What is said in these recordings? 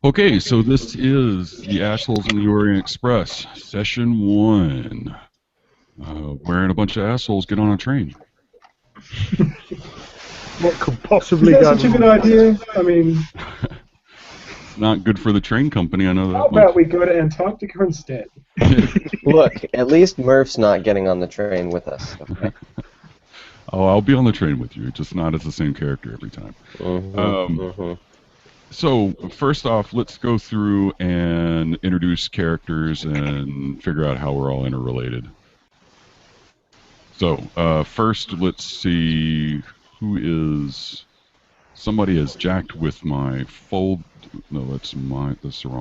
Okay, so this is the Assholes in the Orient Express, session one. Wherein a bunch of assholes get on a train. What could Is possibly that go such a good wrong? idea? I mean, It's not good for the train company, I know how that much. about we go to Antarctica instead? Look, at least Murph's not getting on the train with us. Okay. Oh, I'll be on the train with you, just not as the same character every time. Mm-hmm. Um, Mm-hmm. so, first off, let's go through and introduce characters and figure out how we're all interrelated. So, first, let's see who is. Somebody has jacked with my fold. No, that's the wrong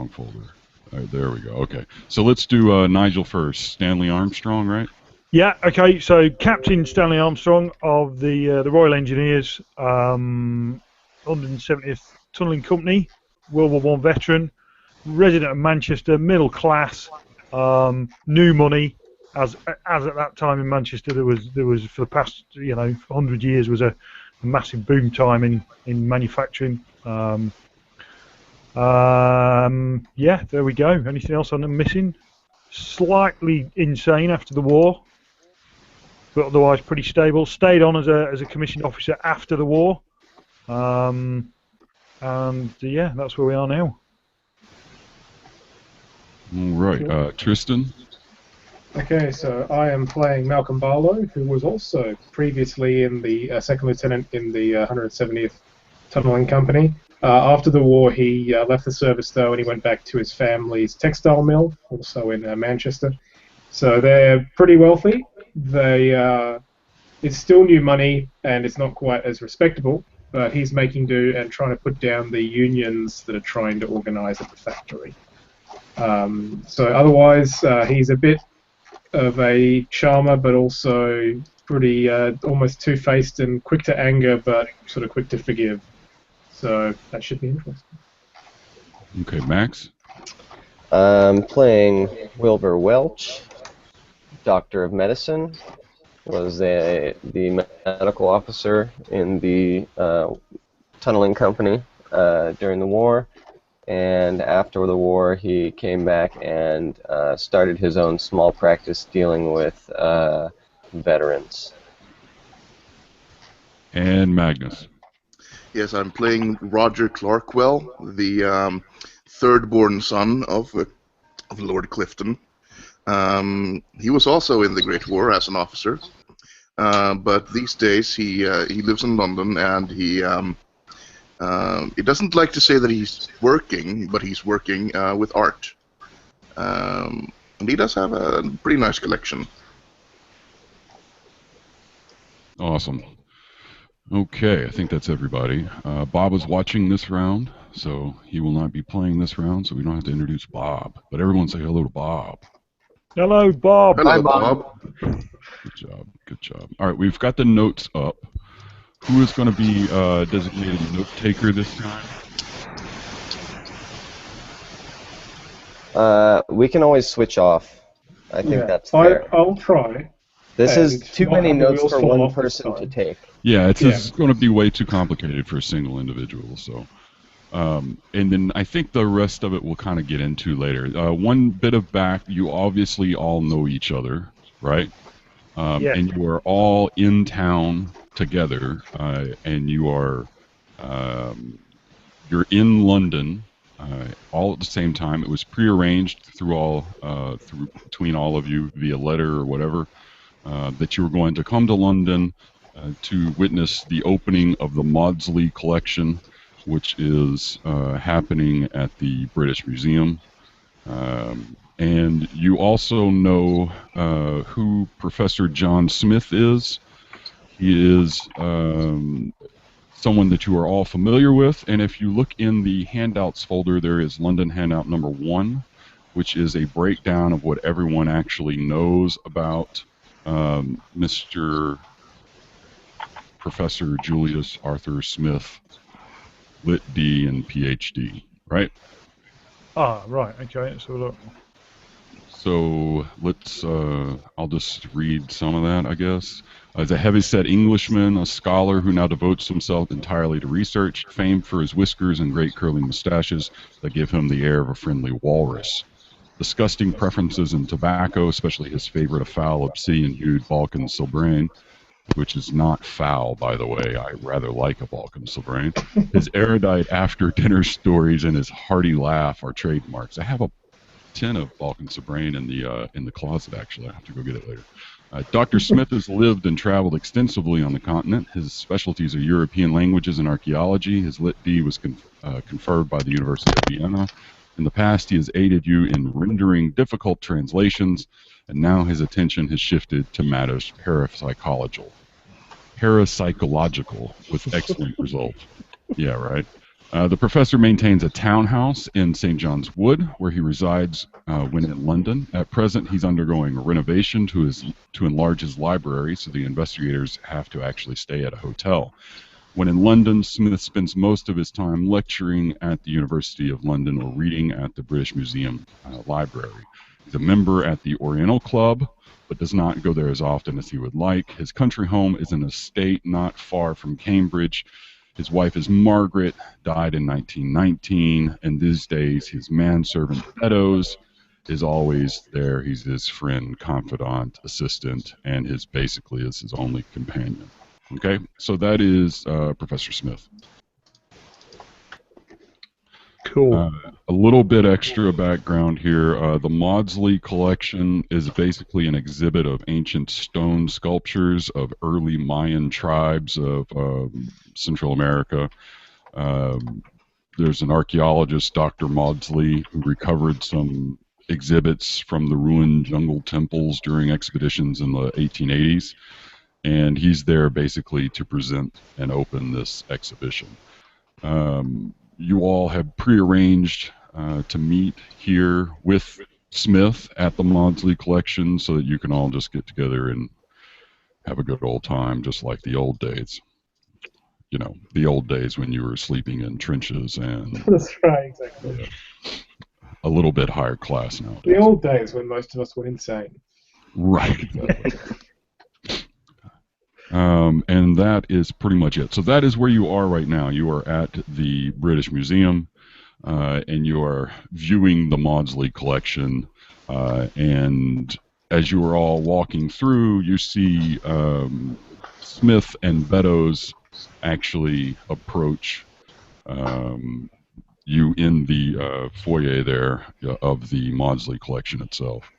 folder. All right, there we go. Okay, so let's do Nigel first. Stanley Armstrong, right? Yeah, okay, so Captain Stanley Armstrong of the Royal Engineers, 170th Tunnelling Company, World War One veteran, resident of Manchester, middle class, new money. As at that time in Manchester, there was for the past 100 years was a massive boom time in manufacturing. Yeah, there we go. Anything else I'm missing? Slightly insane after the war, but otherwise pretty stable. Stayed on as a commissioned officer after the war, and yeah, that's where we are now. All right, Cool. Tristan. Okay, so I am playing Malcolm Barlow, who was also previously in the second lieutenant in the 170th Tunneling Company. After the war, he left the service though, and he went back to his family's textile mill, also in Manchester. So they're pretty wealthy. It's still new money, and it's not quite as respectable. But he's making do and trying to put down the unions that are trying to organise at the factory. So otherwise, he's a bit of a charmer, but also pretty almost two-faced and quick to anger, but sort of quick to forgive. So that should be interesting. Okay, Max. I'm playing Wilbur Welch, Doctor of Medicine. Was the medical officer in the tunneling company during the war. And after the war, he came back and started his own small practice dealing with veterans. And Magnus. Yes, I'm playing Roger Clarkwell, the third-born son of Lord Clifton. He was also in the Great War as an officer, but these days he lives in London, and he doesn't like to say that he's working, but he's working with art. And he does have a pretty nice collection. Awesome. Okay, I think that's everybody. Bob is watching this round, so he will not be playing this round, so we don't have to introduce Bob. But everyone say hello to Bob. Hello, Bob. Hello, Hi, Bob. Bob. Good job, good job. All right, we've got the notes up. Who is going to be designated note taker this time? We can always switch off. I think that's I, fair. I'll try. This is and too not many have the notes wheels for fall one off this person to time. take. Yeah, it's Yeah. going to be way too complicated for a single individual. So, and then I think the rest of it we'll kind of get into later. One bit of back, you obviously all know each other, right? Yeah. And you are all in town together, and you are you're in London all at the same time. It was prearranged through between all of you via letter or whatever that you were going to come to London to witness the opening of the Maudsley collection, which is happening at the British Museum. And you also know who Professor John Smith is. He is someone that you are all familiar with. And if you look in the handouts folder, there is London handout number 1, which is a breakdown of what everyone actually knows about Mr. Professor Julius Arthur Smith, Lit D and PhD, right? Ah, right. Okay, let's have a look. So let's, I'll just read some of that, I guess. As a heavyset Englishman, a scholar who now devotes himself entirely to research, famed for his whiskers and great curling mustaches that give him the air of a friendly walrus. Disgusting preferences in tobacco, especially his favorite, a foul, obsidian-hued Balkan Silbrain, which is not foul, by the way. I rather like a Balkan Silbrain. His erudite after-dinner stories and his hearty laugh are trademarks. I have a tin of Balkan Silbrain in the closet, actually. I have to go get it later. Dr. Smith has lived and traveled extensively on the continent. His specialties are European languages and archaeology. His Lit D was conferred by the University of Vienna. In the past, he has aided you in rendering difficult translations, and now his attention has shifted to matters parapsychological with excellent results. Yeah, right. The professor maintains a townhouse in St. John's Wood, where he resides when in London. At present, he's undergoing a renovation to enlarge his library, so the investigators have to actually stay at a hotel. When in London, Smith spends most of his time lecturing at the University of London or reading at the British Museum library. He's a member at the Oriental Club, but does not go there as often as he would like. His country home is an estate not far from Cambridge. His wife is Margaret, died in 1919, and these days his manservant Beddoes is always there. He's his friend, confidant, assistant, and basically is his only companion. Okay, so that is Professor Smith. Cool. A little bit extra background here. The Maudsley collection is basically an exhibit of ancient stone sculptures of early Mayan tribes of Central America. There's an archaeologist, Dr. Maudsley, who recovered some exhibits from the ruined jungle temples during expeditions in the 1880s. And he's there basically to present and open this exhibition. You all have prearranged to meet here with Smith at the Maudsley collection so that you can all just get together and have a good old time, just like the old days. You know, the old days when you were sleeping in trenches and... That's right, exactly. Yeah, a little bit higher class nowadays. The old days when most of us were insane. Right, exactly. And that is pretty much it. So that is where you are right now. You are at the British Museum, and you are viewing the Maudsley collection. And as you are all walking through, you see Smith and Beddoes actually approach you in the foyer there of the Maudsley collection itself.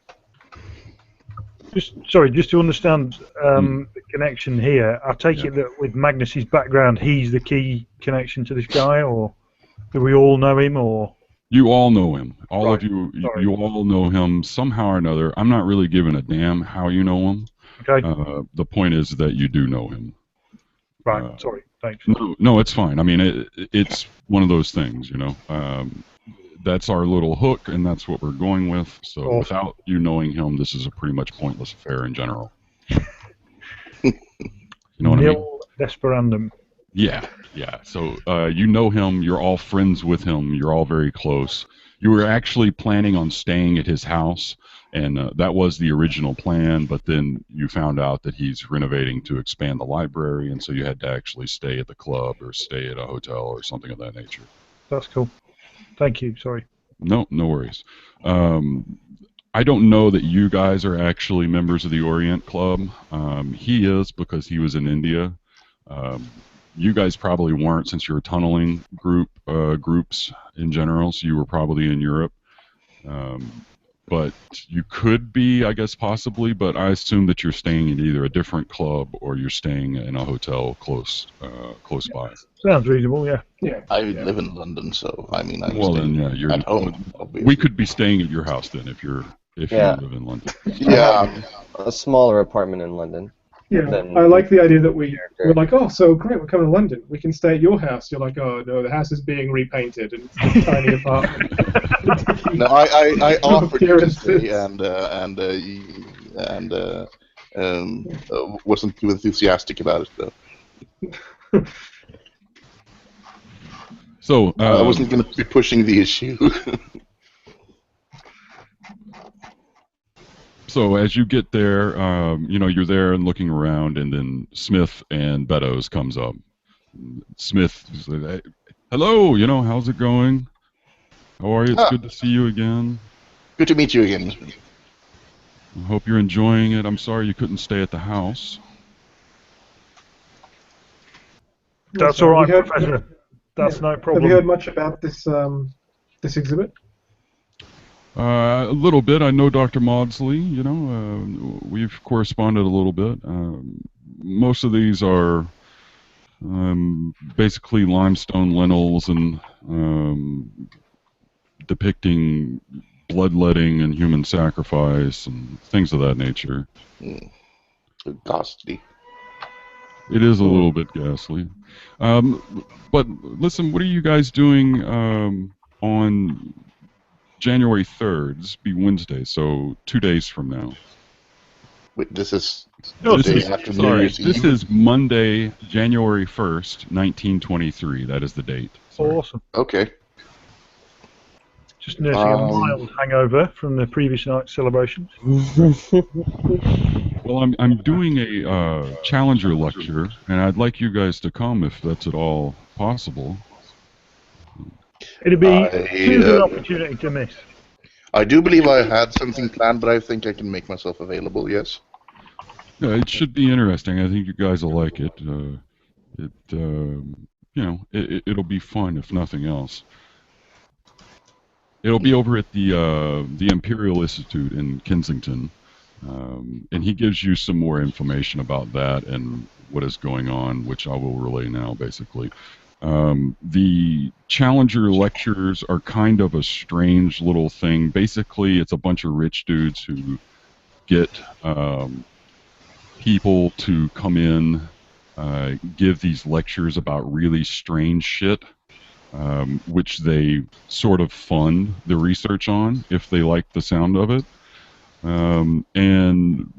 Just to understand the connection here, I take it that with Magnus's background, he's the key connection to this guy, or do we all know him, or? You all know him. All Right. of you, Sorry. you all know him somehow or another. I'm not really giving a damn how you know him. Okay. The point is that you do know him. Right. Sorry. Thanks. No, it's fine. I mean, it's one of those things, you know. That's our little hook, and that's what we're going with. So Awesome. without you knowing him, this is a pretty much pointless affair in general. You know what I mean? Nil desperandum. Yeah. So you know him. You're all friends with him. You're all very close. You were actually planning on staying at his house, and that was the original plan, but then you found out that he's renovating to expand the library, and so you had to actually stay at the club or stay at a hotel or something of that nature. That's cool. Thank you. Sorry. No worries. I don't know that you guys are actually members of the Orient Club. He is, because he was in India. You guys probably weren't, since you're tunneling groups in general, so you were probably in Europe. But you could be, I guess, possibly, but I assume that you're staying in either a different club or you're staying in a hotel close by. Sounds reasonable. Yeah. Yeah. I live in London, so I mean, I'm Well, staying then, yeah, you're at home. Obviously. We could be staying at your house then if you Yeah. live in London. Yeah, A smaller apartment in London. Yeah, Then- I like the idea that we're like, oh, so great, we're coming to London. We can stay at your house. You're like, oh no, the house is being repainted and it's a tiny apartment. no, I offered to Appearances. stay wasn't too enthusiastic about it though. So I wasn't going to be pushing the issue. So as you get there, you're there and looking around, and then Smith and Beddoes comes up. Smith is like, "Hey, hello, how's it going? How are you? It's Ah, good to see you again. good to meet you again. I hope you're enjoying it. I'm sorry you couldn't stay at the house." That's So all have right, you heard, Professor. That's no have you problem. heard much about this this exhibit? A little bit. I know Dr. Maudsley. We've corresponded a little bit. Most of these are basically limestone lintels and depicting bloodletting and human sacrifice and things of that nature. Mm, ghastly. It is a little bit ghastly. But listen, what are you guys doing on January 3rd? This will be Wednesday, so 2 days from now. Wait, this is No, the This day is, after New sorry, Year's this Eve. is Monday, January 1st, 1923. That is the date. Sorry. Awesome. Okay. Just nursing a mild hangover from the previous night's celebrations. Well, I'm doing a Challenger lecture, and I'd like you guys to come if that's at all possible. It'd be too good an I, opportunity to miss. I do believe I had something planned, but I think I can make myself available, yes. Yeah, it should be interesting. I think you guys will like it. It'll be fun if nothing else. It'll be over at the Imperial Institute in Kensington, and he gives you some more information about that and what is going on, which I will relay now, basically. The Challenger lectures are kind of a strange little thing. Basically, it's a bunch of rich dudes who get people to come in, give these lectures about really strange shit, which they sort of fund the research on if they like the sound of it. And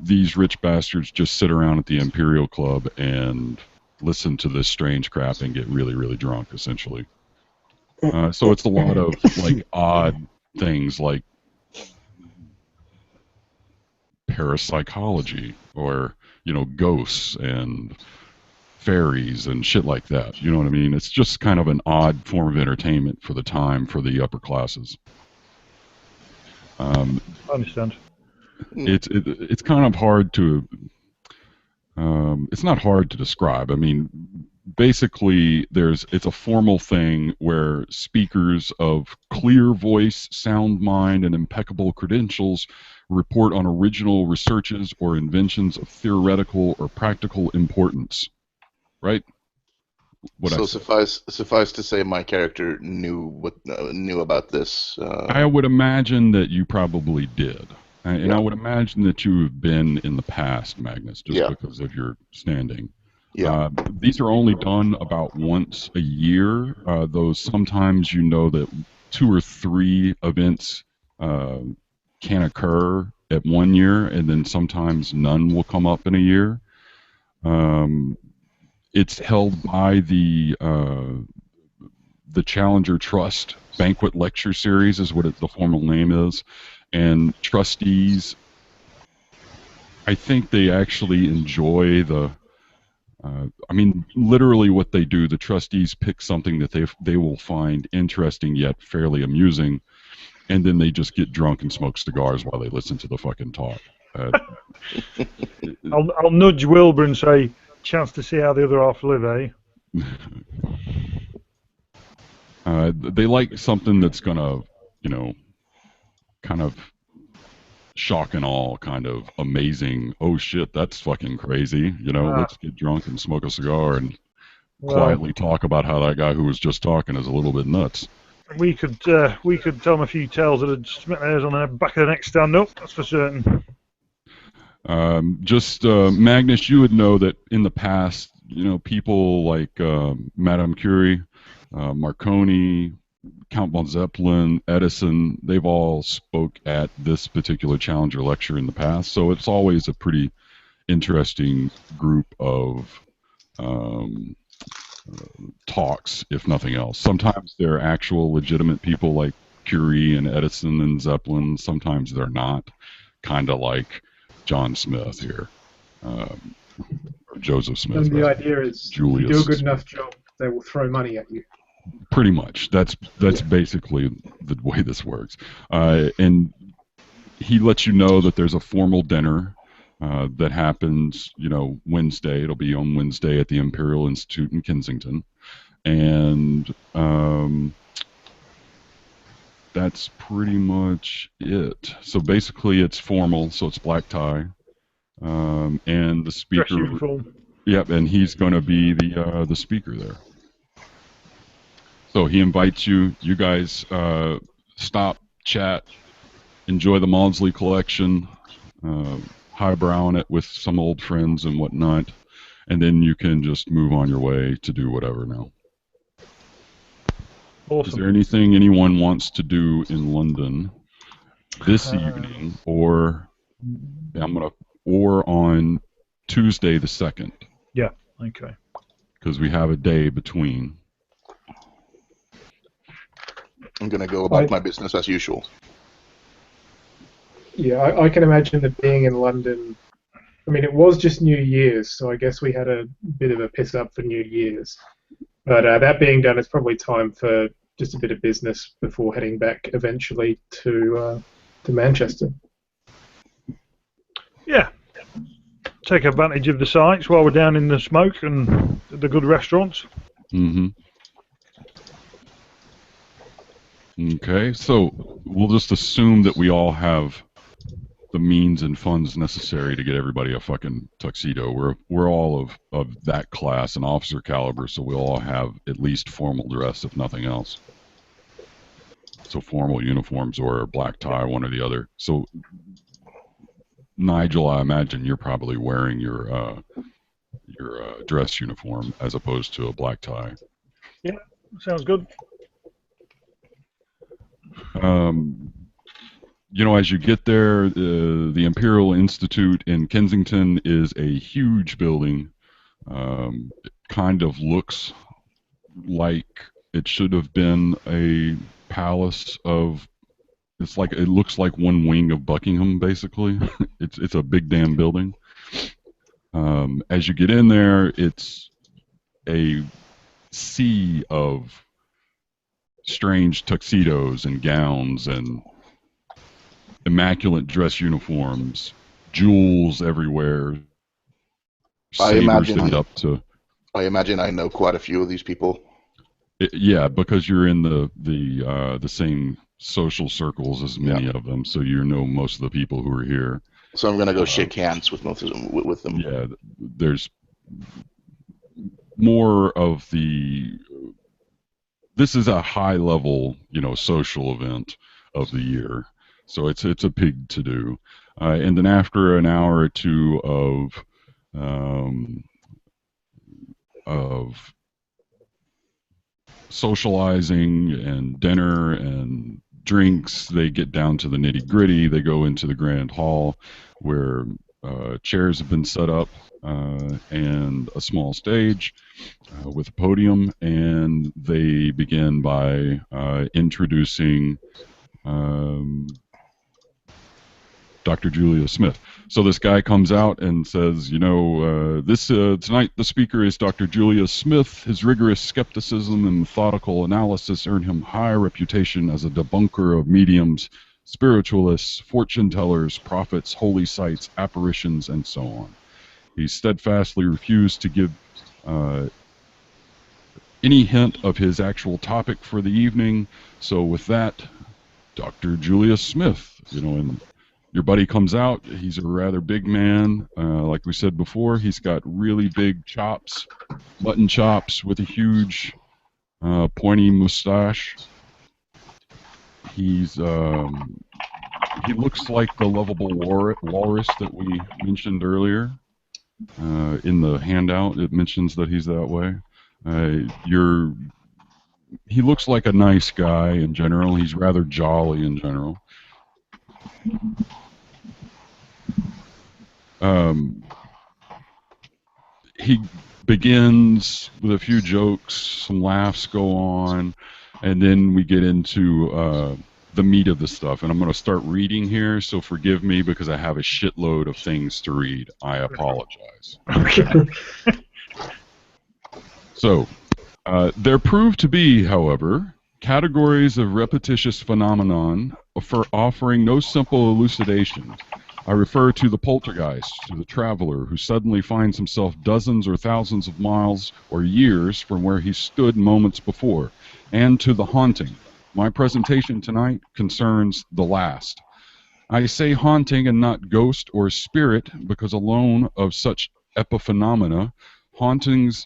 these rich bastards just sit around at the Imperial Club and listen to this strange crap and get really, really drunk, essentially. So it's a lot of like odd things like parapsychology or ghosts and fairies and shit like that. You know what I mean? It's just kind of an odd form of entertainment for the time for the upper classes. I understand. It's kind of hard to it's not hard to describe. I mean, basically it's a formal thing where speakers of clear voice, sound mind, and impeccable credentials report on original researches or inventions of theoretical or practical importance. Right? So suffice to say, my character knew about this. I would imagine that you probably did. And Yeah. I would imagine that you have been in the past, Magnus, just Yeah. because of your standing. Yeah. These are only done about once a year, though sometimes that 2 or 3 events can occur at one year, and then sometimes none will come up in a year. It's held by the Challenger Trust Banquet Lecture Series is what the formal name is, and trustees, I think they actually enjoy literally what they do. The trustees pick something that they will find interesting yet fairly amusing, and then they just get drunk and smoke cigars while they listen to the fucking talk. I'll nudge Wilbur and say, chance to see how the other half live, eh? They like something that's gonna, kind of shock and awe, kind of amazing. Oh shit, that's fucking crazy. Let's get drunk and smoke a cigar and quietly talk about how that guy who was just talking is a little bit nuts. We could tell them a few tales that would smelt their hairs on the back of the neck stand up. That's for certain. Magnus, you would know that in the past, people like Madame Curie, Marconi, Count von Zeppelin, Edison, they've all spoke at this particular Challenger lecture in the past. So it's always a pretty interesting group of talks, if nothing else. Sometimes they're actual legitimate people like Curie and Edison and Zeppelin. Sometimes they're not. kind of like John Smith here, or Joseph Smith. And the rather. idea is, if you Julius do a good Smith. enough job, they will throw money at you. Pretty much. That's basically the way this works. And he lets you know that there's a formal dinner that happens, Wednesday. It'll be on Wednesday at the Imperial Institute in Kensington. And that's pretty much it. So basically it's formal, so it's black tie. And the Dress speaker... uniform. Yep, and he's going to be the speaker there. So he invites you. You guys stop, chat, enjoy the Maudsley collection, highbrowing it with some old friends and whatnot, and then you can just move on your way to do whatever now. Awesome. Is there anything anyone wants to do in London this evening, or on Tuesday the 2nd? Yeah. Okay. Because we have a day between. I'm going to go about my business as usual. Yeah, I can imagine that being in London. I mean, it was just New Year's, so I guess we had a bit of a piss up for New Year's. But that being done, it's probably time for just a bit of business before heading back eventually to Manchester. Yeah. Take advantage of the sights while we're down in the smoke and the good restaurants. Mm-hmm. Okay, so we'll just assume that we all have the means and funds necessary to get everybody a fucking tuxedo. We're all of that class and officer caliber, so we'll all have at least formal dress, if nothing else. So formal uniforms or a black tie, one or the other. So Nigel, I imagine you're probably wearing your dress uniform as opposed to a black tie. Yeah, sounds good. As you get there, the Imperial Institute in Kensington is a huge building. It kind of looks like it should have been a palace of... it looks like one wing of Buckingham, basically. It's a big damn building. As you get in there, it's a sea of strange tuxedos and gowns and immaculate dress uniforms, jewels everywhere. I imagine I I know quite a few of these people. Yeah, because you're in the same social circles as many of them, so you know most of the people who are here. So I'm gonna go shake hands with most of them. With them. Yeah, there's more of the... This is a high level, social event of the year, so it's a big to do. And then after an hour or two of socializing and dinner and drinks, they get down to the nitty gritty. They go into the grand hall where chairs have been set up and a small stage with a podium, and they begin by introducing Dr. Julius Smith. So this guy comes out and says, tonight the speaker is Dr. Julius Smith. His rigorous skepticism and methodical analysis earned him high reputation as a debunker of mediums, spiritualists, fortune tellers, prophets, holy sites, apparitions, and so on. He steadfastly refused to give any hint of his actual topic for the evening. So with that, Dr. Julius Smith, and your buddy comes out. He's a rather big man. Like we said before, he's got really big chops, mutton chops with a huge pointy mustache. He looks like the lovable walrus that we mentioned earlier. In the handout, it mentions that he's that way. He looks like a nice guy in general. He's rather jolly in general. He begins with a few jokes, some laughs go on, and then we get into the meat of the stuff, and I'm going to start reading here, so forgive me because I have a shitload of things to read. I apologize. Okay. So, there proved to be, however, categories of repetitious phenomenon for offering no simple elucidation. I refer to the poltergeist, to the traveler who suddenly finds himself dozens or thousands of miles or years from where he stood moments before, and to the haunting. My presentation tonight concerns the last. I say haunting and not ghost or spirit because alone of such epiphenomena, hauntings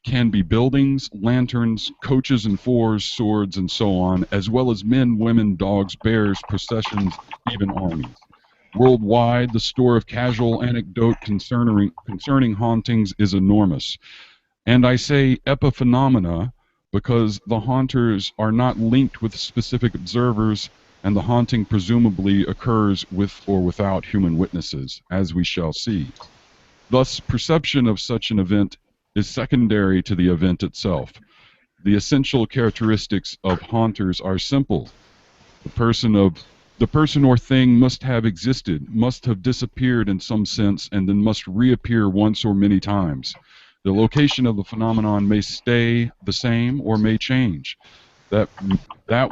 can be buildings, lanterns, coaches and fours, swords, and so on, as well as men, women, dogs, bears, processions, even armies. Worldwide, the store of casual anecdote concerning hauntings is enormous. And I say epiphenomena because the haunters are not linked with specific observers, and the haunting presumably occurs with or without human witnesses, as we shall see. Thus, perception of such an event is secondary to the event itself. The essential characteristics of haunters are simple. The person or thing must have existed, must have disappeared in some sense, and then must reappear once or many times. The location of the phenomenon may stay the same or may change. That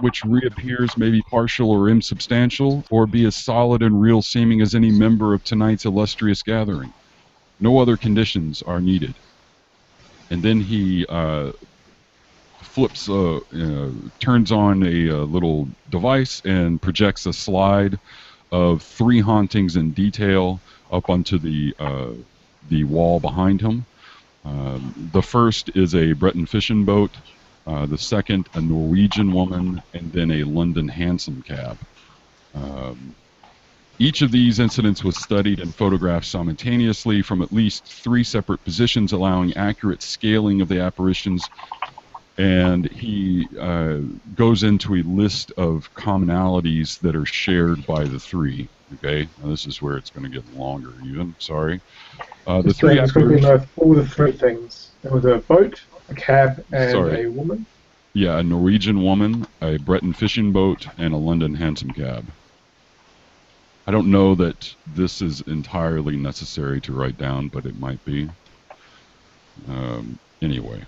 which reappears may be partial or insubstantial, or be as solid and real seeming as any member of tonight's illustrious gathering. No other conditions are needed. And then he turns on a little device and projects a slide of 3 hauntings in detail up onto the wall behind him. The first is a Breton fishing boat, the second a Norwegian woman, and then a London hansom cab. Each of these incidents was studied and photographed simultaneously from at least 3 separate positions, allowing accurate scaling of the apparitions. And he goes into a list of commonalities that are shared by the 3. Okay, now this is where it's going to get longer. Even sorry, the 3 apparitions. All the 3 things. There was a boat, a cab, and a woman. Yeah, a Norwegian woman, a Breton fishing boat, and a London hansom cab. I don't know that this is entirely necessary to write down, but it might be. Anyway.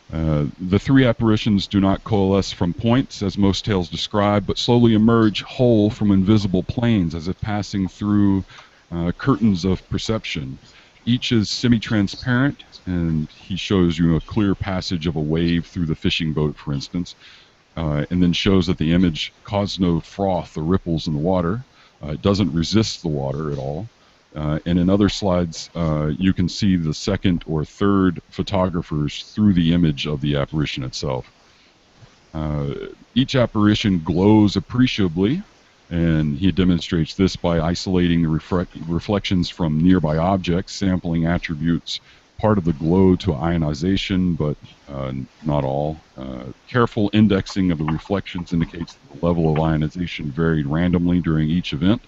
The 3 apparitions do not coalesce from points, as most tales describe, but slowly emerge whole from invisible planes, as if passing through curtains of perception. Each is semi-transparent, and he shows you a clear passage of a wave through the fishing boat, for instance, and then shows that the image caused no froth or ripples in the water. It doesn't resist the water at all. And in other slides, you can see the second or third photographers through the image of the apparition itself. Each apparition glows appreciably, and he demonstrates this by isolating the reflections from nearby objects, sampling attributes, part of the glow to ionization, but not all. Careful indexing of the reflections indicates that the level of ionization varied randomly during each event.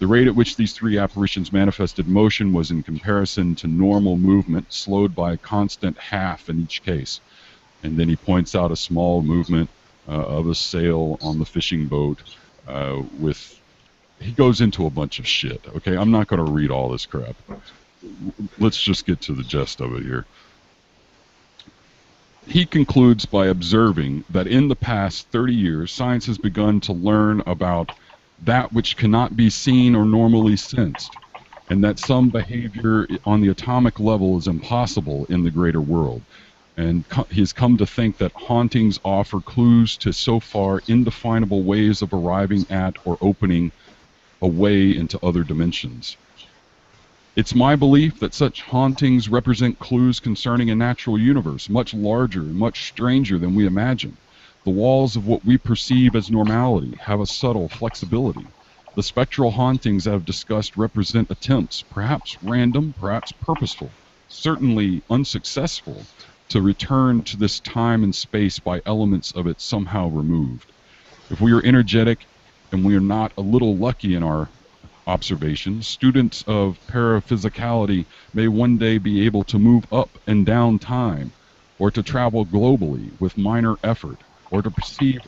The rate at which these 3 apparitions manifested motion was in comparison to normal movement, slowed by a constant half in each case. And then he points out a small movement of a sail on the fishing boat he goes into a bunch of shit. Okay, I'm not going to read all this crap. Let's just get to the gist of it here. He concludes by observing that in the past 30 years, science has begun to learn about that which cannot be seen or normally sensed, and that some behavior on the atomic level is impossible in the greater world. And he's come to think that hauntings offer clues to so far indefinable ways of arriving at or opening a way into other dimensions. It's my belief that such hauntings represent clues concerning a natural universe, much larger and much stranger than we imagine. The walls of what we perceive as normality have a subtle flexibility. The spectral hauntings I've discussed represent attempts, perhaps random, perhaps purposeful, certainly unsuccessful, to return to this time and space by elements of it somehow removed. If we are energetic and we are not a little lucky in our observations, students of paraphysicality may one day be able to move up and down time, or to travel globally with minor effort, or to perceive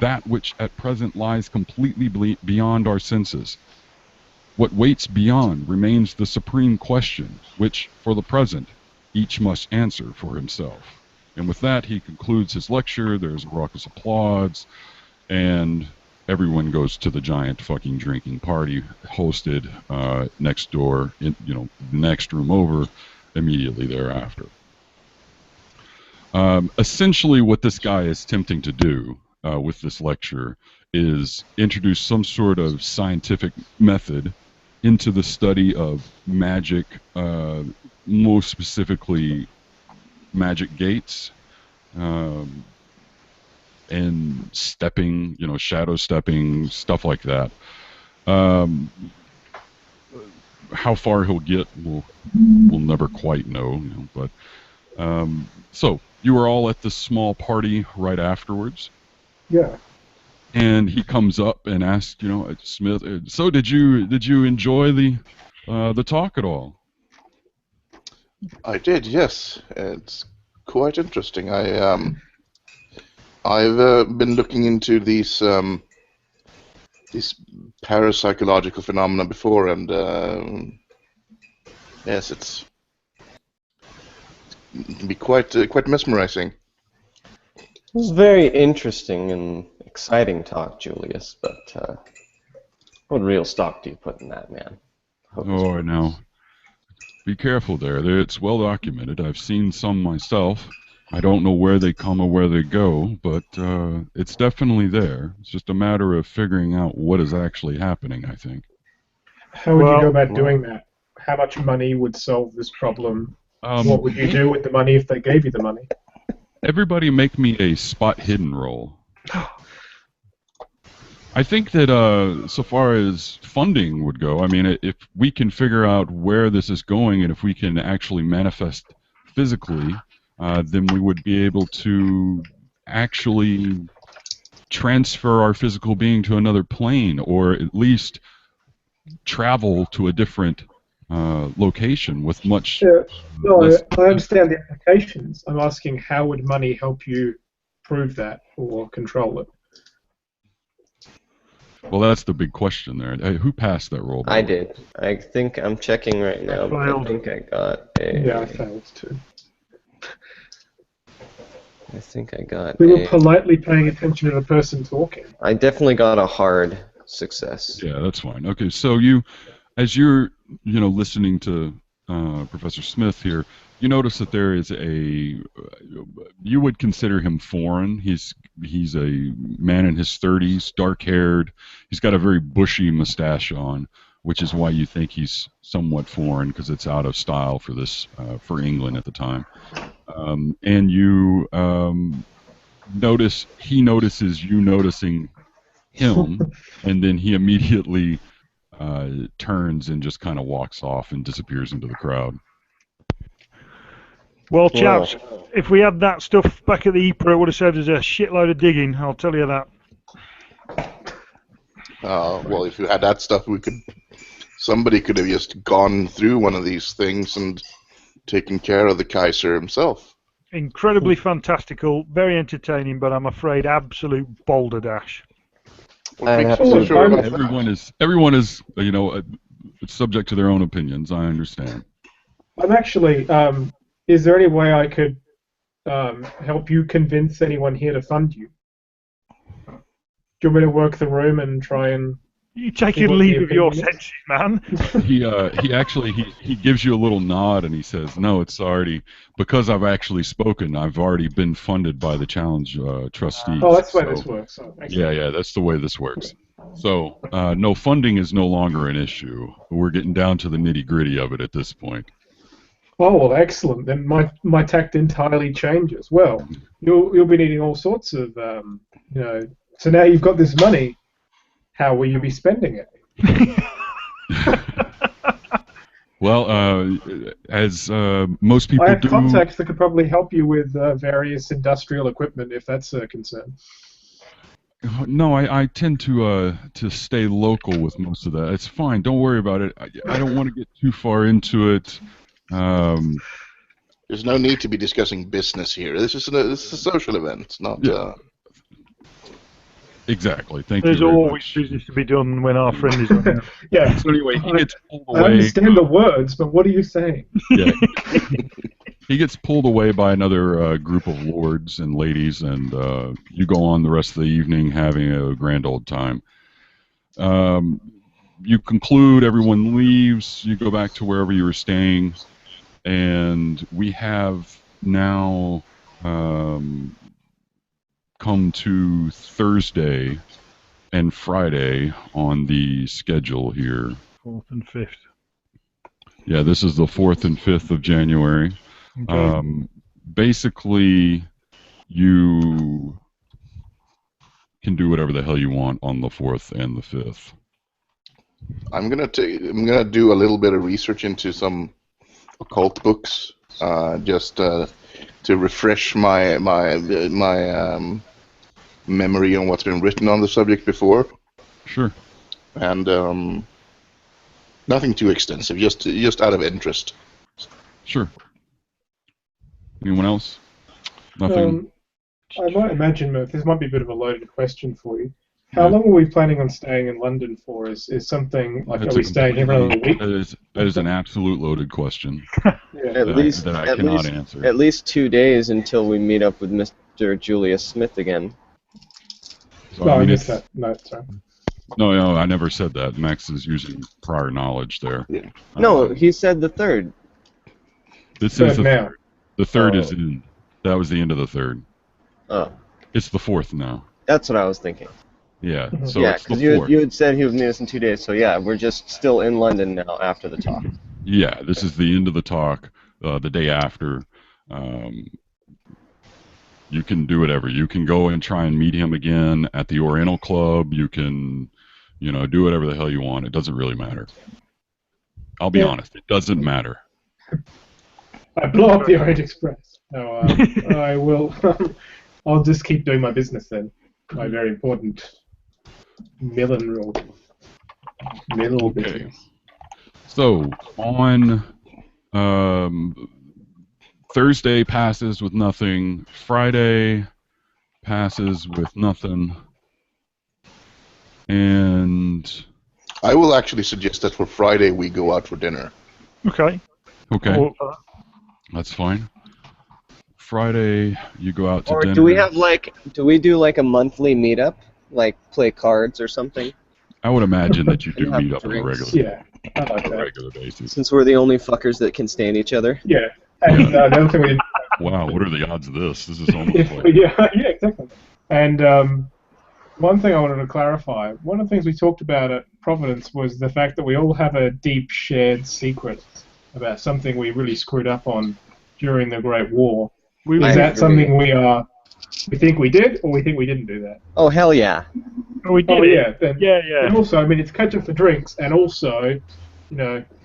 that which at present lies completely beyond our senses. What waits beyond remains the supreme question, which, for the present, each must answer for himself. And with that, he concludes his lecture. There's raucous applause, and everyone goes to the giant fucking drinking party hosted next door, in, the next room over, immediately thereafter. Essentially, what this guy is attempting to do with this lecture is introduce some sort of scientific method into the study of magic, most specifically magic gates, and stepping, shadow stepping, stuff like that. How far he'll get, we'll never quite know, but so you were all at this small party right afterwards. Yeah. And he comes up and asks, Smith, so did you enjoy the talk at all? I did, yes. It's quite interesting. I've been looking into these parapsychological phenomena before, and yes, it can be quite mesmerizing. It was very interesting and exciting talk, Julius, but what real stock do you put in that, man? Oh, now, be careful there. It's well documented. I've seen some myself. I don't know where they come or where they go, but it's definitely there. It's just a matter of figuring out what is actually happening, I think. How would you go about doing that? How much money would solve this problem? What would you do with the money if they gave you the money? Everybody make me a spot hidden roll. I think that so far as funding would go, I mean, if we can figure out where this is going and if we can actually manifest physically, then we would be able to actually transfer our physical being to another plane, or at least travel to a different location with much less. I understand the applications. I'm asking, how would money help you prove that or control it? Well, that's the big question there. Hey, who passed that roll? I did. I think I'm checking right now, but I think I got a... Yeah, I failed too. I think I got We were politely paying attention to the person talking. I definitely got a hard success. Yeah, that's fine. Okay, so as you're, listening to Professor Smith here, you notice that there is you would consider him foreign. He's a man in his 30s, dark-haired. He's got a very bushy mustache on, which is why you think he's somewhat foreign, because it's out of style for this for England at the time. And you he notices you noticing him, and then he immediately turns and just kind of walks off and disappears into the crowd. Well, chaps, if we had that stuff back at the EPRA, it would have saved us a shitload of digging, I'll tell you that. Well, if you had that stuff, somebody could have just gone through one of these things and taken care of the Kaiser himself. Incredibly fantastical, very entertaining, but I'm afraid absolute balderdash. Everyone is subject to their own opinions. I understand. I'm actually. Is there any way I could help you convince anyone here to fund you? Do you want me to work the room and try and... You take your leave of your senses, man. He gives you a little nod and he says, "No, it's already, because I've actually spoken. I've already been funded by the challenge trustees." Oh, that's the way this works. Oh, yeah, that's the way this works. So, no, funding is no longer an issue. We're getting down to the nitty-gritty of it at this point. Oh, well, excellent. Then my tact entirely changes. Well, you'll be needing all sorts of, So now you've got this money. How will you be spending it? Well, as most people do... I have contacts that could probably help you with various industrial equipment, if that's a concern. No, I tend to stay local with most of that. It's fine. Don't worry about it. I don't want to get too far into it. There's no need to be discussing business here. This is a social event, not... Exactly. Thank you There's very always much. business to be done when our friend is on. Yeah. So anyway, he gets pulled I away. understand the words, but what are you saying? Yeah, he gets pulled away by another group of lords and ladies, and you go on the rest of the evening having a grand old time. Um, you conclude, everyone leaves, you go back to wherever you were staying, and we have now come to Thursday and Friday on the schedule here. 4th and 5th. Yeah, this is the 4th and 5th of January. Okay. Basically, you can do whatever the hell you want on the 4th and the 5th. I'm gonna do a little bit of research into some occult books, just to refresh my memory on what's been written on the subject before, Sure. and nothing too extensive, just out of interest. Sure. Anyone else? Nothing? I might imagine, Murph, this might be a bit of a loaded question for you. How Yeah. long are we planning on staying in London for? Is something like, That's are we staying here for another week? That is an absolute loaded question Yeah. that I cannot answer. At least 2 days until we meet up with Mr. Julius Smith again. So, No, I mean, missed it's- that. No, sorry. No, I never said that. Max is using prior knowledge there. Yeah. No, he said the 3rd. This Third is the now. third. The 3rd is Oh. in. That was the end of the 3rd. Oh, It's the 4th now. that's what I was thinking. Yeah, so Yeah, it's the because 4th. you had said he would meet us in 2 days, so yeah, we're just still in London now after the talk. Yeah, this is the end of the talk. The day after, you can do whatever. You can go and try and meet him again at the Oriental Club. You can, do whatever the hell you want. It doesn't really matter. I'll be honest. It doesn't matter. I blow up the Orient Express. No, I will. I'll just keep doing my business then. My very important mill Okay. business. So on Thursday passes with nothing. Friday passes with nothing. And I will actually suggest that for Friday we go out for dinner. Okay. okay, Well, that's fine. Friday you go out to Or dinner. do we do like a monthly meetup? Like play cards or something? I would imagine that you do And have meet up on a drinks. regular Yeah, I like that. regular basis. Since we're the only fuckers that can stand each other. Yeah. And the other thing we didn't. Wow, what are the odds of this? This is almost Yeah, like yeah, exactly. And one thing I wanted to clarify, one of the things we talked about at Providence was the fact that we all have a deep shared secret about something we really screwed up on during the Great War. we Is were, that something we think we did, or we think we didn't do that? Oh hell yeah! we did Oh it. yeah, then, Yeah. and also, I mean, it's catch up for drinks, and also,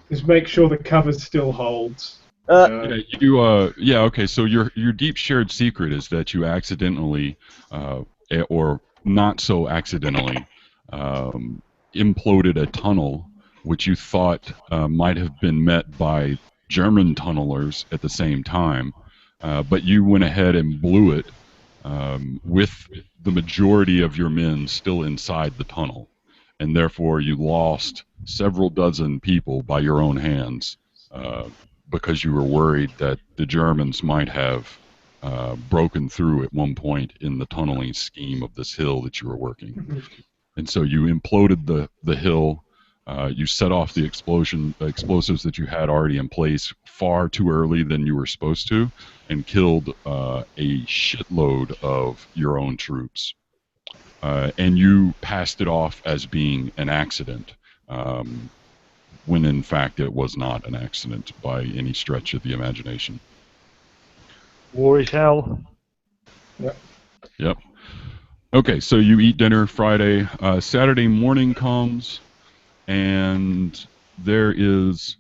just make sure the cover still holds. okay. So your deep shared secret is that you accidentally, or not so accidentally, imploded a tunnel, which you thought might have been met by German tunnelers at the same time, but you went ahead and blew it with the majority of your men still inside the tunnel, and therefore you lost several dozen people by your own hands. Because you were worried that the Germans might have broken through at one point in the tunneling scheme of this hill that you were working. And so you imploded the hill, you set off the explosives that you had already in place far too early than you were supposed to, and killed a shitload of your own troops. And you passed it off as being an accident. When in fact it was not an accident by any stretch of the imagination. War is hell. Yep. Okay, so you eat dinner Friday. Saturday morning comes, and there is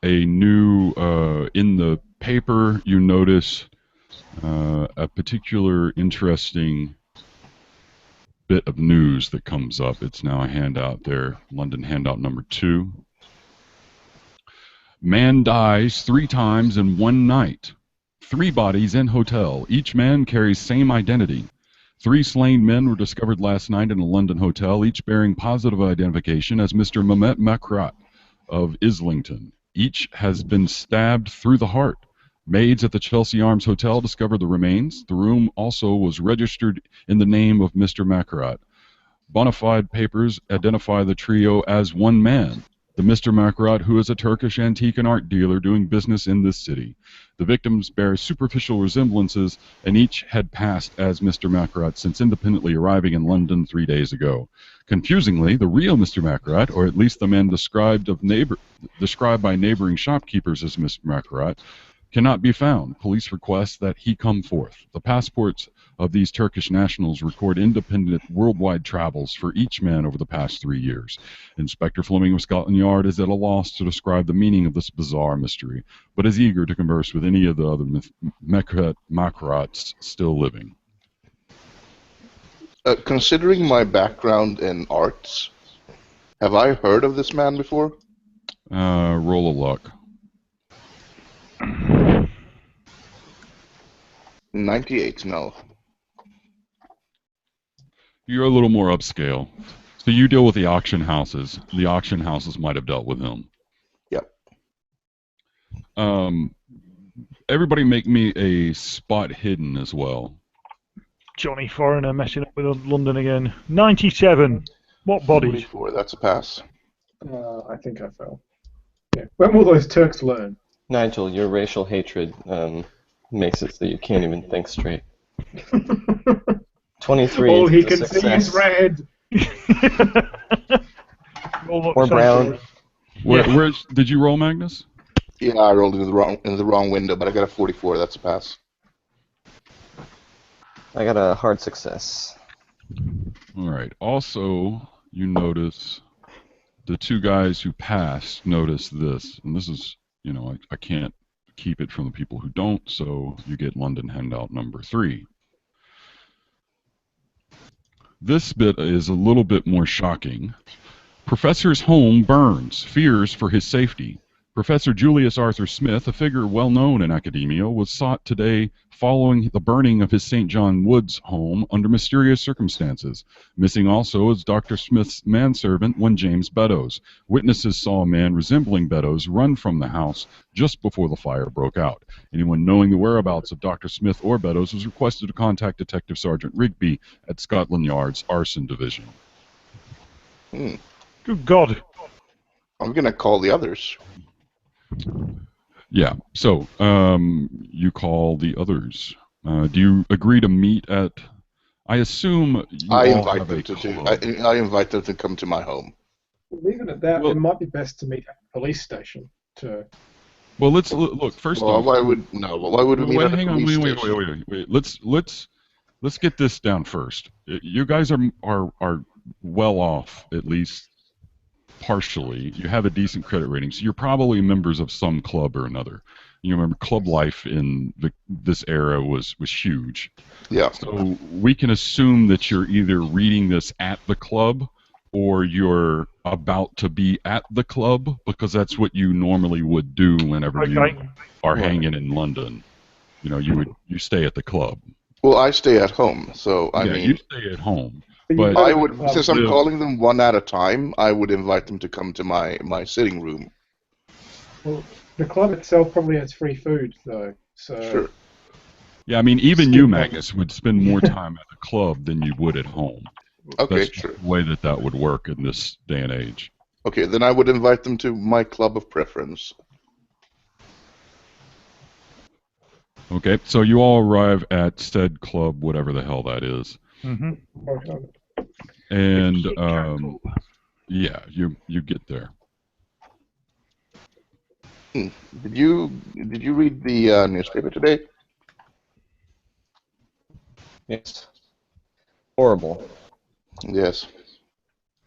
a new, in the paper you notice a particular interesting bit of news that comes up. It's now a handout there, London handout number 2. Man dies 3 times in one night. 3 bodies in hotel. Each man carries same identity. 3 slain men were discovered last night in a London hotel, each bearing positive identification as Mr. Mehmet Makrat of Islington. Each has been stabbed through the heart. Maids at the Chelsea Arms Hotel discovered the remains. The room also was registered in the name of Mr. Makrat. Bona fide papers identify the trio as one man, the Mr. Makrat, who is a Turkish antique and art dealer doing business in this city. The victims bear superficial resemblances, and each had passed as Mr. Makrat since independently arriving in London 3 days ago. Confusingly, the real Mr. Makrat, or at least the man described by neighboring shopkeepers as Mr. Makrat, cannot be found. Police request that he come forth. The passports of these Turkish nationals record independent worldwide travels for each man over the past 3 years. Inspector Fleming of Scotland Yard is at a loss to describe the meaning of this bizarre mystery, but is eager to converse with any of the other Makrats still living. Considering my background in arts, have I heard of this man before? Roll of luck. 98, no. You're a little more upscale. So you deal with the auction houses. The auction houses might have dealt with him. Yep. Everybody make me a spot hidden as well. Johnny Foreigner messing up with London again. 97. What bodies? 44, that's a pass. I think I fell. Yeah. When will those Turks learn? Nigel, your racial hatred makes it so you can't even think straight. 23. All he is a can see is success. red. Or brown. Where did you roll, Magnus? Yeah, I rolled into the wrong window, but I got a 44. That's a pass. I got a hard success. All right. Also, you notice the 2 guys who passed notice this, and this is, I can't keep it from the people who don't, so you get London handout number 3. This bit is a little bit more shocking. Professor's home burns, fears for his safety. Professor Julius Arthur Smith, a figure well known in academia, was sought today following the burning of his St. John Woods home under mysterious circumstances. Missing also is Dr. Smith's manservant, one James Beddoes. Witnesses saw a man resembling Beddoes run from the house just before the fire broke out. Anyone knowing the whereabouts of Dr. Smith or Beddoes was requested to contact Detective Sergeant Rigby at Scotland Yard's Arson Division. Good God. I'm going to call the others. Yeah, so you call the others. Do you agree to meet at... I assume you I all invite have them a to club. I invite them to come to my home. Leaving at that, Well- it might be best to meet at the police station. Well, let's look first Well, off. why would we meet Wait, at a hang on, police wait. station? Let's get this down first. You guys are well off, at least partially. You have a decent credit rating, so you're probably members of some club or another. You remember, club life in this era was huge. Yeah. So we can assume that you're either reading this at the club or you're about to be at the club, because that's what you normally would do whenever you are hanging in London. You stay at the club. Well, I stay at home, so I mean, you stay at home. you But go I to the would, club. since I'm calling them one at a time, I would invite them to come to my sitting room. Well, the club itself probably has free food, though. So Sure. yeah, I mean, even you, Magnus, would spend more time at the club than you would at home. Okay, That's sure. the way that would work in this day and age. Okay, then I would invite them to my club of preference. Okay, so you all arrive at said club, whatever the hell that is. Mm-hmm. And yeah, you get there. Did you read the newspaper today? Yes. Horrible. Yes.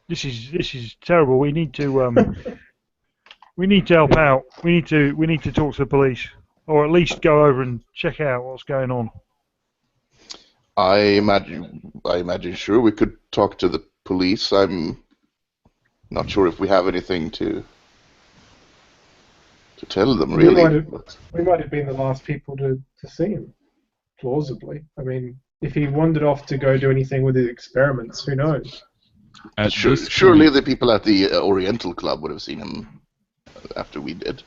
This is terrible. We need to help out. We need to talk to the police, or at least go over and check out what's going on. I imagine sure we could talk to the police. I'm not sure if we have anything to tell them, really. We might have been the last people to see him, plausibly. I mean, If he wandered off to go do anything with his experiments, who knows? At this Surely point, the people at the Oriental Club would have seen him after we did.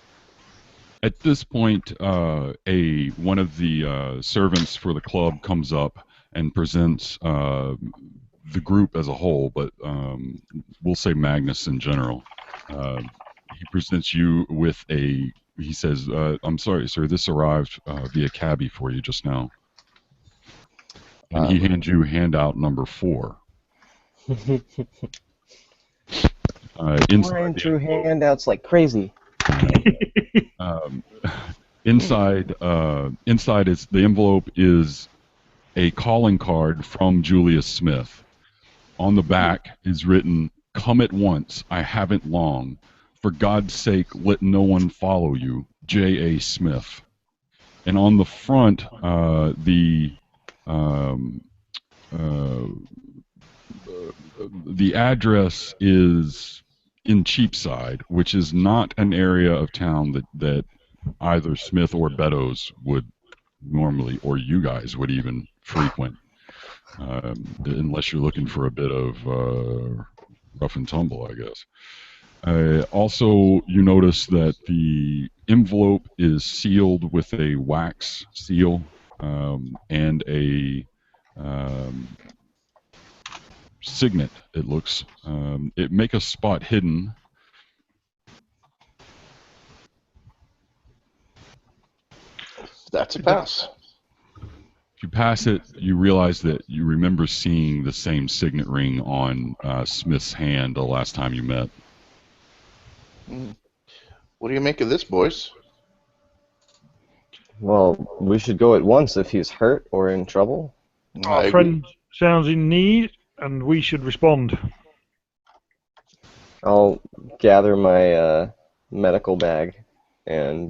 At this point, one of the servants for the club comes up and presents the group as a whole, but we'll say Magnus in general. He presents you with a. He says, "I'm sorry, sir. This arrived via cabbie for you just now." And he hands you handout number 4. Flying through handouts like crazy. Inside is the envelope is a calling card from Julius Smith. On the back is written, "Come at once. I haven't long. For God's sake, let no one follow you. J.A. Smith." And on the front, the address is in Cheapside, which is not an area of town that either Smith or Beddoes would normally, or you guys would even frequent, unless you're looking for a bit of rough and tumble, I guess. Also, you notice that the envelope is sealed with a wax seal and a signet, it looks. It make a spot hidden. That's a pass. If you pass it, you realize that you remember seeing the same signet ring on Smith's hand the last time you met. What do you make of this, boys? Well, we should go at once if he's hurt or in trouble. Our friend sounds in need, and we should respond. I'll gather my medical bag and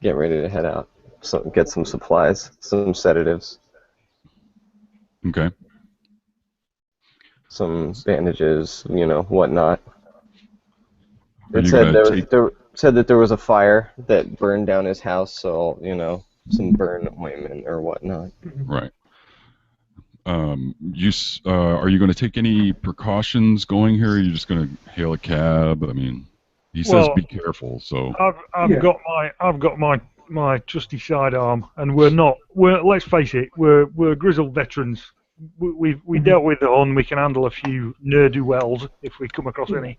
get ready to head out. So get some supplies, some sedatives. Okay. Some bandages, whatnot. Are It you said gonna said that there was a fire that burned down his house, so some burn ointment or whatnot. Right. Are you going to take any precautions going here? Or are you just going to hail a cab? I mean, he says be careful. So I've got my trusty sidearm, and let's face it, we're grizzled veterans. We dealt with the Hun. We can handle a few ne'er-do-wells if we come across any.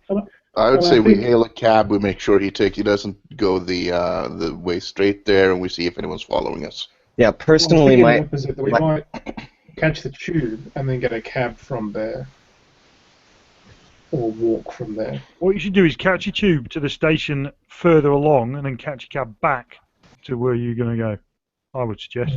I would say we hail a cab. We make sure he doesn't go the way straight there, and we see if anyone's following us. Yeah, personally, we might catch the tube and then get a cab from there, or walk from there. What you should do is catch a tube to the station further along, and then catch a cab back to where you're going to go. I would suggest.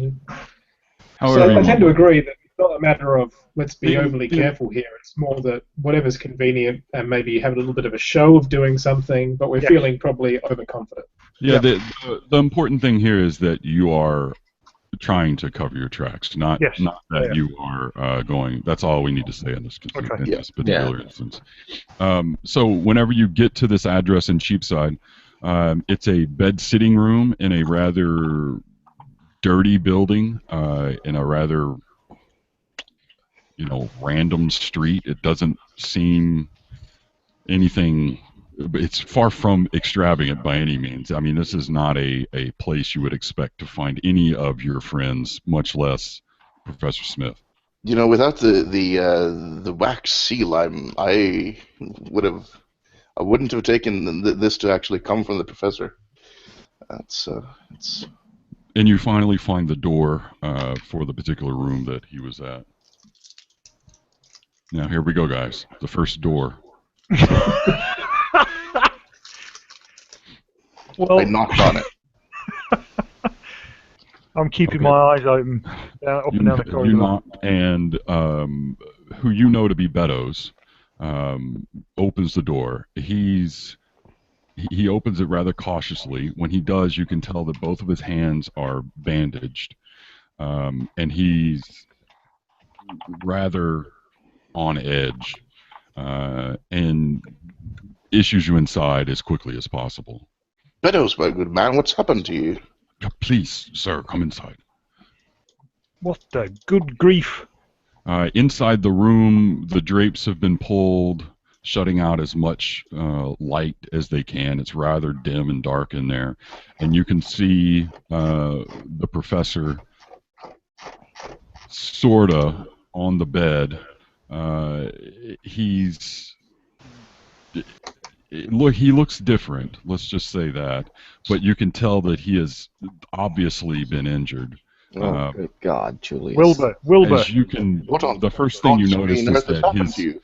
However, So I tend to agree that it's not a matter of let's be overly careful here. It's more that whatever's convenient, and maybe have a little bit of a show of doing something, but we're feeling probably overconfident. Yeah, the important thing here is that you are trying to cover your tracks, not that you are going. That's all we need to say in this particular instance. So whenever you get to this address in Cheapside, it's a bed-sitting room in a rather dirty building in a rather random street. It doesn't seem anything. It's far from extravagant by any means. I mean, this is not a place you would expect to find any of your friends, much less Professor Smith. Without the wax seal, I wouldn't have taken this to actually come from the professor. And you finally find the door for the particular room that he was at. Now here we go, guys. The first door. Well, I knocked on it. I'm keeping my eyes open up and down the corridor. You knock, and who you know to be Beddoes opens the door. He opens it rather cautiously. When he does, you can tell that both of his hands are bandaged, and he's rather on edge, and issues you inside as quickly as possible. Beddoes, my good man, what's happened to you? Please, sir, come inside. What the good grief? Inside the room, the drapes have been pulled, shutting out as much light as they can. It's rather dim and dark in there. And you can see the professor sorta on the bed. He looks different, let's just say that. But you can tell that he has obviously been injured. Oh, good God, Julius. Wilbur. As you can, What on the first thing you God's notice green is earth has that happened to you?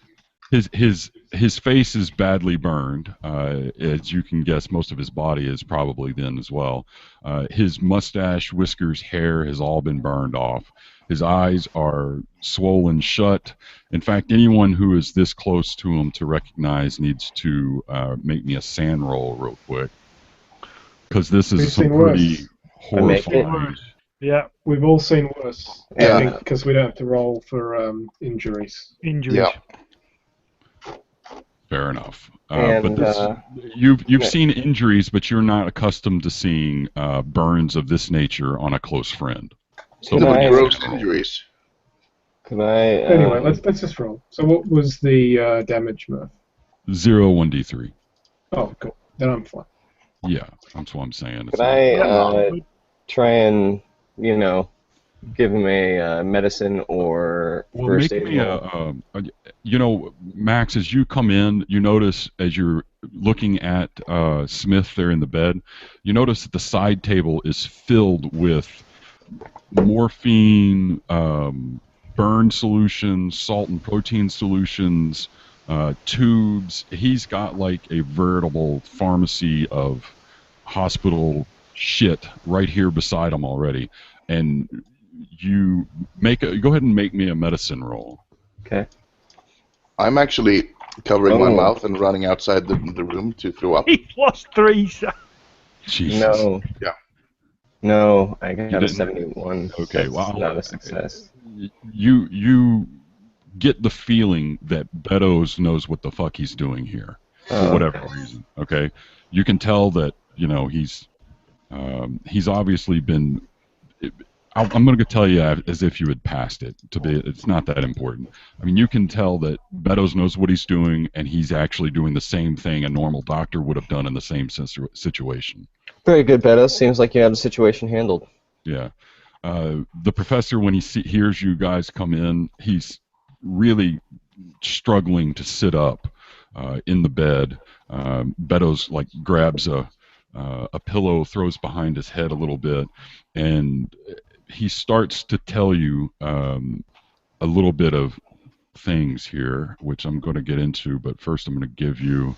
his face is badly burned. As you can guess, most of his body is probably then as well. His mustache, whiskers, hair has all been burned off. His eyes are swollen shut. In fact, anyone who is this close to him to recognize needs to make me a sand roll real quick, because this is We've some seen pretty worse. I make it. horrifying. Yeah, We've all seen worse. Yeah. I think because we don't have to roll for injuries. injuries. Yeah. Fair enough. And, But this, you've seen injuries, but you're not accustomed to seeing burns of this nature on a close friend. So Can No, but I- gross injuries. Can I? Anyway, let's just roll. So what was the damage, Murph? 1d3. Oh, cool. Then I'm fine. Yeah, that's what I'm saying. It's Could I Yeah. try and give him a medicine or Well, first make aid me roll? Max, as you come in, you notice as you're looking at Smith there in the bed, you notice that the side table is filled with morphine, burn solutions, salt and protein solutions, tubes. He's got like a veritable pharmacy of hospital shit right here beside him already. And you go ahead and make me a medicine roll. Okay. I'm actually covering my Oh. mouth and running outside the room to throw up. He's lost 3. So. Jesus. No. Yeah. No, I got a didn't? 71. Okay, That's well, not a success. You get the feeling that Beddoes knows what the fuck he's doing here for whatever reason. Okay, you can tell that he's obviously been. I'm going to tell you as if you had passed it. It's not that important. I mean, you can tell that Beddoes knows what he's doing, and he's actually doing the same thing a normal doctor would have done in the same situation. Very good, Beto. Seems like you have the situation handled. Yeah. The professor, when he hears you guys come in, he's really struggling to sit up in the bed. Beddoes grabs a pillow, throws behind his head a little bit, and he starts to tell you a little bit of things here, which I'm going to get into, but first I'm going to give you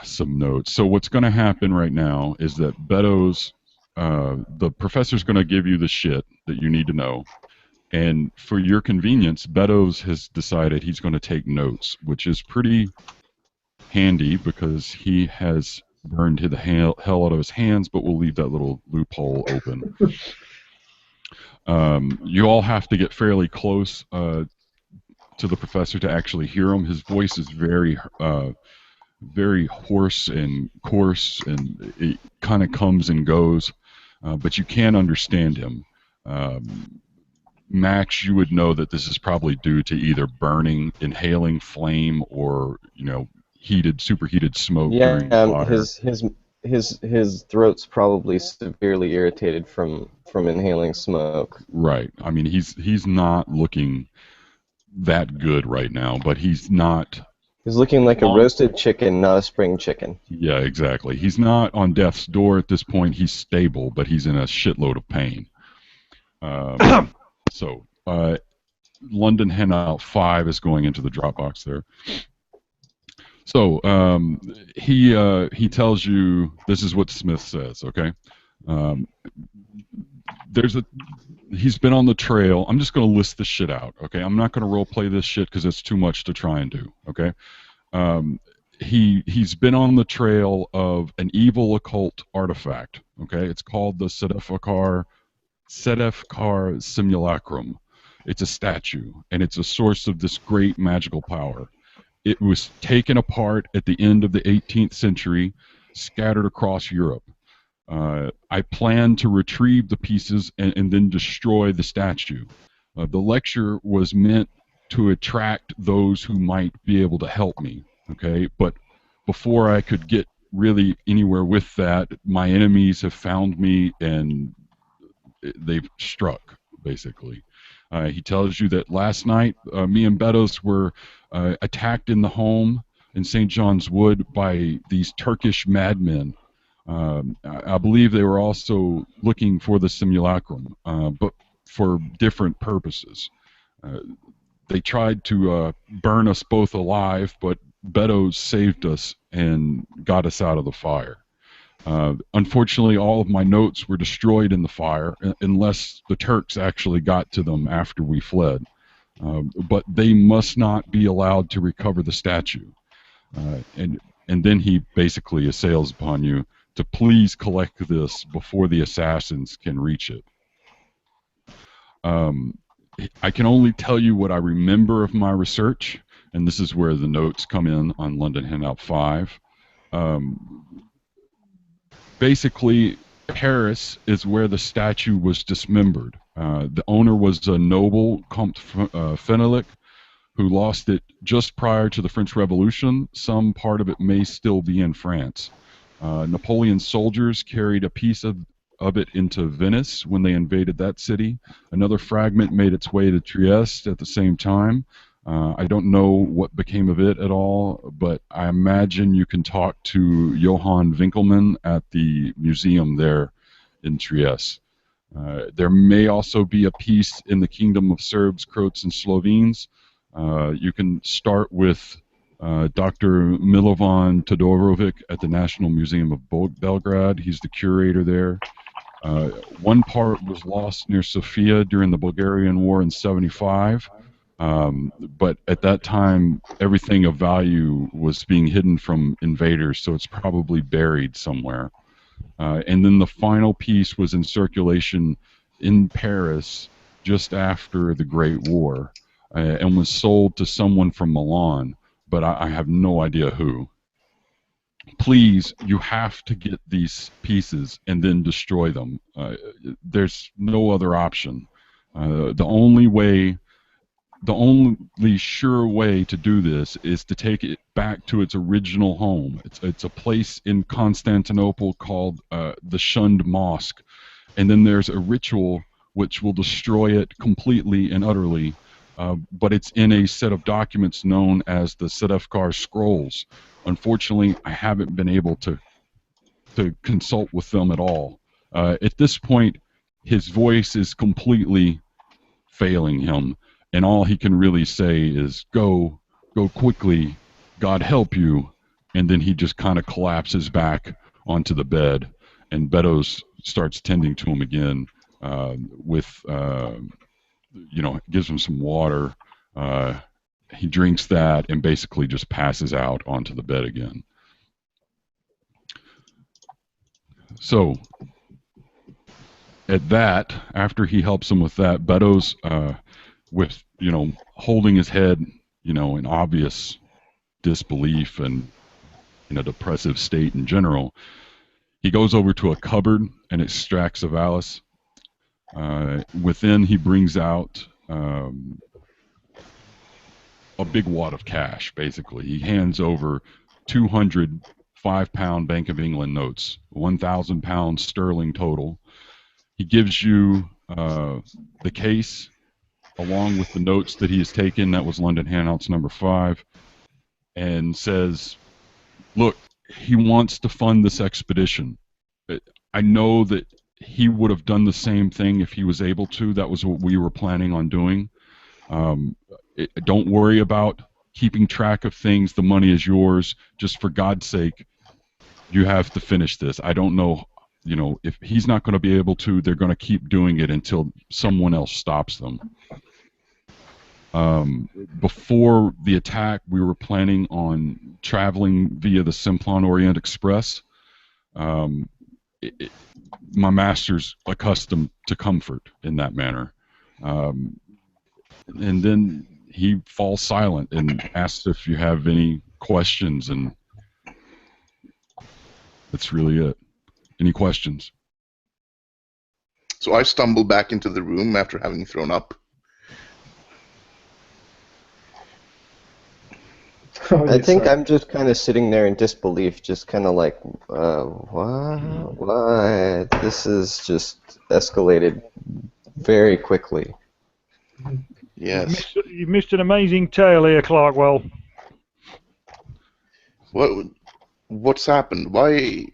some notes. So what's going to happen right now is that Beddoes, the professor's going to give you the shit that you need to know. And for your convenience, Beddoes has decided he's going to take notes, which is pretty handy because he has burned the hell out of his hands, but we'll leave that little loophole open. You all have to get fairly close to the professor to actually hear him. His voice is very hoarse and coarse, and it kind of comes and goes, but you can understand him. Max, you would know that this is probably due to either inhaling flame, or superheated smoke during the fire. His throat's probably severely irritated from inhaling smoke. Right. I mean, he's not looking that good right now, but he's not. He's looking like a roasted chicken, not a spring chicken. Yeah, exactly. He's not on death's door at this point. He's stable, but he's in a shitload of pain. So, London Handout 5 is going into the Dropbox there. So, he tells you, this is what Smith says, okay? He's been on the trail. I'm just going to list this shit out, okay? I'm not going to role play this shit because it's too much to try and do, okay? He's been on the trail of an evil occult artifact, okay? It's called the Sedefkar Simulacrum. It's a statue, and it's a source of this great magical power. It was taken apart at the end of the 18th century, scattered across Europe. I plan to retrieve the pieces and then destroy the statue. The lecture was meant to attract those who might be able to help me, okay? But before I could get really anywhere with that, my enemies have found me and they've struck, basically. He tells you that last night, me and Betos were attacked in the home in St. John's Wood by these Turkish madmen. I believe they were also looking for the simulacrum, but for different purposes. Uh, they tried to burn us both alive, but Betos saved us and got us out of the fire. Unfortunately, all of my notes were destroyed in the fire, unless the Turks actually got to them after we fled. But they must not be allowed to recover the statue. And then he basically assails upon you to please collect this before the assassins can reach it. I can only tell you what I remember of my research, and this is where the notes come in on London Handout 5. Basically, Paris is where the statue was dismembered. The owner was a noble, Comte Fenelic, who lost it just prior to the French Revolution. Some part of it may still be in France. Napoleon's soldiers carried a piece of it into Venice when they invaded that city. Another fragment made its way to Trieste at the same time. I don't know what became of it at all, but I imagine you can talk to Johann Winkelmann at the museum there in Trieste. There may also be a piece in the Kingdom of Serbs, Croats, and Slovenes. You can start with Dr. Milovan Todorovic at the National Museum of Belgrade. He's the curator there. One part was lost near Sofia during the Bulgarian War in '75. But at that time, everything of value was being hidden from invaders, so it's probably buried somewhere. And then the final piece was in circulation in Paris just after the Great War, and was sold to someone from Milan, but I have no idea who. Please, you have to get these pieces and then destroy them. There's no other option. The only sure way to do this is to take it back to its original home. It's a place in Constantinople called the Shunned Mosque, and then there's a ritual which will destroy it completely and utterly, but it's in a set of documents known as the Sedefkar Scrolls. Unfortunately, I haven't been able to consult with them at all. At this point, his voice is completely failing him, and all he can really say is, go quickly, God help you. And then he just kind of collapses back onto the bed, and Betos starts tending to him again gives him some water. He drinks that and basically just passes out onto the bed again. So at that, after he helps him with that, Betos, with holding his head, in obvious disbelief and in a depressive state in general, he goes over to a cupboard and extracts a valise. Within, he brings out a big wad of cash. Basically, he hands over 200 5-pound Bank of England notes, 1,000 pounds sterling total. He gives you the case along with the notes that he has taken. That was London Handouts number 5, and says, look, he wants to fund this expedition. I know that he would have done the same thing if he was able to. That was what we were planning on doing. Don't worry about keeping track of things. The money is yours. Just for God's sake, you have to finish this. I don't know, if he's not going to be able to, they're going to keep doing it until someone else stops them. Before the attack, we were planning on traveling via the Simplon Orient Express. My master's accustomed to comfort in that manner. And then he falls silent and asks if you have any questions, and that's really it. Any questions? So I stumble back into the room after having thrown up. Oh, I yes, think sorry. I'm just kind of sitting there in disbelief, just kind of like, what? What? This is just escalated very quickly. Yes. You've missed an amazing tale here, Clarkwell. What's happened? Why?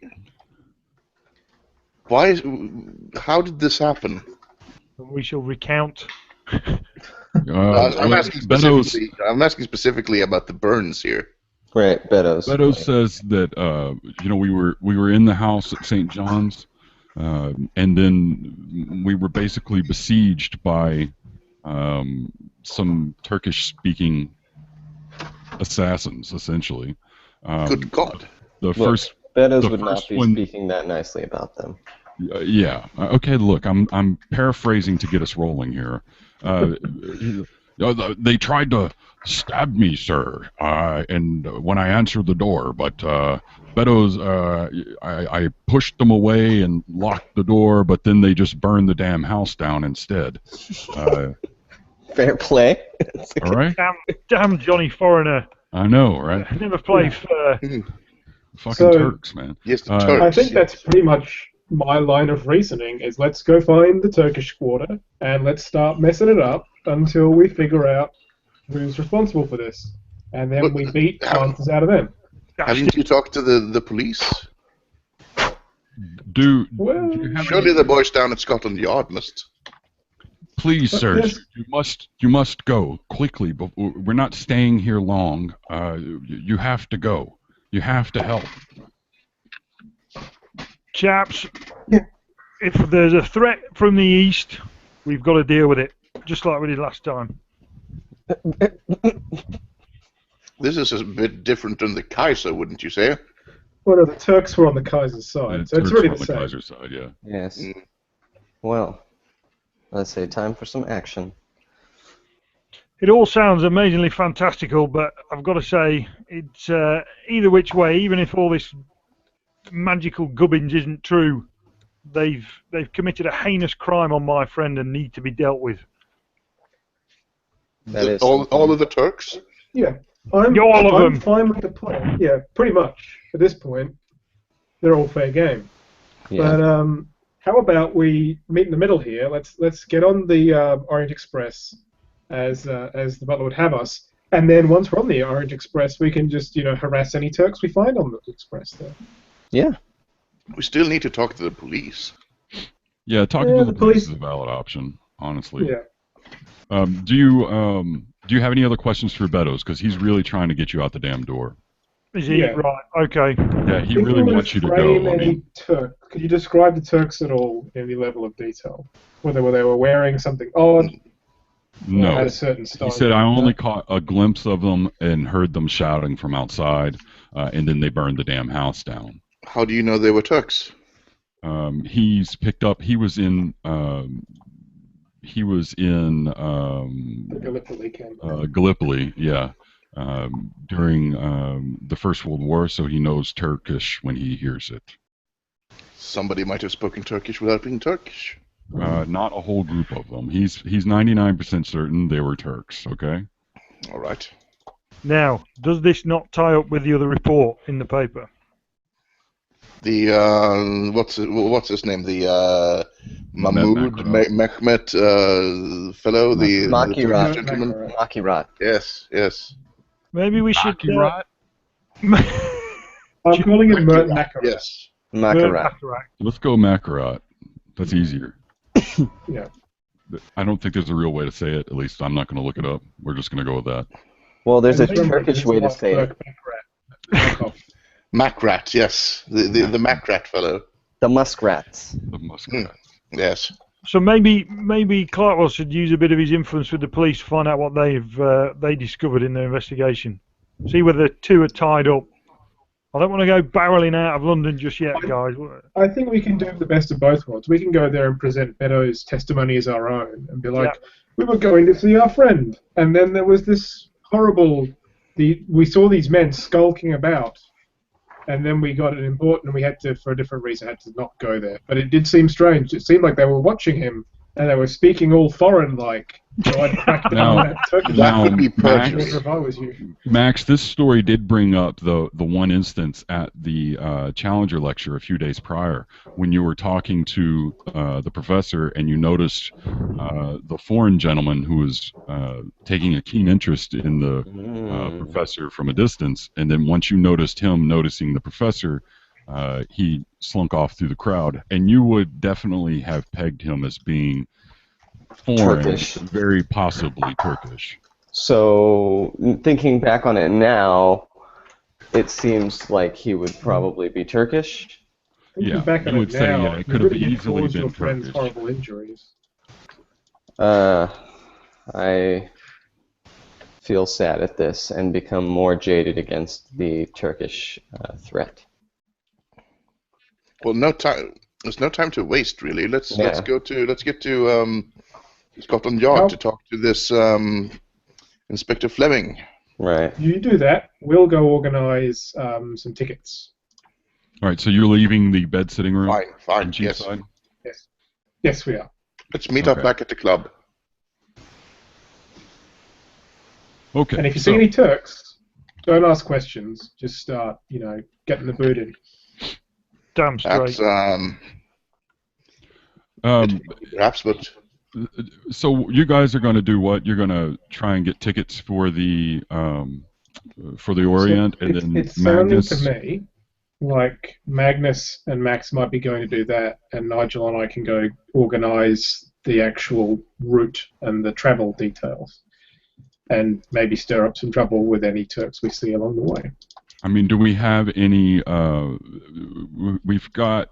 Why? How did this happen? We shall recount. I'm asking Beddoes, specifically. I'm asking specifically about the burns here. Right, Beddoes. Beddoes says that we were in the house at St. John's, and then we were basically besieged by some Turkish-speaking assassins, essentially. Good God! The first Beddoes the would not first be one- speaking that nicely about them. Yeah. Okay. Look, I'm paraphrasing to get us rolling here. They tried to stab me, sir, and when I answered the door, but Beddoes, I pushed them away and locked the door, but then they just burned the damn house down instead. Fair play. All right. Damn Johnny Foreigner. I know, right? Never play fair. Fucking So- Turks, man. Yes, the Uh, Turks. I think that's pretty much my line of reasoning is let's go find the Turkish quarter and let's start messing it up until we figure out who's responsible for this. And then But we beat how- answers out of them. Haven't you talked to the police? Do Well, you have Surely the boys down at Scotland Yard must. Please, sir, Yes. you must go quickly. But we're not staying here long. You have to go. You have to help. Chaps, Yeah. if there's a threat from the east, we've got to deal with it, just like we did last time. This is a bit different than the Kaiser, wouldn't you say? Well, no, the Turks were on the Kaiser's side, so it's Turks really on the the same. Kaiser side, yeah. Yes. Mm. Well, let's say time for some action. It all sounds amazingly fantastical, but I've got to say, it's either which way, even if all this magical gubbins isn't true, they've committed a heinous crime on my friend and need to be dealt with. That is All of the Turks? Yeah, I'm All of them. fine with the plan. Yeah, pretty much. At this point, they're all fair game. Yeah. But how about we meet in the middle here? Let's get on the Orient Express as the butler would have us, and then once we're on the Orient Express, we can just harass any Turks we find on the express there. Yeah. We still need to talk to the police. Yeah, talking Yeah, to the the police police- is a valid option, honestly. Yeah. Do you have any other questions for Beddoes? Because he's really trying to get you out the damn door. Is he? Yeah. Right, okay. Yeah, he If you really were wants you to frame go. I any mean, Turk, could you describe the Turks at all in any level of detail? Whether they were wearing something odd, had no. a certain style. He said I only caught a glimpse of them and heard them shouting from outside, and then they burned the damn house down. How do you know they were Turks? He's picked up. He was in Gallipoli campaign. Gallipoli, yeah, during the First World War, so he knows Turkish when he hears it. Somebody might have spoken Turkish without being Turkish. Not a whole group of them. He's 99% certain they were Turks. Okay. All right. Now, does this not tie up with the other report in the paper? The what's his name? The Mahmoud Mehmet fellow, the Makirat. Turkish gentleman. Makirat. Yes. Maybe we should. Makirat? I'm calling it Merton Macarat. Yes. Makirat. Let's go Makirat. That's easier. Yeah. I don't think there's a real way to say it. At least I'm not going to look it up. We're just going to go with that. Well, there's a And remember, Turkish it's way to not say it. Macarat. Macrat, yes. The Macrat fellow. The muskrats. The muskrat. Yes. So maybe Clarkwell should use a bit of his influence with the police to find out what they discovered in their investigation. See whether the two are tied up. I don't want to go barreling out of London just yet, guys. I think we can do the best of both worlds. We can go there and present Beddoes' testimony as our own and be like, we were going to see our friend, and then there was this horrible... We saw these men skulking about, and then we got an important, and we had to, for a different reason, had to not go there. But it did seem strange. It seemed like they were watching him, and they were speaking all foreign-like. So I'd crack down on that Turkish. That Now, could be Max, purchased. If I was you. Max, this story did bring up the one instance at the Challenger lecture a few days prior when you were talking to the professor and you noticed the foreign gentleman who was taking a keen interest in the professor from a distance, and then once you noticed him noticing the professor, he slunk off through the crowd, and you would definitely have pegged him as being foreign, Turkish. very possibly Turkish. So, thinking back on it now, it seems like he would probably be Turkish. Thinking Yeah, back you on would it say, now, yeah, it you could have really did easily cause been your friends Turkish. horrible injuries. I feel sad at this and become more jaded against the Turkish threat. Well, no time. There's no time to waste, really. Let's get to Scotland Yard to talk to this Inspector Fleming. Right. You do that. We'll go organise some tickets. All right, so you're leaving the bed sitting room? Fine, on yes. Cheapside? Yes, we are. Let's meet up Okay. back at the club. Okay. And if you see any Turks, don't ask questions. Just start, getting the boot in. Damn straight. That's perhaps, but so you guys are going to do what? You're going to try and get tickets for the Orient, and then it's sounding Magnus. to me like Magnus and Max might be going to do that, and Nigel and I can go organise the actual route and the travel details, and maybe stir up some trouble with any Turks we see along the way. I mean, do we have any? We've got.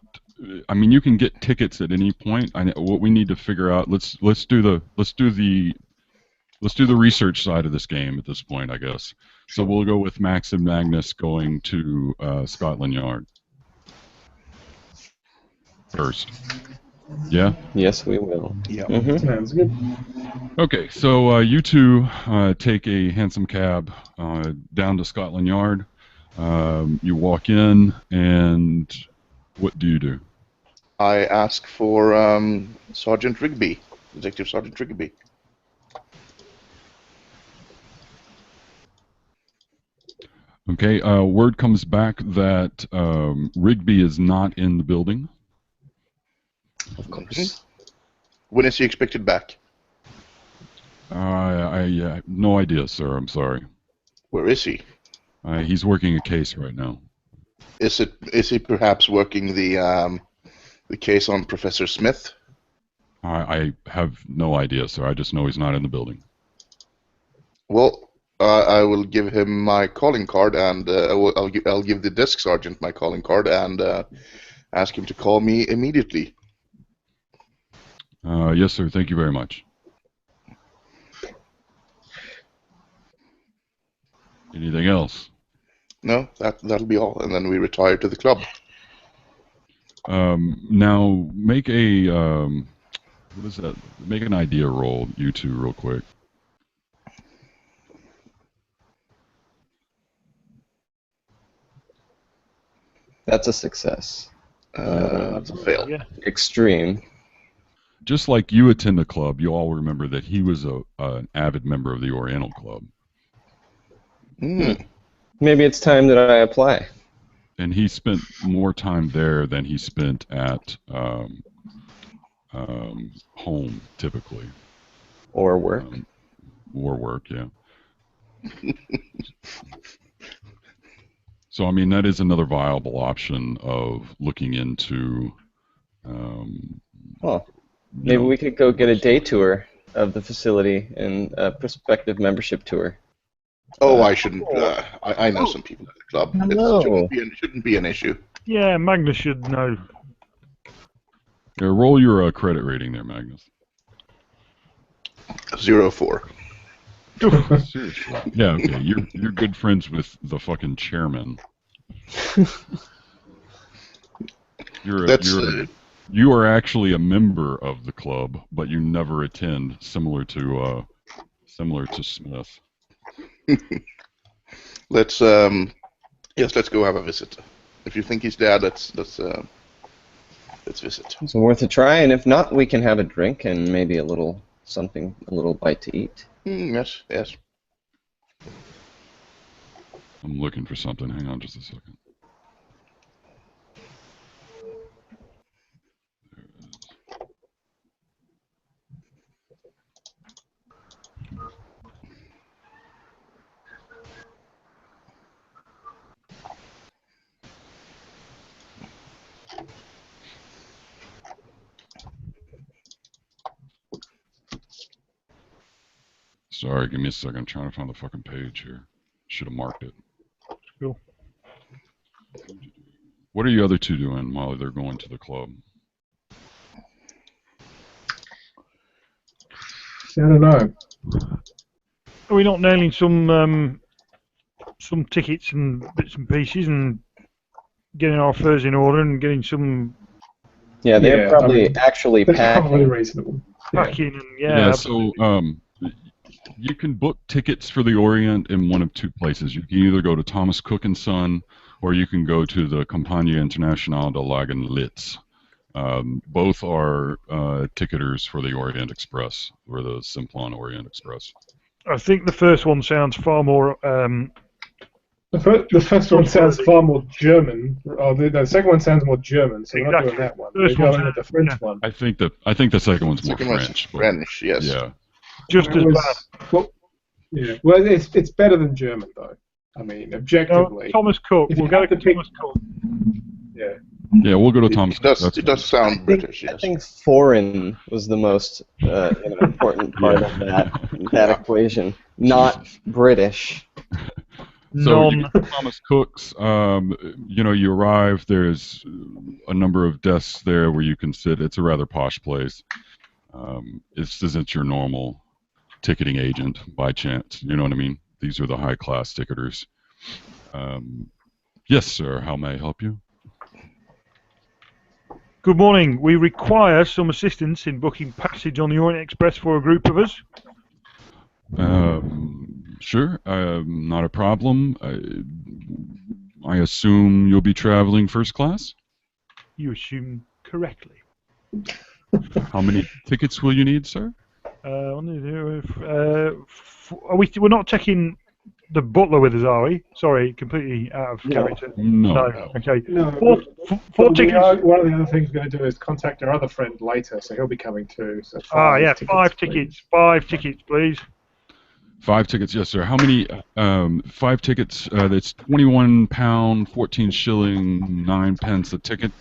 I mean, you can get tickets at any point. What we need to figure out. Let's do the research side of this game at this point, I guess. So we'll go with Max and Magnus going to Scotland Yard first. Yeah. Yes, we will. yeah. Sounds good. Okay, so you two take a hansom cab down to Scotland Yard. You walk in, and what do you do? I ask for Sergeant Rigby, Detective Sergeant Rigby. Okay, word comes back that Rigby is not in the building. Of course. When is he expected back? I have no idea, sir. I'm sorry. Where is he? He's working a case right now. Is he perhaps working the case on Professor Smith? I have no idea, sir. I just know he's not in the building. Well, I will give him my calling card, and I'll give the desk sergeant my calling card, and ask him to call me immediately. Yes, sir. Thank you very much. Anything else? No, that'll be all, and then we retire to the club. Now make a what is that? Make an idea roll, you two, real quick. That's a success. That's a fail. Yeah. Extreme. Just like you attend the club, you all remember that he was an avid member of the Oriental Club, Mm. Maybe it's time that I apply. and he spent more time there than he spent at home, typically, Or work. or work. Yeah. So, I mean, that is another viable option of looking into. Huh. Maybe we could go get a day tour of the facility and a prospective membership tour. Oh, I shouldn't. I know some people at the club. Hello. It shouldn't be an issue. Yeah, Magnus should know. Yeah, roll your credit rating there, Magnus. 04. Seriously. Yeah, okay. You're good friends with the fucking chairman. You are actually a member of the club, but you never attend, similar to Smith. Let's go have a visit. If you think he's dead, let's visit. It's worth a try, and if not, we can have a drink and maybe a little something, a little bite to eat. Yes, yes. I'm looking for something. Hang on just a second. Sorry, give me a second. I'm trying to find the fucking page here. Should have marked it. Cool. What are you other two doing while they're going to the club? I don't know. Are we not nailing some tickets and bits and pieces and getting our affairs in order and getting some Yeah, they're Yeah, probably I mean, actually That's probably packing. reasonable. Yeah. packing and yeah. So you can book tickets for the Orient in one of two places. You can either go to Thomas Cook and Son, or you can go to the Compagnie Internationale de Lagen Litz. Both are ticketers for the Orient Express, or the Simplon Orient Express. I think the first one sounds far more. The first one sounds far more German. Or the second one sounds more German, so we're not doing that one. We're First one going with the French yeah. one. I think the second one's more Second one's French. but- French, yes. Yeah. just as bad. Well, yeah. Well, it's better than German though. I mean, No, objectively. Thomas Cook. If you We'll go have to to pick- Thomas Cook. Yeah. Yeah, we'll go to Thomas. It does sound British, I yes. think foreign was the most important part of that equation, not British. So you Non. go to Thomas Cook's. You arrive. There's a number of desks there where you can sit. It's a rather posh place. This isn't your normal ticketing agent by chance. You know what I mean? These are the high-class ticketers. Yes, sir. How may I help you? Good morning. We require some assistance in booking passage on the Orient Express for a group of us. Sure. Not a problem. I assume you'll be traveling first class? You assume correctly. How many tickets will you need, sir? We're not taking the butler with us, are we? Sorry, completely out of character. No. Okay. No, Four but tickets. one of the other things we're going to do is contact our other friend later, so he'll be coming too. So Yeah, tickets, 5 please. tickets. 5 tickets, please. 5 tickets, yes, sir. How many? 5 tickets. That's £21, 14 shilling, 9 pence a ticket.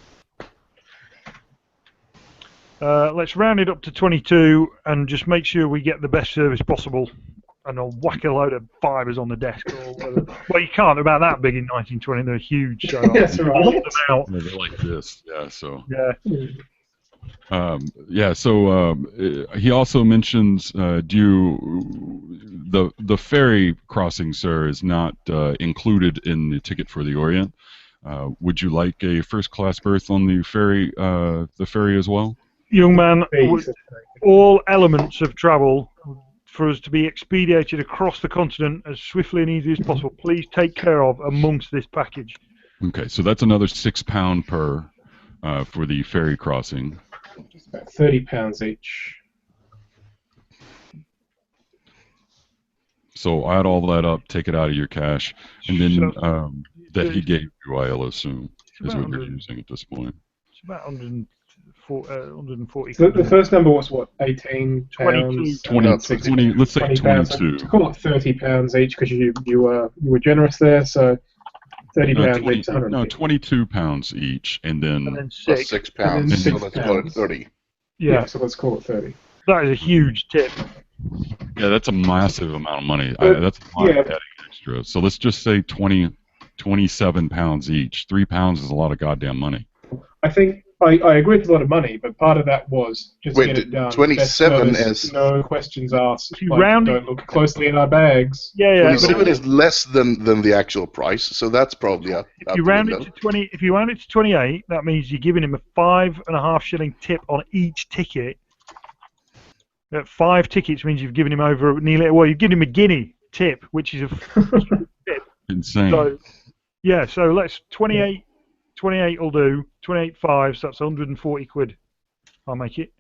Let's round it up to 22 and just make sure we get the best service possible. And I'll whack a load of fibres on the desk. Or whatever. Well, you can't. They're about that big in 1920. They're huge. So That's I'll right. lock them out. They're like this. Yeah. So. Yeah. He also mentions the ferry crossing, sir, is not included in the ticket for the Orient. Would you like a first class berth on the ferry as well? Young man, Please. all elements of travel for us to be expedited across the continent as swiftly and easily as possible. Please take care of amongst this package. Okay, so that's another £6 per for the ferry crossing. About £30 each. So add all that up, take it out of your cash, and then that he gave you, I'll assume, is what you're using at this point. It's about 140. So the first number was what? £18. 22. 20, About 60. 20, let's say £20. 22. So call it £30 each because you were generous there. So £30 each. No, £22 each, and then And then Plus 6. £6, And then so £6. let's call it 30. Yeah, So let's call it 30. that is a huge tip. yeah, that's a massive amount of money. But, That's a lot yeah. of adding extra. So let's just say £27 each. £3 is a lot of goddamn money. I think I agree it's a lot of money, but part of that was just Wait, get it done. 27 Best service, is- no questions asked. If you round it- don't look closely in our bags. Yeah. But 27 is less tn the actual price, so that's probably out if you the round it window. to 20, if you round it to 28, that means you're giving him a 5.5 shilling tip on each ticket. 5 tickets means you've given him over nearly. Well, you've given him a guinea tip, which is a tip. Insane. So, yeah. So let's 28 28 will do. 28.5, so that's 140 quid. I'll make it.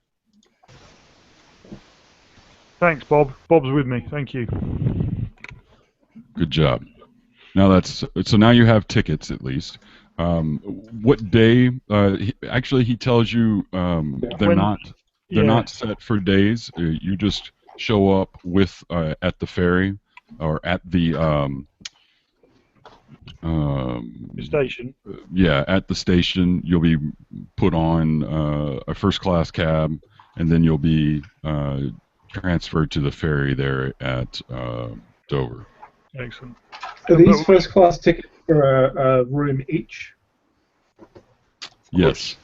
Thanks, Bob. Bob's with me. Thank you. Good job. Now so now you have tickets at least. What day? Actually, he tells you they're not set for days. You just show up with at the ferry or at the station. Yeah, at the station. You'll be put on a first-class cab, and then you'll be transferred to the ferry there at Dover. Excellent. Are these first-class tickets for a room each? Yes.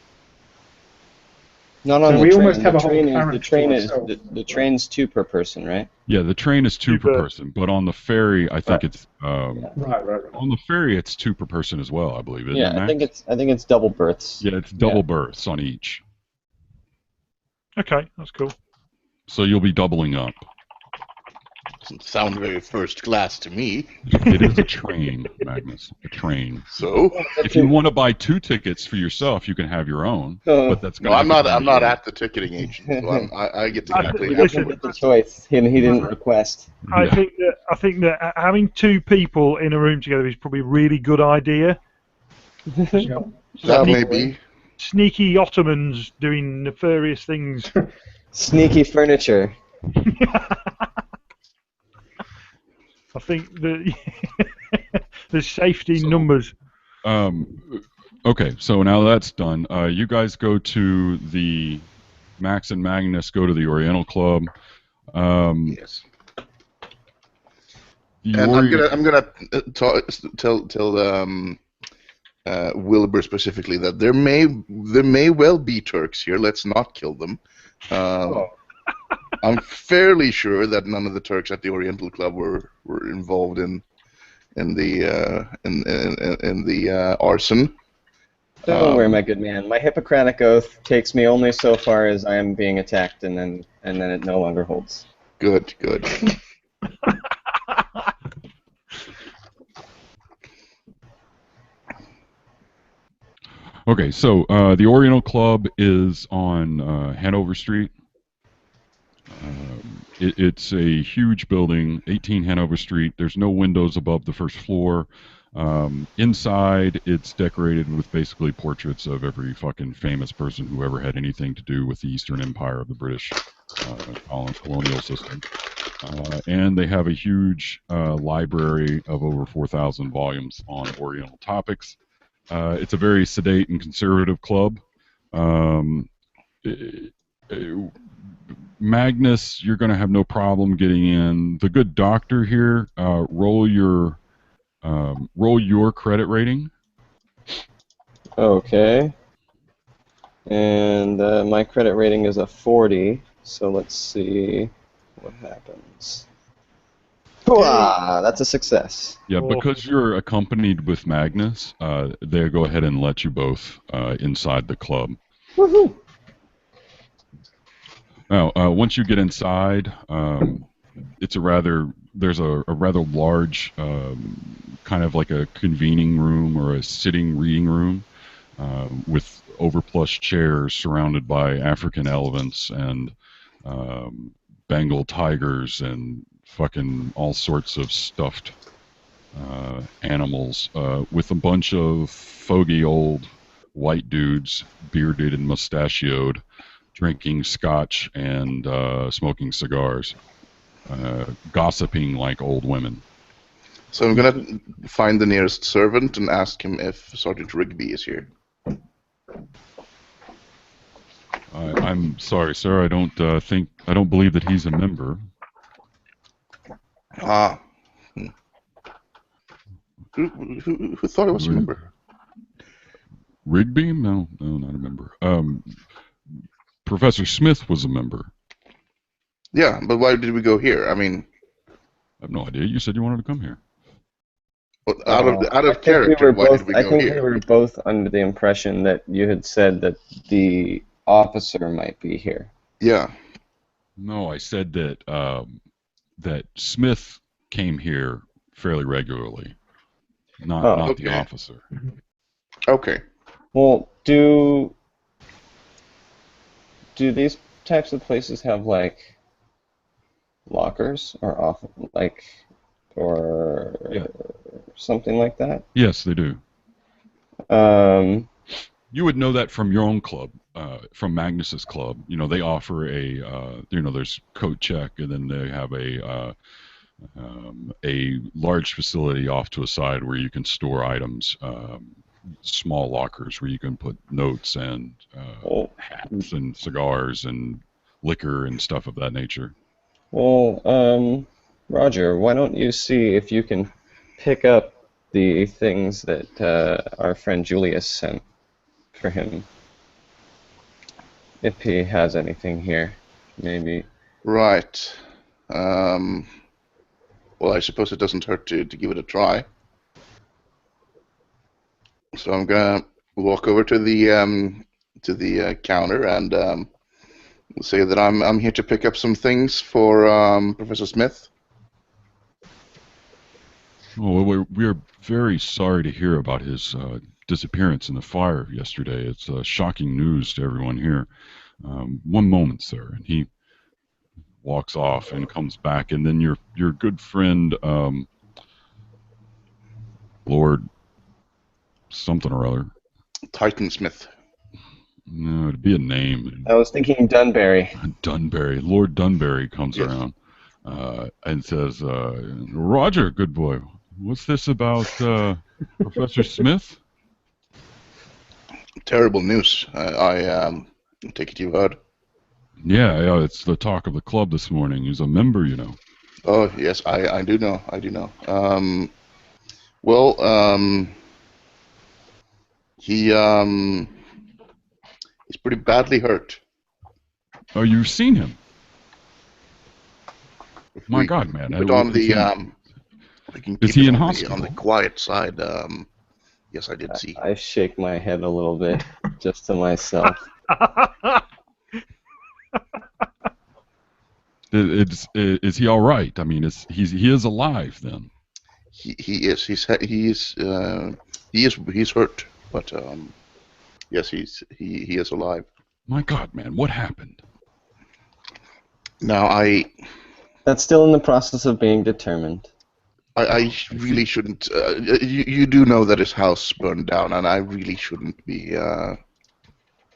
Not on So the we train. almost have the a whole train is carriage the train to is ourselves. the train's 2 per person, right? Yeah, the train is 2 per person, but on the ferry, I think it's Right. on the ferry it's 2 per person as well. I believe, isn't it, Max? I think it's double berths. Yeah, it's double berths on each. Okay, that's cool. So you'll be doubling up. Doesn't sound very first class to me. It is a train, Magnus. A train. So? If you want to buy 2 tickets for yourself, you can have your own. But that's No, going I'm not at the ticketing agent, so I get to Exactly. complain. Listen, With the choice, he didn't request. I think that having 2 people in a room together is probably a really good idea. That may be. Sneaky Ottomans doing nefarious things. Sneaky furniture. I think that there's safety in numbers. Okay, so now that's done. You guys go to the Max and Magnus go to the Oriental Club. Yes. And I'm gonna tell Wilbur specifically that there may well be Turks here. Let's not kill them. I'm fairly sure that none of the Turks at the Oriental Club were involved in the arson. Don't worry, my good man. My Hippocratic oath takes me only so far as I am being attacked, and then it no longer holds. Good. Okay, so the Oriental Club is on Hanover Street. It's a huge building, 18 Hanover Street. There's no windows above the first floor. Inside, it's decorated with basically portraits of every fucking famous person who ever had anything to do with the Eastern Empire of the British colonial system. And they have a huge library of over 4,000 volumes on Oriental topics. It's a very sedate and conservative club. Magnus, you're going to have no problem getting in. The good doctor here, roll your credit rating. Okay. And my credit rating is a 40, so let's see what happens. Hooah! That's a success. Yeah, because you're accompanied with Magnus, they go ahead and let you both inside the club. Woohoo! Now, once you get inside, there's a rather large, kind of like a convening room or a sitting reading room with overplush chairs surrounded by African elephants and Bengal tigers and fucking all sorts of stuffed animals with a bunch of fogey old white dudes, bearded and mustachioed, drinking scotch and smoking cigars, gossiping like old women. So I'm gonna find the nearest servant and ask him if Sergeant Rigby is here. I'm sorry, sir. I don't believe that he's a member. Ah. Who thought I was a member? Rigby? No, not a member. Professor Smith was a member. Yeah, but why did we go here? I mean, I have no idea. You said you wanted to come here. Out of character, why did we go here? I think we were both under the impression that you had said that the officer might be here. Yeah. No, I said that that Smith came here fairly regularly, not the officer. Okay. Well, do these types of places have like lockers or off like or Yeah. something like that? Yes, they do. Um, You would know that from your own club, from Magnus's club. You know, they offer there's coat check, and then they have a large facility off to a side where you can store items, small lockers where you can put notes and well, hats and cigars and liquor and stuff of that nature. well, Roger, why don't you see if you can pick up the things that our friend Julius sent for him, if he has anything here, maybe. Right. Um, well, I suppose it doesn't hurt to give it a try. So I'm gonna walk over to the counter and say that I'm here to pick up some things for Professor Smith. Oh, well, we're very sorry to hear about his disappearance in the fire yesterday. It's shocking news to everyone here. One moment, sir, and he walks off and comes back, and then your good friend, Lord something or other. Titan Smith. No, it'd be a name. I was thinking Dunbury. Dunbury. Lord Dunbury comes Yes. around and says, Roger, good boy, what's this about Professor Smith? Terrible news. I take it you heard. Yeah, it's the talk of the club this morning. He's a member, you know. Oh yes, I do know. I do know. Well, he's pretty badly hurt. Oh, you've seen him? My We God, man! put on Is the he, we can is keep he it in on hospital? the quiet side. Yes, I did see. I shake my head a little bit, just to myself. Is he all right? I mean, he is alive then? He is. He's hurt, but yes, he is alive. My God, man, what happened? Now That's still in the process of being determined. I really shouldn't. You do know that his house burned down, and I really shouldn't be. No,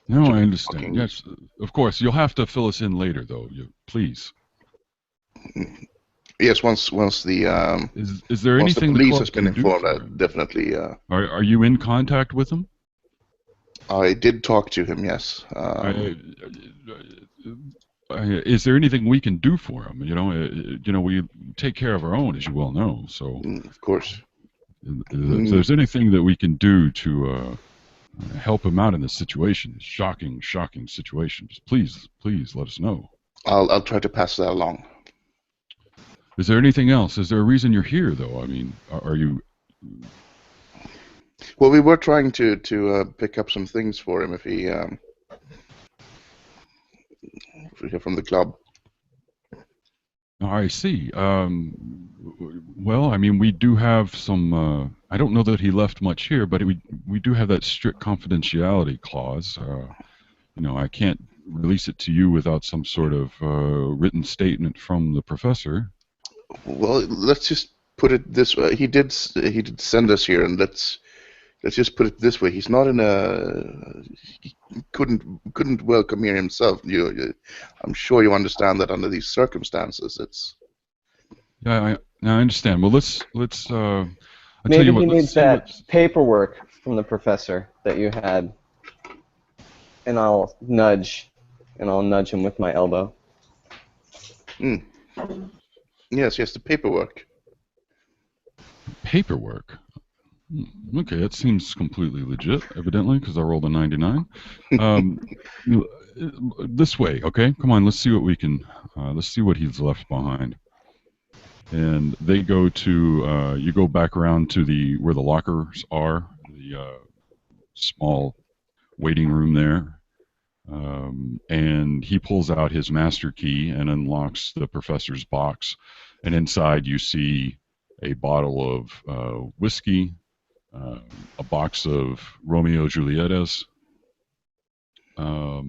I talking. understand. Yes, of course. You'll have to fill us in later, though. Please. Yes, once the Is there once the anything the police club has been can do informed, for I him? definitely. Are you in contact with him? I did talk to him. Yes. Is there anything we can do for him? We take care of our own, as you well know. So, Of course. if there's anything that we can do to help him out in this situation, this shocking situation, just please let us know. I'll try to pass that along. Is there anything else? Is there a reason you're here, though? I mean, are you? Well, we were trying to pick up some things for him if he from the club. Oh, I see. Well, I mean, we do have some. I don't know that he left much here, but we do have that strict confidentiality clause. I can't release it to you without some sort of written statement from the professor. Well, let's just put it this way. He did send us here, and let's just put it this way. He's not in a. He couldn't well come here himself. I'm sure you understand that under these circumstances, it's. Yeah, I understand. Well, let's. I'll Maybe tell you what. he Let's needs see that what. paperwork from the professor that you had, and I'll nudge him with my elbow. Yes, the paperwork. Paperwork. Okay, that seems completely legit, evidently, because I rolled a 99. This way, okay? Come on, let's see what we can. Let's see what he's left behind. And they go to. You go back around to where the lockers are, the small waiting room there. And he pulls out his master key and unlocks the professor's box. And inside you see a bottle of whiskey, a box of Romeo Julietas, a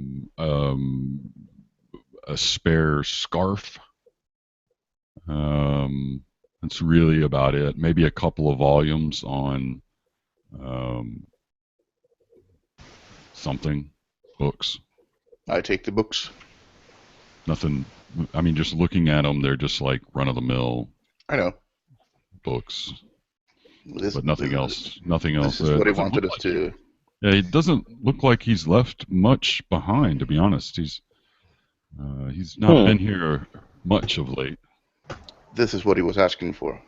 spare scarf. That's really about it. Maybe a couple of volumes on something, books. I take the books. Nothing. I mean, just looking at them, they're just like run-of-the-mill I know. books, This, but nothing else. Nothing else. This is what he Doesn't wanted look us like to. Yeah, it doesn't look like he's left much behind, to be honest. He's not been here much of late. This is what he was asking for.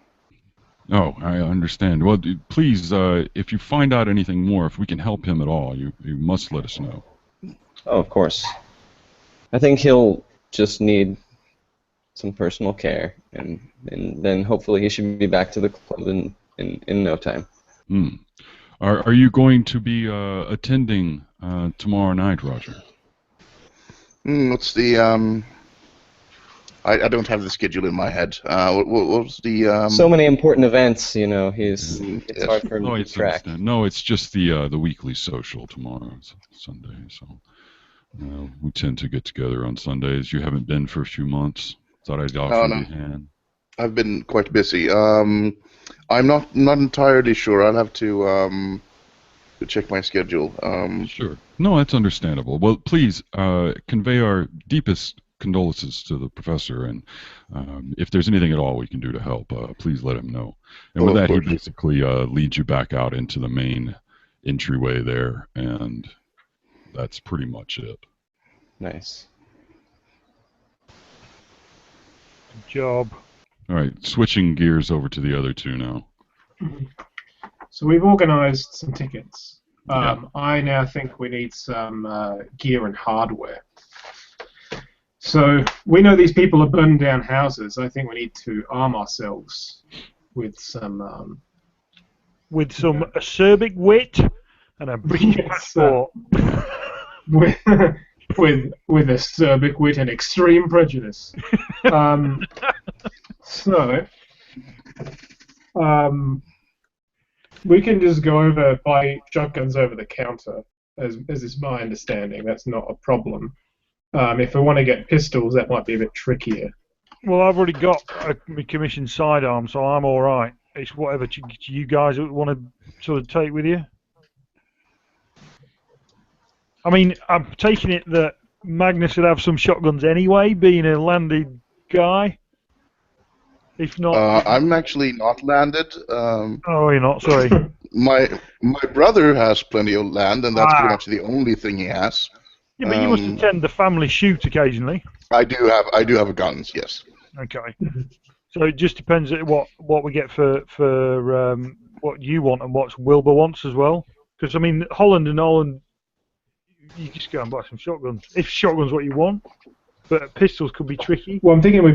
Oh, I understand. Well, please, if you find out anything more, if we can help him at all, you must let us know. Oh, of course. I think he'll just need some personal care, and then hopefully he should be back to the club in no time. Hmm. Are you going to be attending tomorrow night, Roger? What's the I don't have the schedule in my head. What was the So many important events, you know. It's yes. hard for him to keep track. No, it's just the weekly social tomorrow. It's Sunday, so we tend to get together on Sundays. You haven't been for a few months. Thought I'd offer you a hand. I've been quite busy. I'm not entirely sure. I'll have to check my schedule. Sure. No, that's understandable. Well, please convey our deepest condolences to the professor, and if there's anything at all we can do to help, please let him know. And with that, he basically leads you back out into the main entryway there, and that's pretty much it. Nice. Good job. All right, switching gears over to the other two now. So we've organised some tickets. Yeah. I now think we need some gear and hardware. So we know these people are burning down houses. I think we need to arm ourselves with some acerbic wit and a British passport. with acerbic wit and extreme prejudice. We can just go over, buy shotguns over the counter, as is my understanding. That's not a problem. If we want to get pistols, that might be a bit trickier. Well, I've already got a commissioned sidearm, so I'm all right. It's whatever you guys want to sort of take with you. I mean, I'm taking it that Magnus would have some shotguns anyway, being a landed guy. If not, I'm actually not landed. Oh, you're not. Sorry. My brother has plenty of land, and that's pretty much the only thing he has. Yeah, but you must attend the family shoot occasionally. I do have guns, yes. Okay. So it just depends on what we get for what you want and what Wilbur wants as well. Because I mean, Holland, you just go and buy some shotguns. If shotguns what you want, but pistols could be tricky. Well, I'm thinking we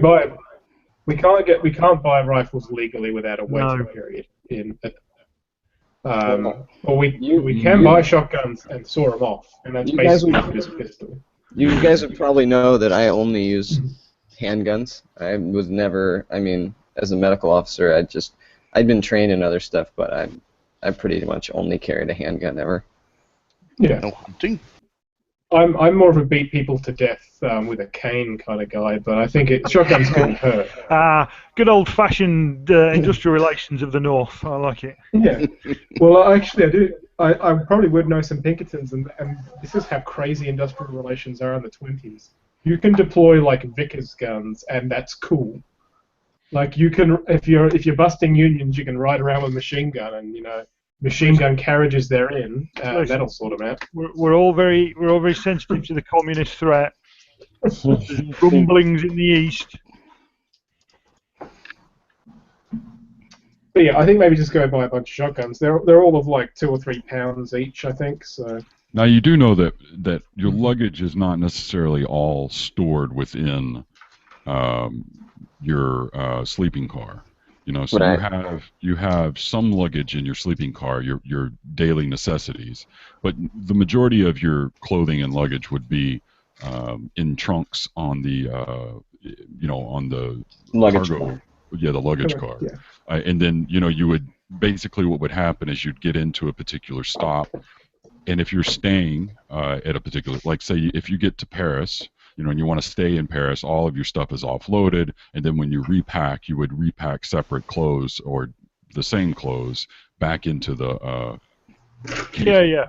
can't buy rifles legally without a waiting period. Or we can buy shotguns and saw them off, and that's basically just pistol. You guys would probably know that I only use handguns. I was never, I mean, as a medical officer, I'd been trained in other stuff, but I pretty much only carried a handgun ever. Yeah. No hunting. I'm more of a beat people to death with a cane kind of guy, but I think shotguns couldn't hurt. Good old-fashioned industrial relations of the North. I like it. Yeah. Well, actually, I do. I probably would know some Pinkertons, and this is how crazy industrial relations are in the 20s. You can deploy like Vickers guns, and that's cool. Like you can, if you're busting unions, you can ride around with a machine gun, and machine gun carriages they're in. That'll sort them out. We're all very sensitive to the communist threat. There's rumblings in the east. But yeah, I think maybe just go buy a bunch of shotguns. They're all of like 2 or 3 pounds each, I think. So. Now you do know that your luggage is not necessarily all stored within your sleeping car. So Right. you have some luggage in your sleeping car, your daily necessities, but the majority of your clothing and luggage would be in trunks on the on the Luggage cargo, car. the luggage car, Yeah. and then you would basically what would happen is you'd get into a particular stop, and if you're staying at a particular, like say if you get to Paris, and you want to stay in Paris, all of your stuff is offloaded, and then when you repack, you would repack separate clothes or the same clothes back into the Yeah.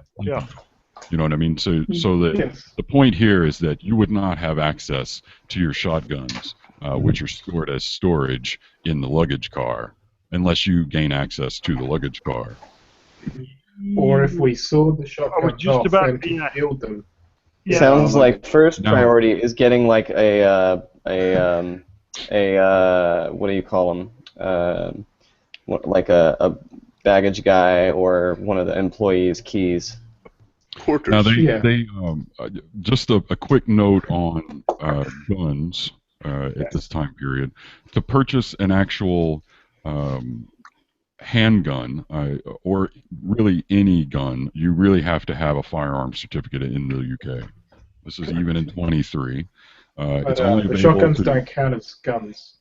You know what I mean? So the point here is that you would not have access to your shotguns, which are stored as storage in the luggage car, unless you gain access to the luggage car. Or if we saw the I was shotguns just off about and could build them. Yeah. Sounds like first No. priority is getting like a what do you call them? Like a baggage guy or one of the employees' keys. Quarters. Now, Yeah. they just a quick note on guns at this time period. To purchase an actual handgun or really any gun, you really have to have a firearms certificate in the UK. This is even in 23. It's only The available shotguns to, don't count as guns.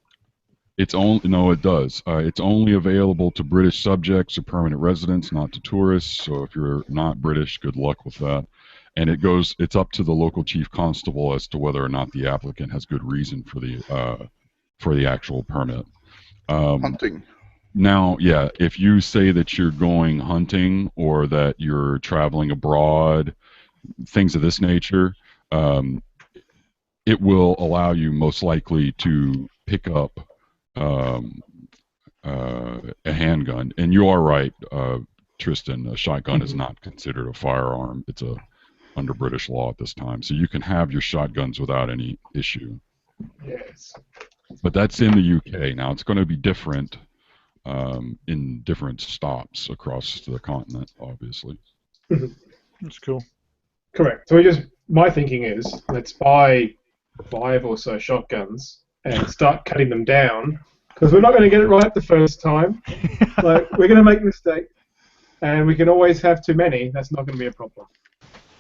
It's only no, it does. It's only available to British subjects or permanent residents, not to tourists. So if you're not British, good luck with that. And it's up to the local chief constable as to whether or not the applicant has good reason for the actual permit. Hunting. Now, yeah, if you say that you're going hunting or that you're traveling abroad, things of this nature, it will allow you most likely to pick up a handgun. And you are right, Tristan, a shotgun is not considered a firearm. It's under British law at this time. So you can have your shotguns without any issue. Yes. But that's in the UK. Now, it's going to be different in different stops across the continent, obviously. That's cool. Correct. So my thinking is, let's buy 5 or so shotguns and start cutting them down, because we're not going to get it right the first time. Like, we're going to make mistakes, and we can always have too many. That's not going to be a problem.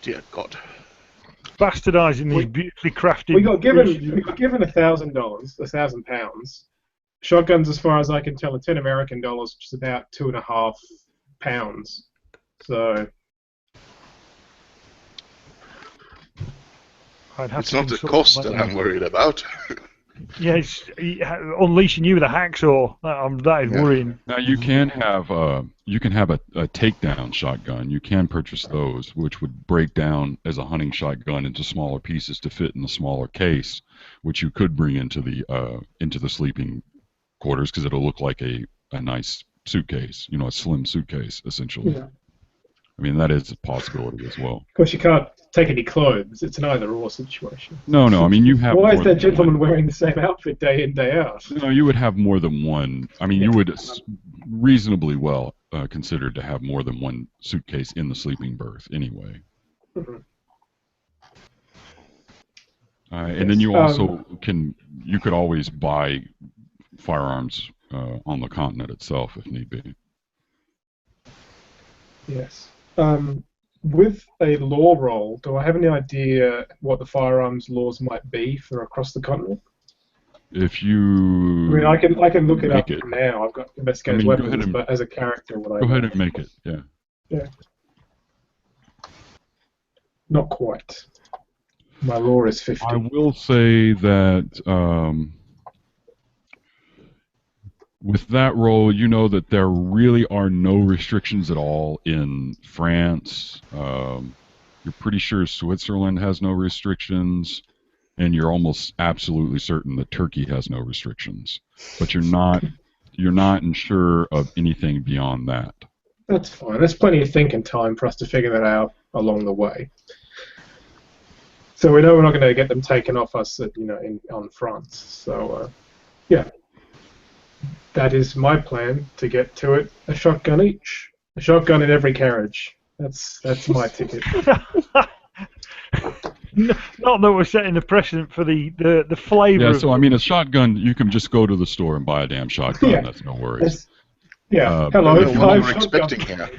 Dear God. Bastardizing these beautifully crafted. We got given $1,000, £1,000. Shotguns, as far as I can tell, are 10 American dollars, which is about £2.50. So I'd have It's to not the consult cost my- that I'm worried about. Yeah, it's unleashing you with a hacksaw. That is Yeah. worrying. Now you can have a takedown shotgun. You can purchase those, which would break down as a hunting shotgun into smaller pieces to fit in the smaller case, which you could bring into the sleeping quarters because it'll look like a nice suitcase, a slim suitcase essentially. Yeah. I mean that is a possibility as well. Of course, you can't take any clothes. It's an either-or situation. No, I mean you have. Why is more that than gentleman one. wearing the same outfit day in, day out? No, you would have more than one. I mean, you would reasonably well consider to have more than one suitcase in the sleeping berth anyway. Mhm. And then you also you could always buy firearms on the continent itself if need be. Yes. With a law roll, do I have any idea what the firearms laws might be for across the continent? If you... I mean, I can look it up Make it. now. I've got investigator's go ahead weapons, and- but as a character, what I Go know. ahead and make it, yeah. Yeah. Not quite. My law is 50. I will say that with that roll, you know that there really are no restrictions at all in France. You're pretty sure Switzerland has no restrictions, and you're almost absolutely certain that Turkey has no restrictions. But you're not sure of anything beyond that. That's fine. There's plenty of thinking time for us to figure that out along the way. So we know we're not going to get them taken off us, on France. So, yeah. That is my plan to get to it. A shotgun each. A shotgun in every carriage. That's my ticket. Not that we're setting the precedent for the flavour. Yeah, of so I mean, a shotgun, you can just go to the store and buy a damn shotgun. Yeah. That's no worries. Yeah. I Hello. I don't know what Five we're shotguns. expecting here.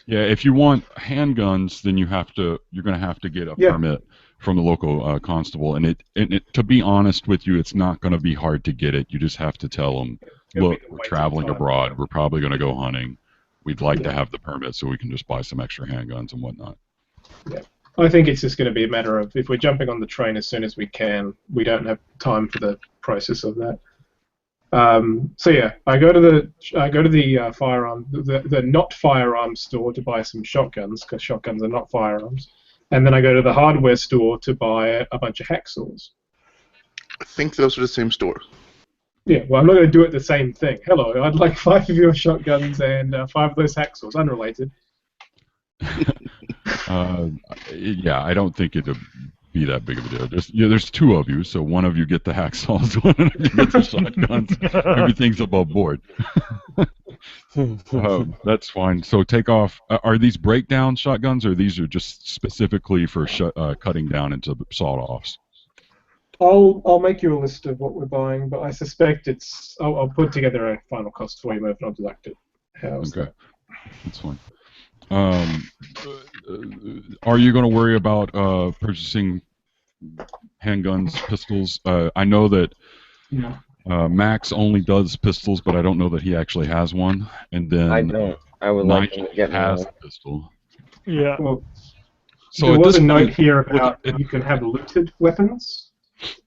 Yeah, if you want handguns, then you're going to have to get a Yeah. permit from the local constable. And to be honest with you, it's not going to be hard to get it. You just have to tell them, It'll be look, the we're waiting traveling time. abroad. We're probably going to go hunting. we'd like to have the permit so we can just buy some extra handguns and whatnot. Yeah. I think it's just going to be a matter of if we're jumping on the train as soon as we can, we don't have time for the process of that. So yeah, I go to the firearm, the not firearms store to buy some shotguns because shotguns are not firearms, and then I go to the hardware store to buy a bunch of hacksaws. I think those are the same store. Yeah, well, I'm not going to do it the same thing. Hello, I'd like 5 of your shotguns and 5 of those hacksaws, unrelated. Yeah, I don't think it'd be that big of a deal. There's 2 of you, so one of you get the hacksaws, one of you get the shotguns. Everything's above board. That's fine. So take off. Are these breakdown shotguns, or these are just specifically for cutting down into sawed-offs? I'll make you a list of what we're buying, but I suspect I'll put together a final cost for you if not deducted. Okay, that's fine. Are you going to worry about purchasing handguns, pistols? I know that Max only does pistols, but I don't know that he actually has one. And then I don't. I would like him to get has one. a pistol. Yeah. Well, So there at was this a note point, here about you can have looted weapons.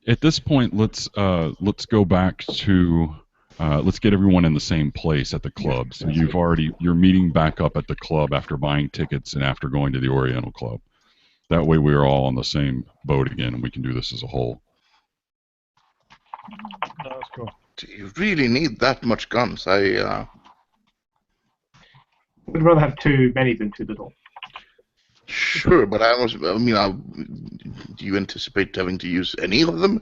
At this point, let's go back to let's get everyone in the same place at the club. So you're meeting back up at the club after buying tickets and after going to the Oriental Club. That way we're all on the same boat again, and we can do this as a whole. No, that's cool. Do you really need that much guns? We'd rather have too many than too little. Sure, but do you anticipate having to use any of them?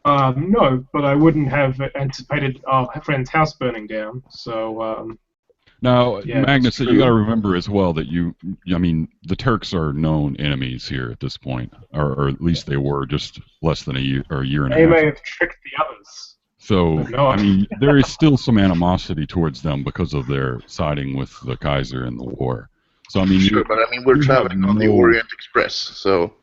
No, but I wouldn't have anticipated our friend's house burning down. So now, yeah, Magnus, you got to remember as well that the Turks are known enemies here at this point, or at least they were just less than a year and a they half. may have tricked the others. So, No. there is still some animosity towards them because of their siding with the Kaiser in the war. So, Sure, but we're traveling on the Orient Express, so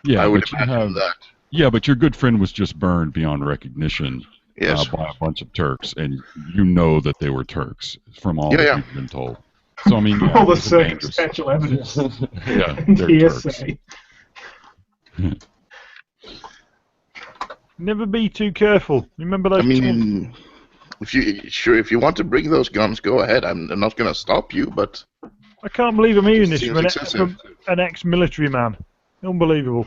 yeah, I would imagine that. Yeah, but your good friend was just burned beyond recognition by a bunch of Turks, and you know that they were Turks from all that you've been told. So, all the circumstantial evidence. Yeah, they're Turks. Never be too careful. Remember those. If you want to bring those guns, go ahead. I'm not going to stop you, but I can't believe I'm hearing this seems from an ex-military man. Unbelievable.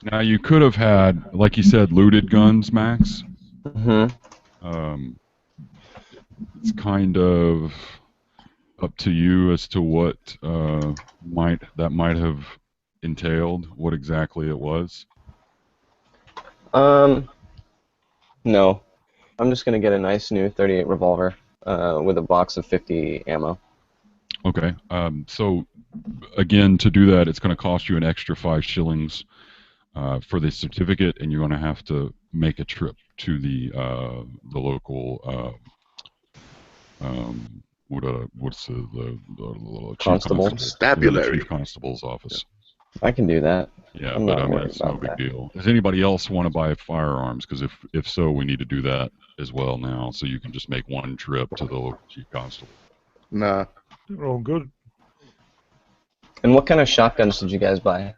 Now, you could have had, like you said, looted guns, Max. Mm-hmm. It's kind of up to you as to what might have entailed, what exactly it was. No. I'm just going to get a nice new .38 revolver with a box of 50 ammo. Okay. So, again, to do that, it's going to cost you an extra 5 shillings for the certificate, and you're going to have to make a trip to the local what's the Constable? Constabulary. Chief Constable's office. I can do that. Yeah, I'm but not worried it's no about big that. deal. Does anybody else want to buy firearms? Because if so, we need to do that as well now, so you can just make one trip to the local Chief Constable. Nah. They're all good. And what kind of shotguns did you guys buy?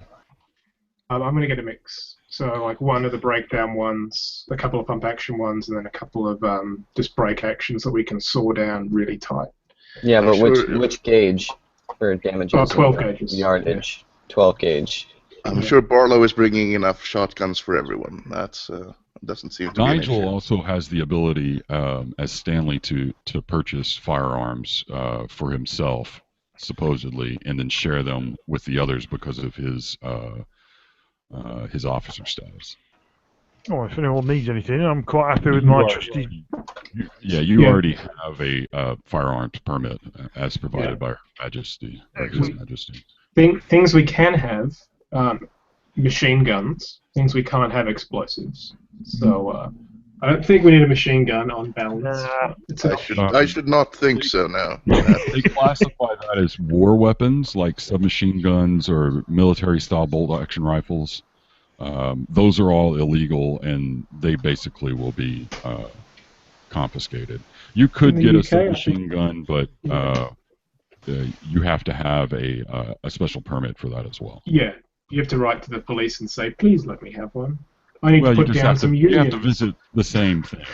I'm going to get a mix. So, like one of the breakdown ones, a couple of pump action ones, and then a couple of just break actions that we can saw down really tight. Yeah, but Sure. which gauge for damages? 12 gauges. Yardage. 12 gauge. I'm sure Barlow is bringing enough shotguns for everyone. That's doesn't seem to be an Nigel issue. also has the ability, as Stanley, to purchase firearms for himself, supposedly, and then share them with the others because of his officer status. Oh, if anyone needs anything, I'm quite happy with my trusty. You already have a firearms permit as provided by Her Majesty. Or His Majesty. Things we can have, machine guns. Things we can't have, explosives. So I don't think we need a machine gun on balance. I should not think so now. They classify that as war weapons, like submachine guns or military-style bolt-action rifles. those are all illegal, and they basically will be confiscated. You In could the get a UK, I think- submachine gun, but you have to have a special permit for that as well. Yeah, you have to write to the police and say, please let me have one. I need Well, to you put just down have to some you have to unions. visit the same thing.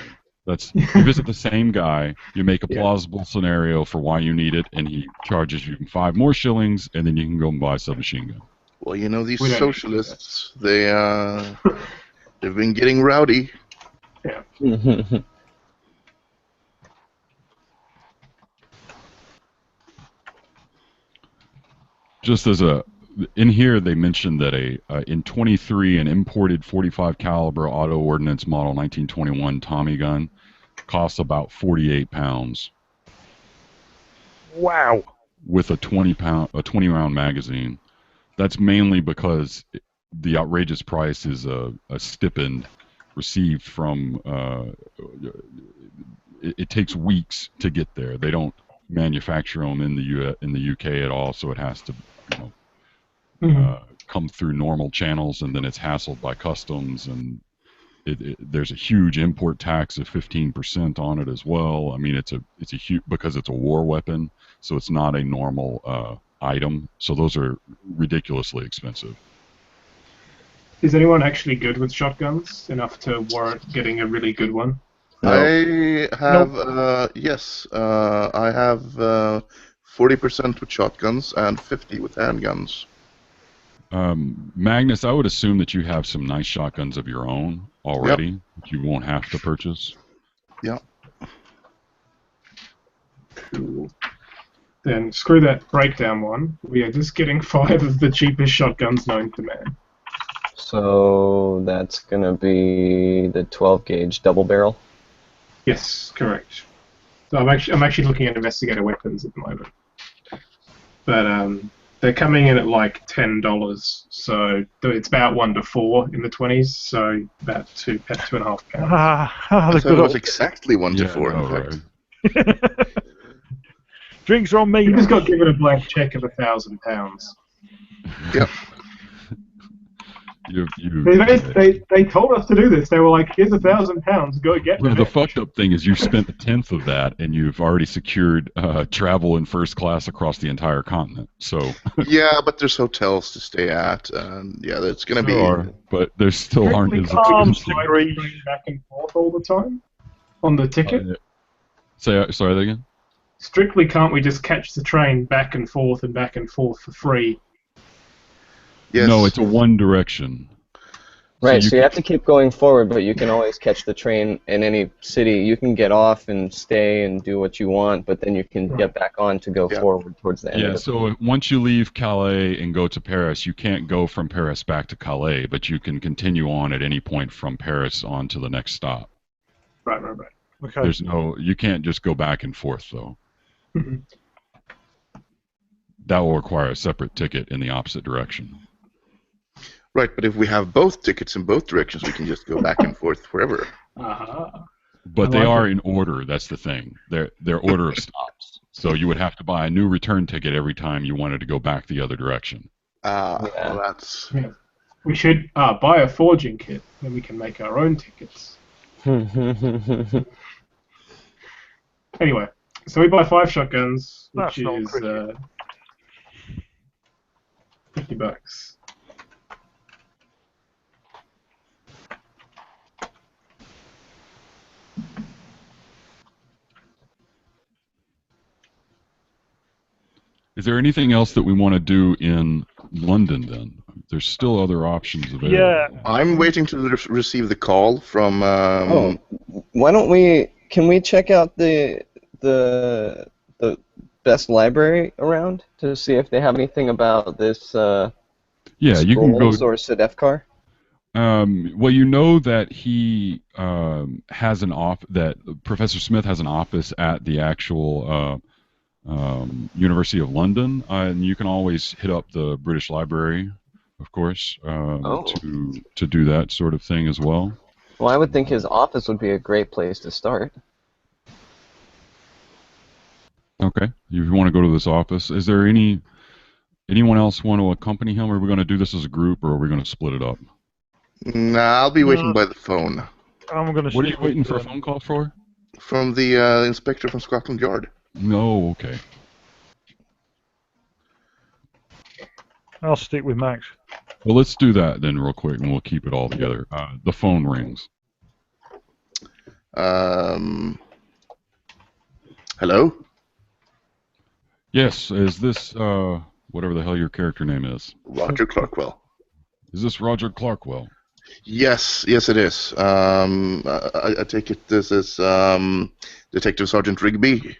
You visit the same guy, you make a Yeah. plausible scenario for why you need it, and he charges you 5 more shillings, and then you can go and buy a submachine gun. Well, you know, these We don't need to do socialists, they've been getting rowdy. Just as in here they mentioned that in 23 an imported 45 caliber auto ordnance model 1921 Tommy gun costs about 48 pounds Wow. with a 20 round magazine. That's mainly because the outrageous price is a stipend received from it takes weeks to get there. They don't manufacture them in the UK at all, so it has to come through normal channels, and then it's hassled by customs, and there's a huge import tax of 15% on it as well. I mean, it's a huge, because it's a war weapon, so it's not a normal item. So those are ridiculously expensive. Is anyone actually good with shotguns enough to warrant getting a really good one? No. I have, yes, I have 40% with shotguns and 50 with handguns. Magnus, I would assume that you have some nice shotguns of your own already that you won't have to purchase. Yeah. Cool. Then screw that breakdown one. We are just getting 5 of the cheapest shotguns known to man. So that's gonna be the 12 gauge double barrel. Yes, correct. So I'm actually looking at investigator weapons at the moment, but they're coming in at like $10. So it's about 1 to 4 in the 20s. So about £2.5. I The thought good it was old exactly 1 to Yeah, 4, in no, fact. right. drinks are on me. You just got given a blank check of £1,000. Yep. They told us to do this. They were like, "Here's £1,000. Go get Well, it." the fucked up thing is you've spent a tenth of that, and you've already secured travel in first class across the entire continent. So Yeah, but there's hotels to stay at, and yeah, that's going to be... there are, but there still aren't Strictly as calm, expensive. straight back and forth all the time on the ticket. Sorry that again? Strictly, can't we just catch the train back and forth for free? Yes. No, it's a one direction. Right, you so you have to keep going forward, but you can always catch the train in any city. You can get off and stay and do what you want, but then you can get back on to go forward towards the end of Yeah, the so once you leave Calais and go to Paris, you can't go from Paris back to Calais, but you can continue on at any point from Paris on to the next stop. Right. Okay. You can't just go back and forth, though. Mhm. That will require a separate ticket in the opposite direction. Right, but if we have both tickets in both directions, we can just go back and forth forever. Uh-huh. But I they like are it. in order, that's the thing. They're order of stops. So you would have to buy a new return ticket every time you wanted to go back the other direction. Well, that's... Yeah. We should buy a forging kit, then we can make our own tickets. Anyway, so we buy 5 shotguns, which That's not is cricket. $50. Is there anything else that we want to do in London then? There's still other options available. Yeah. I'm waiting to receive the call from... Why don't we? Can we check out the best library around to see if they have anything about this? Yeah, you can go. Scrolls or Sedefkar? Well, you know that he has that Professor Smith has an office at the actual University of London, and you can always hit up the British Library, of course, to do that sort of thing as well. Well, I would think his office would be a great place to start. Okay, if you want to go to this office, is there anyone else want to accompany him? Or are we going to do this as a group, or are we going to split it up? Nah, I'll be waiting No, by the phone. I'm going to What are you stick waiting with, for a phone call for? From the inspector from Scotland Yard. No, okay. I'll stick with Max. Well, let's do that then real quick, and we'll keep it all together. The phone rings. Hello? Yes, is this, whatever the hell your character name is? Roger Clarkwell. Is this Roger Clarkwell? Yes, it is. I take it this is Detective Sergeant Rigby.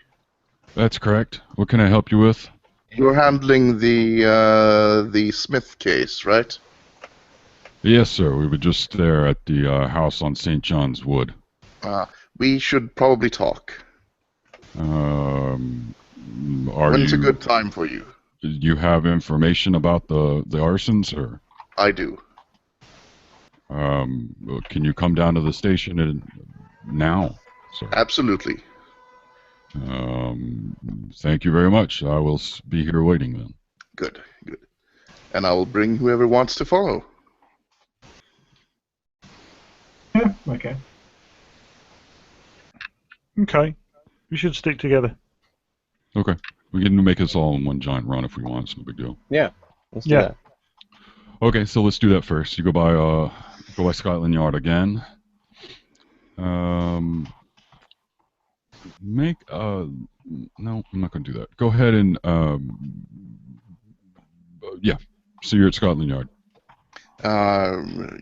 That's correct. What can I help you with? You're handling the Smith case, right? Yes, sir. We were just there at the house on St. John's Wood. We should probably talk. When's a good time for you? Do you have information about the arson, sir? I do. Can you come down to the station now, sir? Absolutely. Thank you very much. I will be here waiting then. Good. And I will bring whoever wants to follow. Yeah, okay. Okay. We should stick together. Okay. We can make this all in one giant run if we want. It's no big deal. Yeah, let's do Yeah. that. Okay, so let's do that first. You go by Scotland Yard again. No, I'm not going to do that. Go ahead and yeah. So you're at Scotland Yard.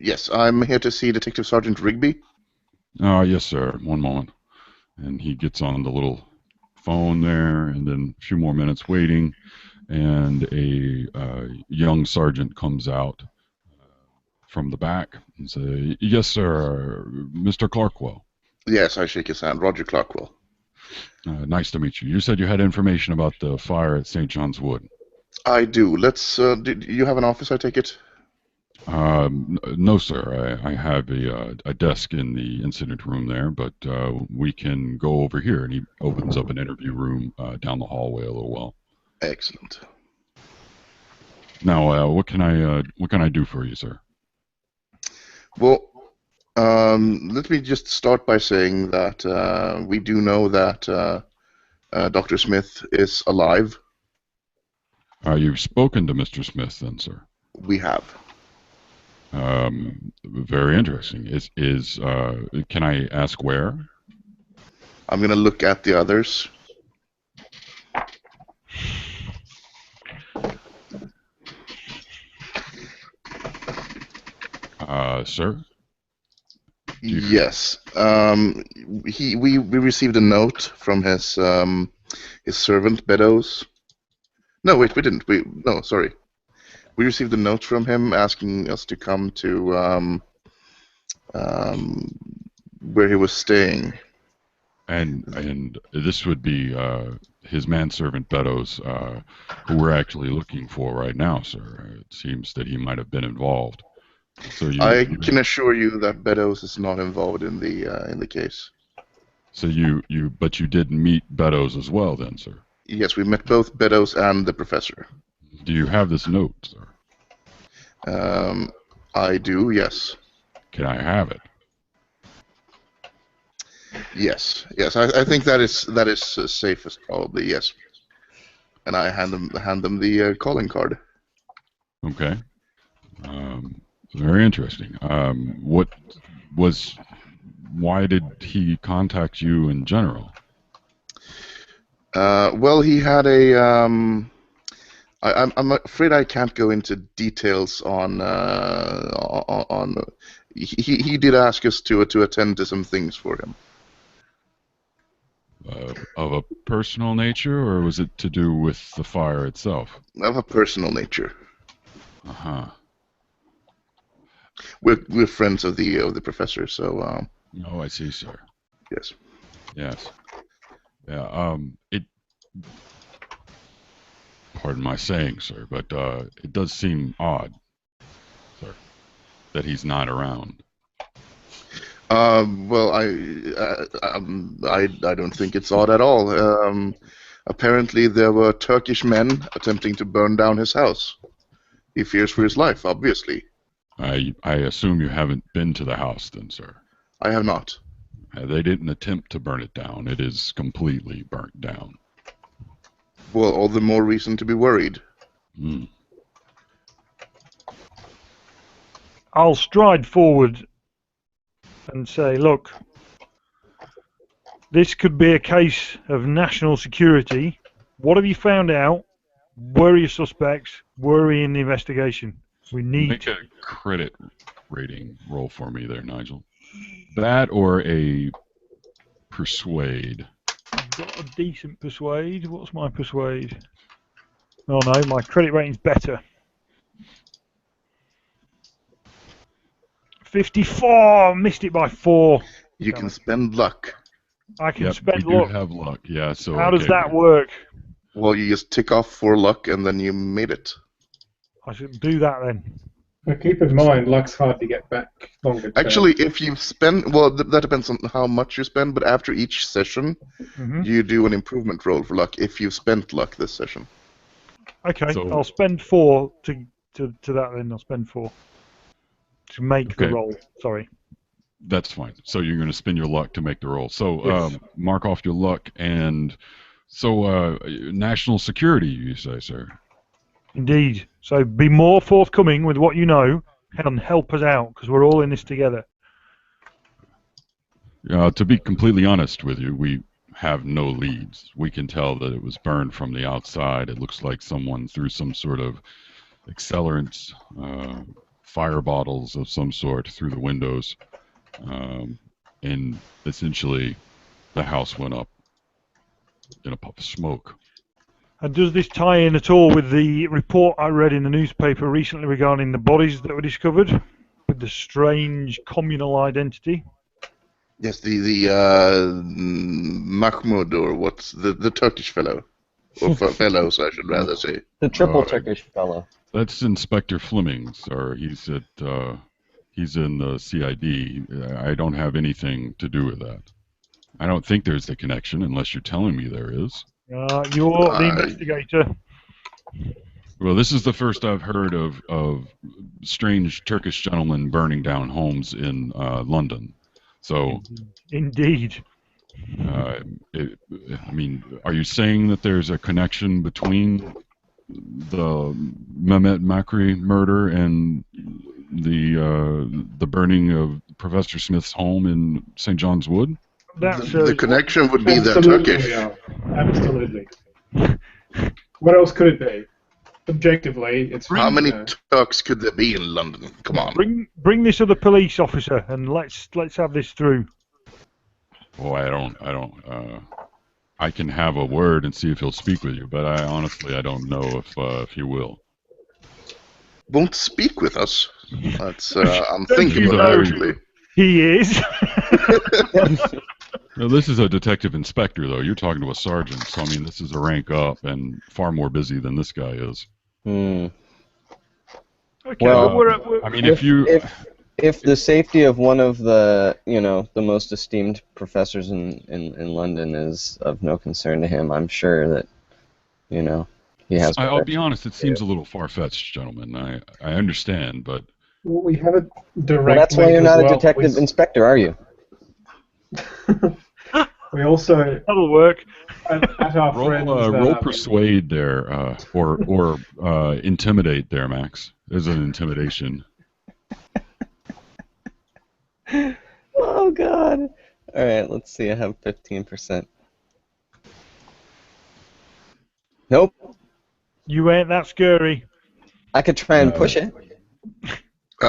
Yes, I'm here to see Detective Sergeant Rigby. Yes, sir. One moment. And he gets on the little phone there, and then a few more minutes waiting, and a young sergeant comes out from the back and says, "Yes, sir, Mr. Clarkwell." Yes, I shake his hand. Roger Clarkwell. Nice to meet you. You said you had information about the fire at St. John's Wood. I do. Do you have an office, I take it? No, sir. I have a desk in the incident room there, but we can go over here. And he opens up an interview room down the hallway a little well. Excellent. Now, what can I do for you, sir? Well, let me just start by saying that we do know that Dr. Smith is alive. You've spoken to Mr. Smith, then, sir. We have. Very interesting. Can I ask where? I'm going to look at the others. Sir? Yes. We received a note from his servant Beddoes. No, wait, we didn't. No, sorry. We received a note from him asking us to come to where he was staying. And this would be his manservant Beddoes, who we're actually looking for right now, sir. It seems that he might have been involved. So I can assure you that Beddoes is not involved in the case. So but you did meet Beddoes as well, then, sir? Yes, we met both Beddoes and the professor. Do you have this note, sir? I do, yes. Can I have it? Yes. I think that is safest, probably. Yes. And I hand them the calling card. Okay. Very interesting. Why did he contact you in general? Well, he had a. I'm afraid I can't go into details on. He did ask us to attend to some things for him. Of a personal nature, or was it to do with the fire itself? Of a personal nature. Uh-huh. We're friends of the professor, so. Oh, I see, sir. Yes. Yes. Yeah. Pardon my saying, sir, but it does seem odd, sir, that he's not around. Well, I don't think it's odd at all. Apparently, there were Turkish men attempting to burn down his house. He fears for his life, obviously. I assume you haven't been to the house then, sir. I have not. They didn't attempt to burn it down. It is completely burnt down. Well, all the more reason to be worried. Hmm. I'll stride forward and say, look, this could be a case of national security. What have you found out? Where are your suspects? Where are we in the investigation? We need Make a credit rating roll for me there, Nigel. That or a persuade. I've got a decent persuade. What's my persuade? Oh no, my credit rating's better. 54! Missed it by 4. You can spend luck. I can Yep, spend we do luck. have luck. Yeah, so How does okay. that work? Well, you just tick off 4 luck and then you made it. I should do that then. But keep in mind, luck's hard to get back longer term. Actually, if you spend, well, that depends on how much you spend, but after each session, you do an improvement roll for luck if you've spent luck this session. Okay, So- I'll spend 4 to that then. I'll spend 4 to make the Okay. roll. Sorry. That's fine. So you're going to spend your luck to make the roll. So Yes. mark off your luck. And so national security, you say, sir? Indeed. So be more forthcoming with what you know and help us out because we're all in this together. To be completely honest with you, we have no leads. We can tell that it was burned from the outside. It looks like someone threw some sort of accelerants, fire bottles of some sort through the windows. And essentially, the house went up in a puff of smoke. And does this tie in at all with the report I read in the newspaper recently regarding the bodies that were discovered with the strange communal identity? Yes, the Mahmoud, or what's the Turkish fellow, or fellows, I should rather say. The triple Oh, Turkish fellow. That's Inspector Fleming, sir. He's in the CID. I don't have anything to do with that. I don't think there's a connection unless you're telling me there is. You're the investigator. Well, this is the first I've heard of strange Turkish gentlemen burning down homes in London. So, Indeed. I mean, are you saying that there's a connection between the Mehmet Makri murder and the burning of Professor Smith's home in St. John's Wood? The connection would be the Absolutely, Turkish. yeah. Absolutely. What else could it be? Objectively, it's How many Turks could there be in London? Come on. Bring this other police officer and let's have this through. Oh, I can have a word and see if he'll speak with you, but I don't know if he will. Won't speak with us. That's I'm Don't thinking you about know actually. He is. No, this is a detective inspector, though. You're talking to a sergeant, so I mean, this is a rank up and far more busy than this guy is. Hmm. Okay, Well, but we're I mean, if If the safety of one of the the most esteemed professors in London is of no concern to him, I'm sure that he has. I'll be honest, it seems a little far-fetched, gentlemen. I understand, but Well, we have a direct. Well, that's why link you're as not a well. detective inspector, are you? We also that'll work. at our friends. roll persuade there, or intimidate there, Max. There's an intimidation. Oh God! All right, let's see. I have 15%. Nope. You ain't that scary. I could try and push it.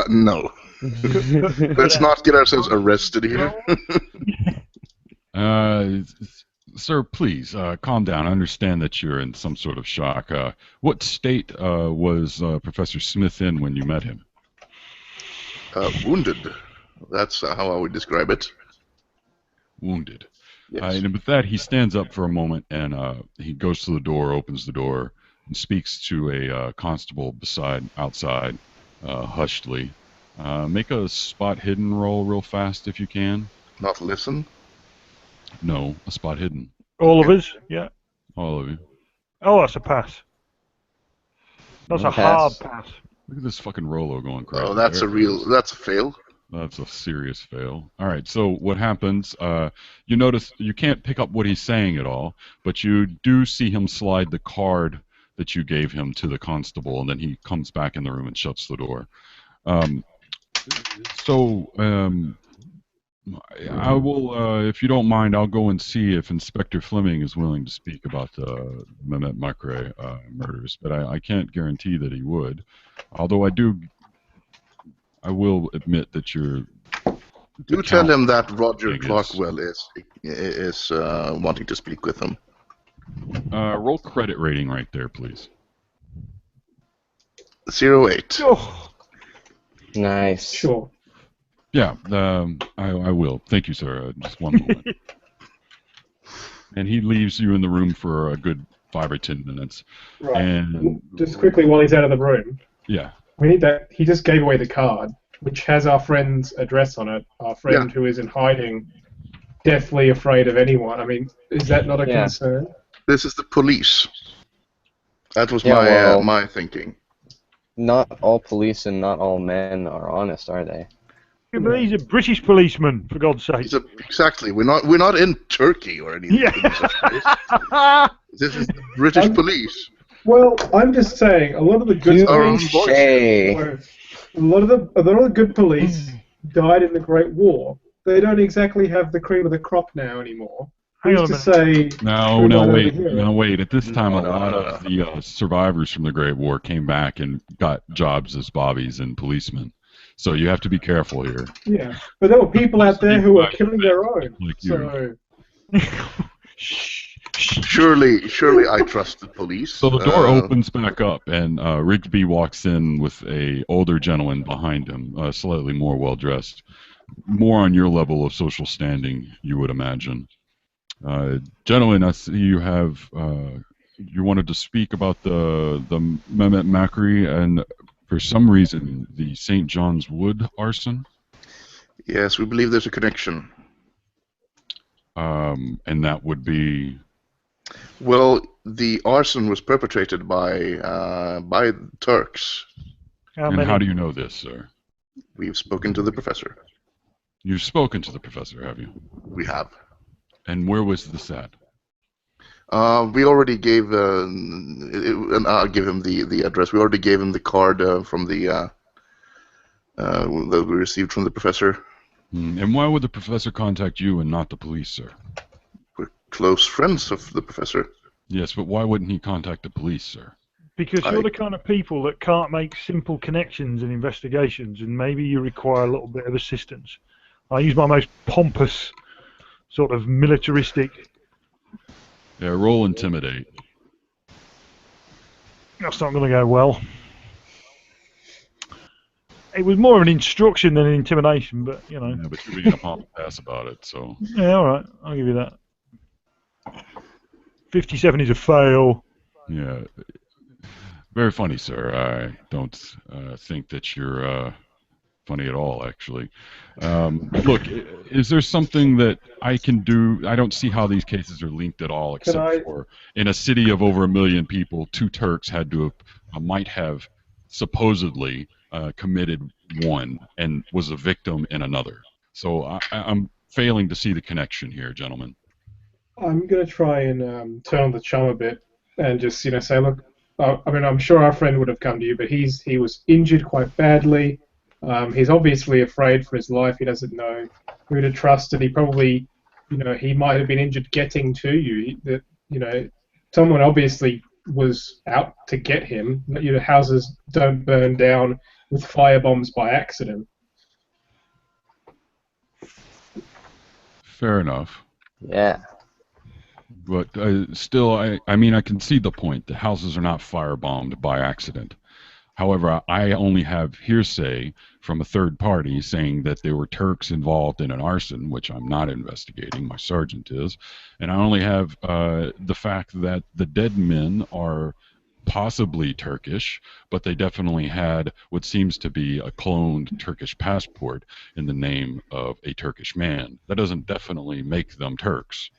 No. Let's not get ourselves arrested here. Sir, please calm down. I understand that you're in some sort of shock. What state was Professor Smith in when you met him? Wounded. That's how I would describe it. Wounded. Yes. And with that, he stands up for a moment and he goes to the door, opens the door, and speaks to a constable outside, hushedly. Make a spot hidden roll real fast if you can. Not listen. No, a spot hidden. All of us? Yeah. All of you. Oh, that's a pass. That's a hard pass. Look at this fucking Rolo going crazy. Oh, that's that's a fail. That's a serious fail. All right, so what happens, you notice you can't pick up what he's saying at all, but you do see him slide the card that you gave him to the constable, and then he comes back in the room and shuts the door. Um, I will, if you don't mind, I'll go and see if Inspector Fleming is willing to speak about the Mehmet Makre murders, but I can't guarantee that he would. Although I will admit that you're. Do tell him that Roger Clarkwell is wanting to speak with him. Roll credit rating right there, please. 08. Oh, Nice. Sure. Yeah, I will. Thank you, sir. Just one moment. And he leaves you in the room for a good 5 or 10 minutes. Right. And Just quickly while he's out of the room, yeah, we need that. He just gave away the card, which has our friend's address on it. Our friend who is in hiding, deathly afraid of anyone. I mean, is that not a concern? This is the police. That was my thinking. Not all police and not all men are honest, are they? yeah, but he's a British policeman, for God's sake. Exactly. We're not in Turkey or anything. Yeah. This is the British police. Well, I'm just saying, a lot of the good police, a lot of the good police died in the Great War. They don't exactly have the cream of the crop now anymore. Who's to say? No, wait. At this time, a lot of the survivors from the Great War came back and got jobs as bobbies and policemen. So you have to be careful here. Yeah, but there were people out there who were killing their own. Like so. Surely, I trust the police. So the door opens back up, and Rigsby walks in with a older gentleman behind him, slightly more well dressed, more on your level of social standing, you would imagine. Gentlemen, I see you have you wanted to speak about the Mehmet Makri and for some reason the St. John's Wood arson. Yes, we believe there's a connection. And that would be. Well, the arson was perpetrated by Turks. How do you know this, sir? We've spoken to the professor. You've spoken to the professor, have you? We have. And where was this at? We already gave, and I'll give him the address. We already gave him the card from the that we received from the professor. And why would the professor contact you and not the police, sir? We're close friends of the professor. Yes, but why wouldn't he contact the police, sir? Because you're the kind of people that can't make simple connections and investigations, and maybe you require a little bit of assistance. I use my most pompous, sort of militaristic. Yeah, roll intimidate. That's not going to go well. It was more of an instruction than an intimidation, but you know. Yeah, but you're being a pomp ass about it, so. Yeah, all right, I'll give you that. 57 is a fail. Yeah, very funny, sir. I don't think that you're funny at all, actually. Look, is there something that I can do? I don't see how these cases are linked at all, except for in a city of over 1 million people, 2 Turks had to have, might have supposedly committed one and was a victim in another. So I'm failing to see the connection here, gentlemen. I'm going to try and turn on the charm a bit and just, say, look, I mean, I'm sure our friend would have come to you, but he was injured quite badly. He's obviously afraid for his life. He doesn't know who to trust, and he probably, he might have been injured getting to you. Someone obviously was out to get him. Houses don't burn down with firebombs by accident. Fair enough. Yeah. But still, I mean, I can see the point. The houses are not firebombed by accident. However, I only have hearsay from a third party saying that there were Turks involved in an arson, which I'm not investigating, my sergeant is, and I only have the fact that the dead men are possibly Turkish, but they definitely had what seems to be a cloned Turkish passport in the name of a Turkish man. That doesn't definitely make them Turks.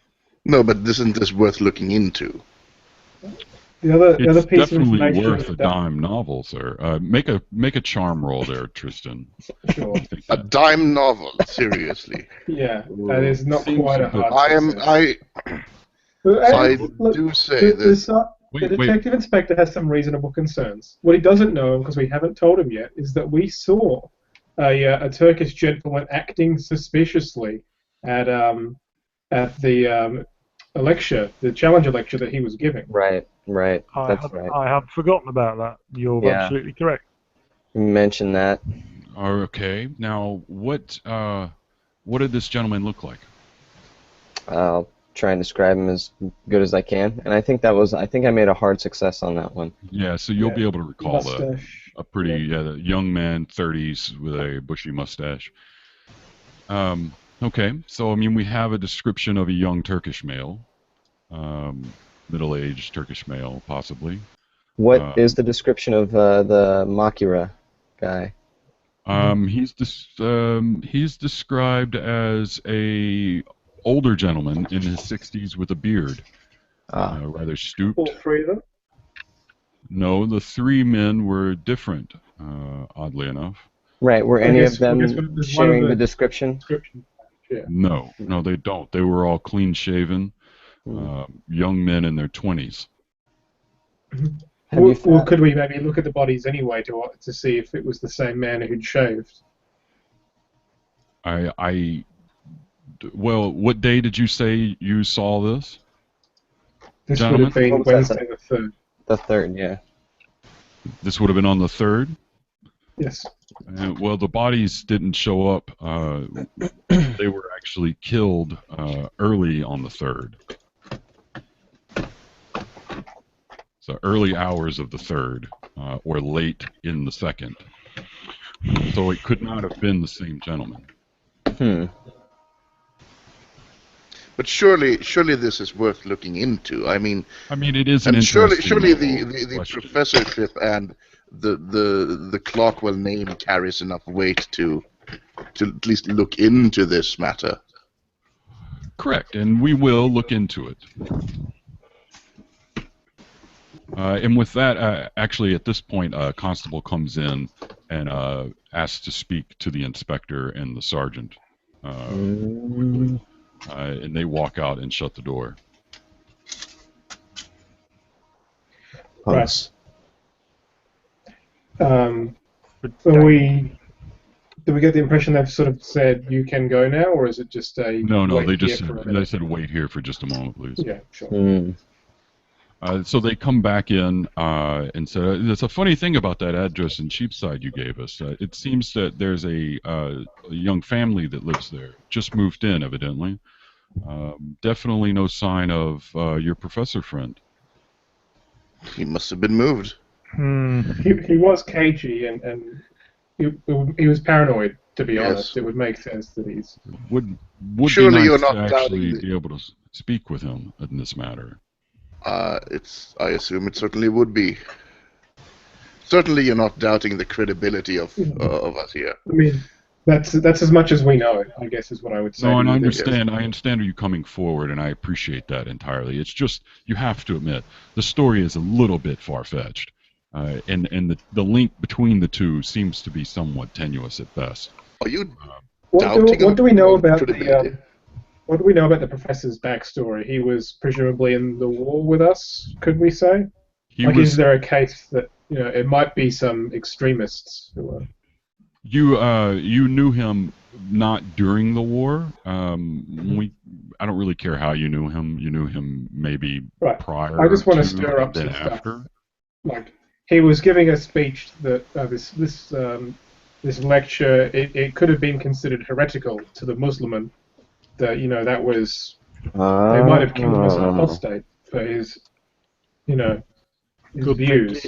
No, but isn't this worth looking into? The other It's piece of definitely information worth a that, dime novel, sir. Make a charm roll there, Tristan. sure, I think A that dime novel, seriously. yeah, that is not seems quite a a bit. hard I am success. But, I look, do say the, that. the Wait. detective inspector has some reasonable concerns. What he doesn't know, because we haven't told him yet, is that we saw a Turkish gentleman acting suspiciously at a lecture, the Challenger lecture that he was giving. Right, right. That's right. I had forgotten about that. You're Yeah. absolutely correct. Mention that. Okay. Now, what did this gentleman look like? I'll try and describe him as good as I can. And I think I made a hard success on that one. Yeah, so you'll Yeah. be able to recall that. Mustache. A pretty young man, 30s, with a bushy mustache. Okay, so I mean, we have a description of a young Turkish male, middle-aged Turkish male, possibly. What is the description of the Makira guy? He's described as a older gentleman in his 60s with a beard, rather All stooped. three of them? No, the three men were different, oddly enough. Right, were I any guess- of I guess them there's one of sharing the the description? Description. Yeah. No, they don't. They were all clean-shaven, young men in their 20s. Have you Or could we maybe look at the bodies anyway to see if it was the same man who'd shaved? Well, what day did you say you saw this? This Gentlemen? would have been What was that, Wednesday the 3rd. The third, yeah. This would have been on the 3rd? Yes. Well, the bodies didn't show up. They were actually killed early on the 3rd. So early hours of the 3rd, or late in the 2nd. So it could not have been the same gentleman. But surely this is worth looking into. I mean, it is an and surely interesting the question. professorship and the Clockwell name carries enough weight to at least look into this matter. Correct, and we will look into it. And with that, actually, at this point, a constable comes in and asks to speak to the inspector and the sergeant quickly. And they walk out and shut the door. Punks. Do we get the impression they've sort of said you can go now, or is it just a No, wait they here just for a said, minute? wait here for just a moment, please. Yeah, sure. So they come back in and said, there's a funny thing about that address in Cheapside you gave us. It seems that there's a young family that lives there, just moved in, evidently. Definitely no sign of your professor friend. He must have been moved. He was cagey and he was paranoid, to be Yes. honest. It would make sense that he's... Would Surely be you're nice not to actually doubting be able to speak with him in this matter. I assume it certainly would be. Certainly you're not doubting the credibility of us here. I mean, that's as much as we know, I guess, is what I would say. No, and to I you. understand. I understand you coming forward, and I appreciate that entirely. It's just you have to admit the story is a little bit far-fetched, and the link between the two seems to be somewhat tenuous at best. Are you What do we know about credibility? what do we know about the professor's backstory? He was presumably in the war with us, could we say? Is there a case that it might be some extremists who are... You knew him not during the war. I don't really care how you knew him. You knew him maybe prior. I just want to to stir up and then some after. stuff. Like he was giving a speech that this lecture it could have been considered heretical to the Muslim. That was they might have killed him as an apostate for his his views.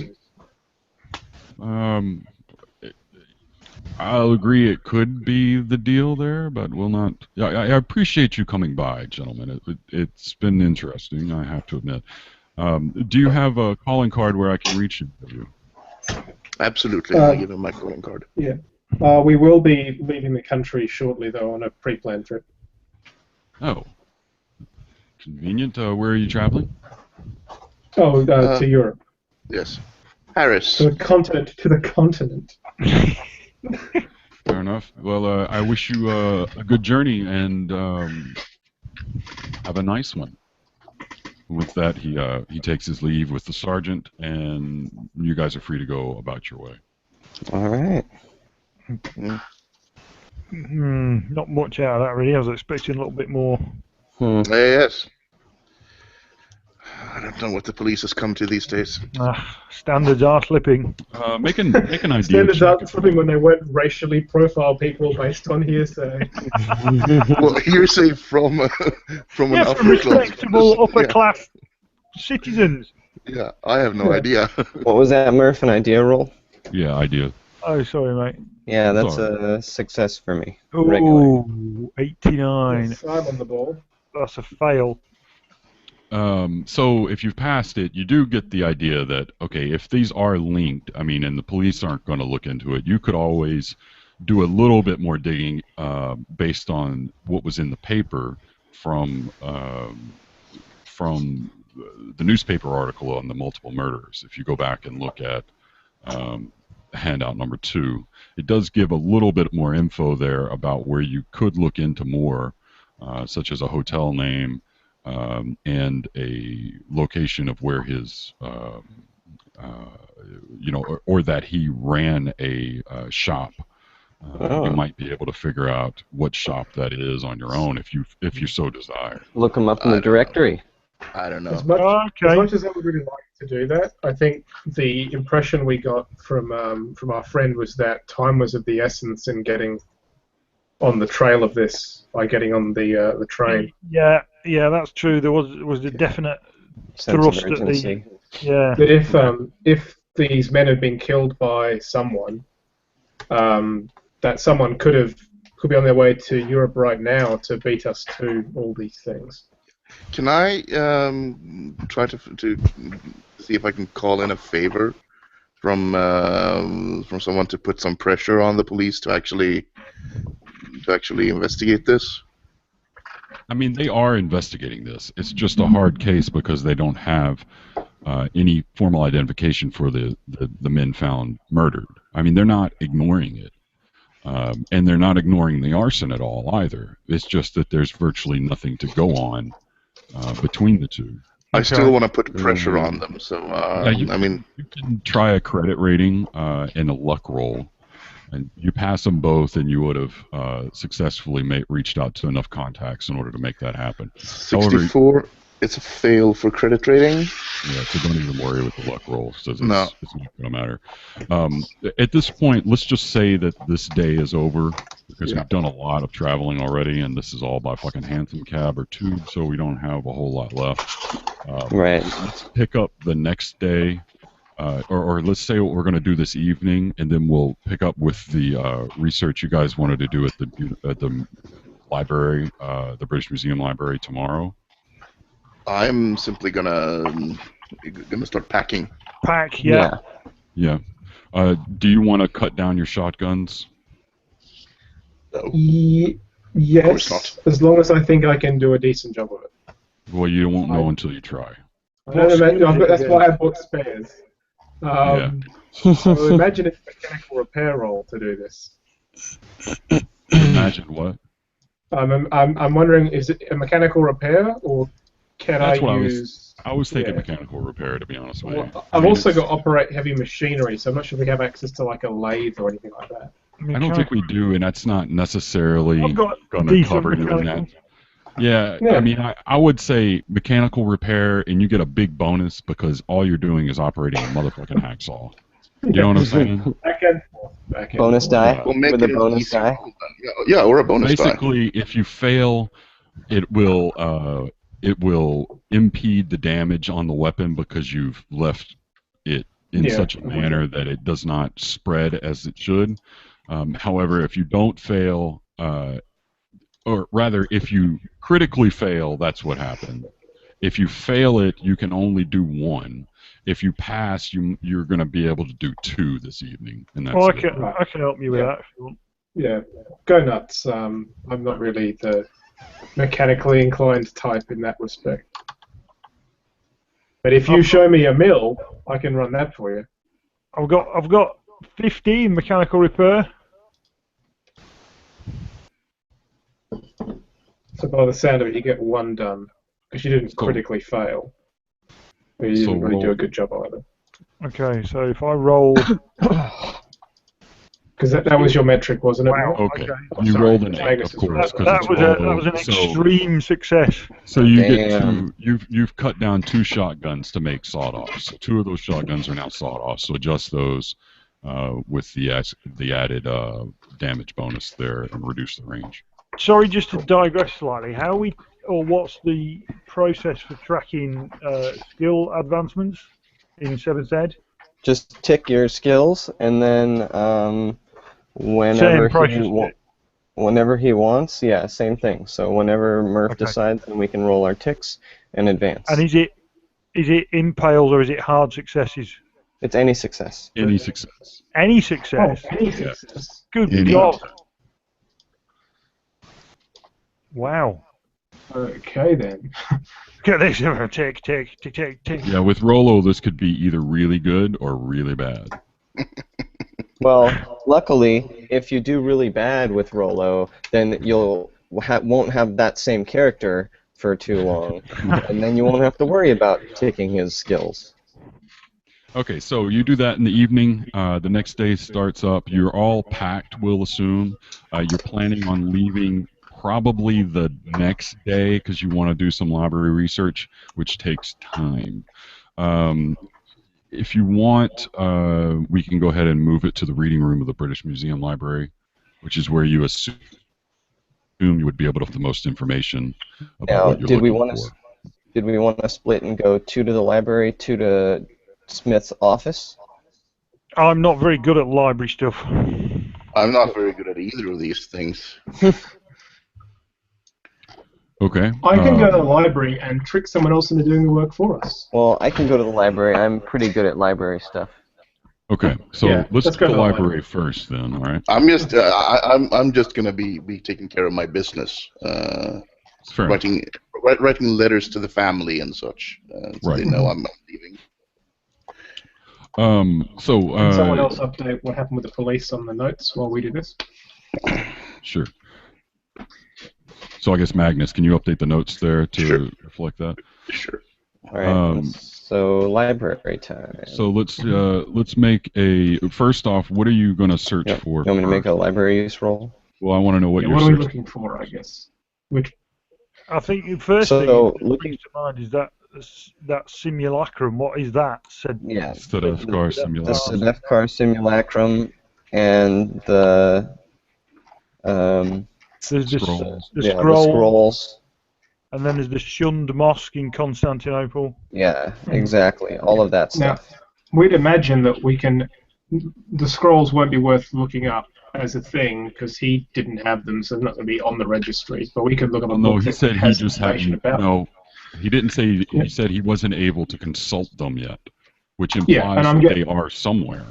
I'll agree it could be the deal there, but we'll not. I appreciate you coming by, gentlemen. It's been interesting, I have to admit. Do you have a calling card where I can reach you? Absolutely. I'll give him my calling card. Yeah. We will be leaving the country shortly, though, on a pre-planned trip. Oh. Convenient. Where are you traveling? Oh, to Europe. Yes. Harris. To the continent. To the continent. Fair enough. Well, I wish you a good journey and have a nice one. With that, he takes his leave with the sergeant, and you guys are free to go about your way. All right. Not much out of that, really. I was expecting a little bit more. Yes. I don't know what the police has come to these days. Standards are slipping. Make an idea Standards check. are slipping when they won't racially profile people based on hearsay. Well, hearsay from an From upper class. respectable upper class citizens. Yeah, I have no idea. What was that, Murph? An idea roll? Yeah, idea. Oh, sorry, mate. Yeah, that's Sorry. a success for me. Regular. Ooh, 89. Yes, I'm on the ball. That's a fail. So if you've passed it, you do get the idea that, okay, if these are linked, I mean, and the police aren't going to look into it, you could always do a little bit more digging based on what was in the paper from the newspaper article on the multiple murders. If you go back and look at handout number 2, it does give a little bit more info there about where you could look into more, such as a hotel name, and a location of where his, or that he ran a shop. You might be able to figure out what shop that is on your own if you so desire. Look them up in the directory. I don't know. As much as I would really like to do that, I think the impression we got from our friend was that time was of the essence in getting on the trail of this by getting on the train. Yeah, that's true. There was a definite Sense thrust of at the. urgency. Yeah. That if these men had been killed by someone, that someone could be on their way to Europe right now to beat us to all these things. Can I try to see if I can call in a favor from someone to put some pressure on the police to actually investigate this? I mean, they are investigating this. It's just a hard case because they don't have any formal identification for the men found murdered. I mean, they're not ignoring it. And they're not ignoring the arson at all either. It's just that there's virtually nothing to go on between the two. I still want to put pressure on them. So, you can try a credit rating and a luck roll. And you pass them both, and you would have successfully reached out to enough contacts in order to make that happen. 64. However, it's a fail for credit rating. Yeah, so don't even worry with the luck rolls. It's not going to matter. At this point, let's just say that this day is over because we've done a lot of traveling already, and this is all by fucking Hansom cab or tube, so we don't have a whole lot left. Right. Let's pick up the next day. Or let's say what we're going to do this evening, and then we'll pick up with the research you guys wanted to do at the library, the British Museum Library tomorrow. I'm simply gonna start packing. Pack, yeah. Do you want to cut down your shotguns? No. Yes. Of course not. As long as I think I can do a decent job of it. Well, you won't know until you try. That's why I bought spares. I would imagine it's a mechanical repair roll to do this. Imagine what? I'm wondering, is it a mechanical repair, or can I use... I was thinking mechanical repair, to be honest with you. I've also got operate heavy machinery, so I'm not sure if we have access to like a lathe or anything like that. I don't think we do, and that's not necessarily going to cover doing that. Yeah, I mean, I would say mechanical repair, and you get a big bonus because all you're doing is operating a motherfucking hacksaw. You know what I'm saying? Back and forth. Bonus die? We'll make with it a bonus die? Yeah, or a bonus die. Basically, if you fail, it will impede the damage on the weapon because you've left it in such a manner that it does not spread as it should. However, if you don't fail, or rather, if you critically fail, that's what happened. If you fail it, you can only do one. If you pass, you're going to be able to do 2 this evening. And that's I can help you with that if you want. Yeah, go nuts. I'm not really the mechanically inclined type in that respect. But if you show me a mill, I can run that for you. I've got 15 mechanical repair. So by the sound of it, you get 1 done because you didn't critically fail. But you didn't really do a good job either. Okay, so if I roll... Because that was your metric, wasn't it? Wow. Okay. Okay. You Sorry, rolled an 8, Magnus of is course. right. 'cause That it's was an extreme success. So you get Damn. you've cut down 2 shotguns to make sawed-offs. 2 of those shotguns are now sawed-offs. So adjust those with the added damage bonus there and reduce the range. Sorry, just to digress slightly. What's the process for tracking skill advancements in 7th Ed? Just tick your skills, and then whenever Same process. whenever he wants, yeah, same thing. So whenever Murph Okay. decides, then we can roll our ticks and advance. And is it impales or is it hard successes? It's any success. Any success. Any success. Any success. Good Any. God. Wow. Okay then. Look at this. Tick, tick, tick, tick, tick. Yeah, with Rolo, this could be either really good or really bad. Well, luckily, if you do really bad with Rolo, then you'll won't have that same character for too long, and then you won't have to worry about taking his skills. Okay, so you do that in the evening. The next day starts up. You're all packed, we'll assume. You're planning on leaving probably the next day because you want to do some library research, which takes time. If you want, we can go ahead and move it to the reading room of the British Museum Library, which is where you assume you would be able to get the most information about Now, what you're did we looking want for. to did we want to split and go 2 to the library, 2 to Smith's office? I'm not very good at library stuff. I'm not very good at either of these things. Okay. I can go to the library and trick someone else into doing the work for us. Well, I can go to the library. I'm pretty good at library stuff. Okay, so Yeah, let's let's go go to the to the library first then, all right? I'm just gonna be taking care of my business, It's fair. writing letters to the family and such, so they Right. know I'm not leaving. So Can someone else update what happened with the police on the notes while we do this? sure. So I guess Magnus, can you update the notes there to Sure. reflect that? Sure. All right. So library time. So let's make a first off. What are you going to search Yep. for? You want me to make first? a library use roll? Well, I want to know what Yeah, you're what are we searching. looking for, I guess? Which I think the first So, thing that looking- brings to mind is that simulacrum. What is that? Yeah. Sedefkar The simulacrum. Sedefkar simulacrum and the There's this Scrolls. the the scroll, scrolls. and then there's the shunned mosque in Constantinople. Yeah, exactly. All of that now, stuff. we'd imagine that we can. The scrolls won't be worth looking up as a thing because he didn't have them, so they're not going to be on the registry. But we could look up a Well, no, book he that said he has just information hadn't. about. No, he didn't say. Yeah. He said he wasn't able to consult them yet, which Yeah, implies and I'm that get- they are somewhere.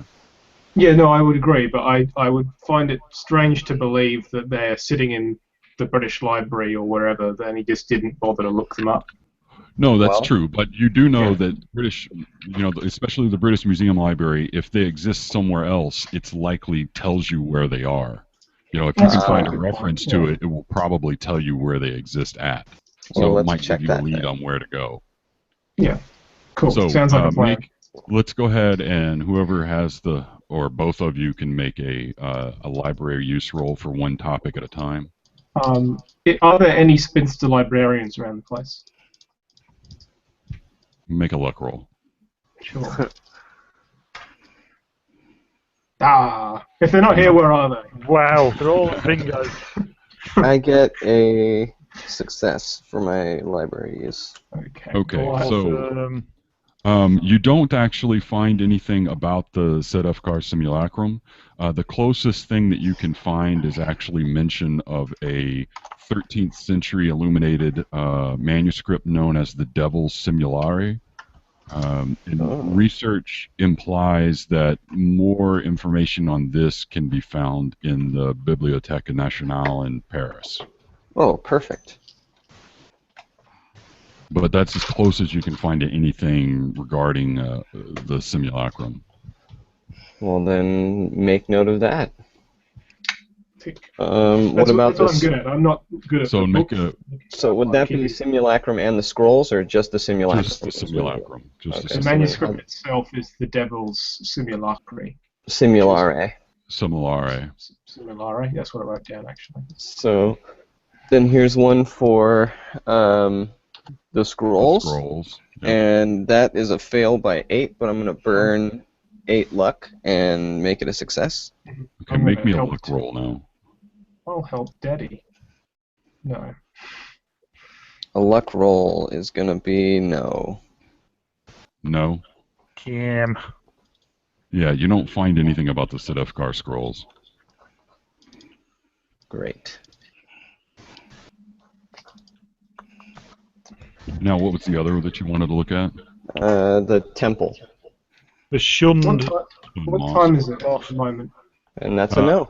Yeah, no, I would agree, but I would find it strange to believe that they're sitting in the British Library or wherever, and he just didn't bother to look them up. No, that's Well- true, but you do know Yeah. that British, especially the British Museum Library, if they exist somewhere else, it's likely tells you where they are. If you That's can find a correct. reference to Yeah. it, it will probably tell you where they exist at. So Well, it let's might check give you a that lead then. on where to go. Cool. So Sounds like a plan. let's go ahead and whoever has or both of you can make a library use roll for one topic at a time. Are there any spinster librarians around the place? Make a luck roll. Sure. If they're not here, where are they? Wow, they're all bingo. I get a success for my library use. Okay, Well, so you don't actually find anything about the Sedefkar simulacrum. The closest thing that you can find is actually mention of a 13th century illuminated manuscript known as the Devil's Simulare. Research implies that more information on this can be found in the Bibliothèque Nationale in Paris. Oh, perfect. But that's as close as you can find to anything regarding the simulacrum. Well, then make note of that. Tick. What That's about what I'm this? good at. I'm not good at So the make book. So would that be the simulacrum and the scrolls, or just the simulacrum? just the simulacrum. Just Okay. The the manuscript itself is the Devil's Simulacre. Simulare. simulare. Simulare, that's what I wrote down actually. So then here's one for the scrolls. Scrolls. Yep. And that is a fail by 8, but I'm going to burn 8 luck and make it a success. Okay, I'm make gonna me a help luck too. roll now. I'll help Daddy. No. A luck roll is going to be no. No. Cam. Yeah, you don't find anything about the Sedefkar scrolls. Great. Now, what was the other that you wanted to look at? The temple. The shunned. What time is it at the moment? And that's a no.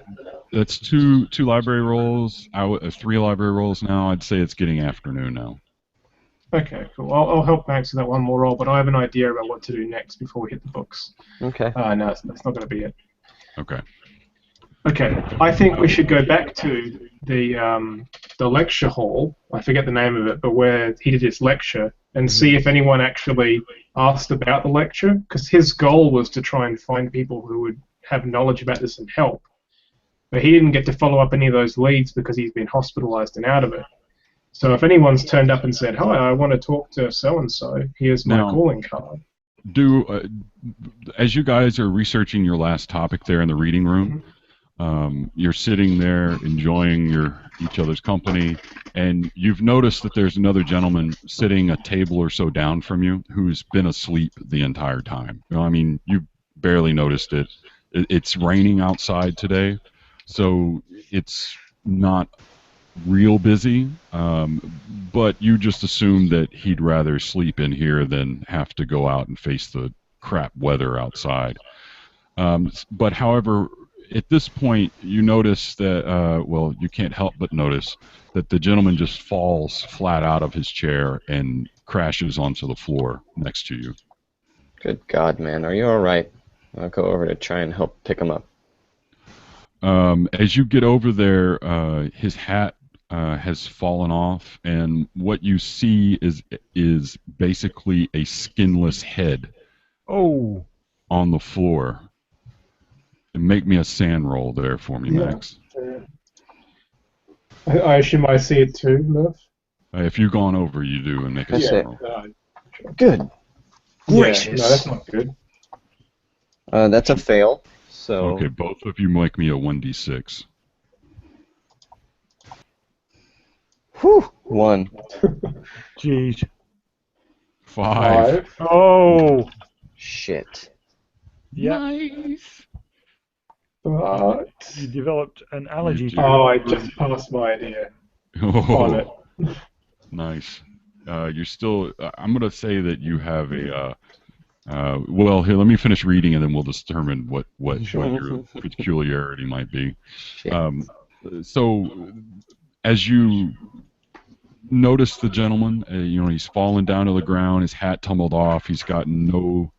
That's two library rolls. 3 library rolls now. I'd say it's getting afternoon now. Okay, cool. I'll help Max with that one more roll, but I have an idea about what to do next before we hit the books. Okay. No, that's not going to be it. Okay. Okay, I think we should go back to the lecture hall. I forget the name of it, but where he did his lecture, and see if anyone actually asked about the lecture, because his goal was to try and find people who would have knowledge about this and help. But he didn't get to follow up any of those leads because he's been hospitalized and out of it. So if anyone's turned up and said, "Hi, I want to talk to so-and-so, here's my Now- calling card." As you guys are researching your last topic there in the reading room, you're sitting there enjoying each other's company, and you've noticed that there's another gentleman sitting a table or so down from you who's been asleep the entire time. I mean, you barely noticed it. It's raining outside today, so it's not real busy, but you just assumed that he'd rather sleep in here than have to go out and face the crap weather outside. But however, at this point, you notice that, you can't help but notice that the gentleman just falls flat out of his chair and crashes onto the floor next to you. Good God, man. Are you all right? I'll go over to try and help pick him up. As you get over there, his hat has fallen off, and what you see is basically a skinless head Oh. on the floor. And make me a sand roll there for me, Yeah. Max. I assume I see it too, Murph. If you've gone over, you do, and make a That's sand it. roll. Good. Yeah, Gracious. no, that's not good. That's a fail. So Okay, both of you make me a 1d6. whew, 1. Jeez. 5. Oh. Shit. Yeah. Nice. But... You developed an allergy You to do. Oh, I just passed my idea on it. Nice. You're still. I'm going to say that you have a. Well, here, let me finish reading, and then we'll determine what your peculiarity might be. Shit. So, as you notice the gentleman, he's fallen down to the ground. His hat tumbled off. He's got no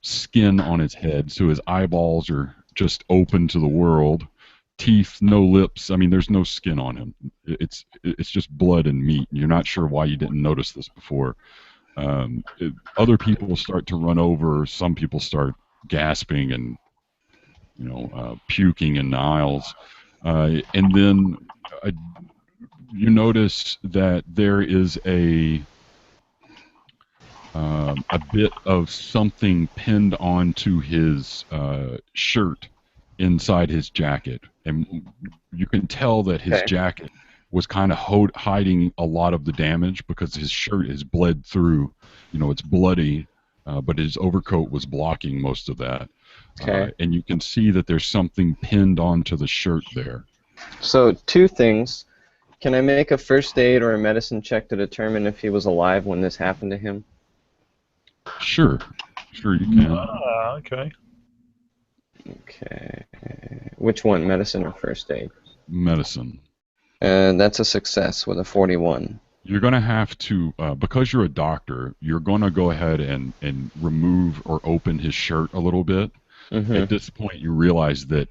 skin on his head, so his eyeballs are just open to the world. Teeth, no lips. I mean, there's no skin on him. It's just blood and meat. You're not sure why you didn't notice this before. Other people will start to run over. Some people start gasping and puking in the aisles, and then you notice that there is a bit of something pinned onto his shirt inside his jacket, and you can tell that his Okay. jacket was kind of hiding a lot of the damage because his shirt is bled through. It's bloody, but his overcoat was blocking most of that. Okay. And you can see that there's something pinned onto the shirt there. So 2 things. Can I make a first aid or a medicine check to determine if he was alive when this happened to him? Sure you can. Ah, okay. Okay. Which one, medicine or first aid? Medicine. And that's a success with a 41. You're going to have to, because you're a doctor, you're going to go ahead and remove or open his shirt a little bit. At Mm-hmm. this point, you realize that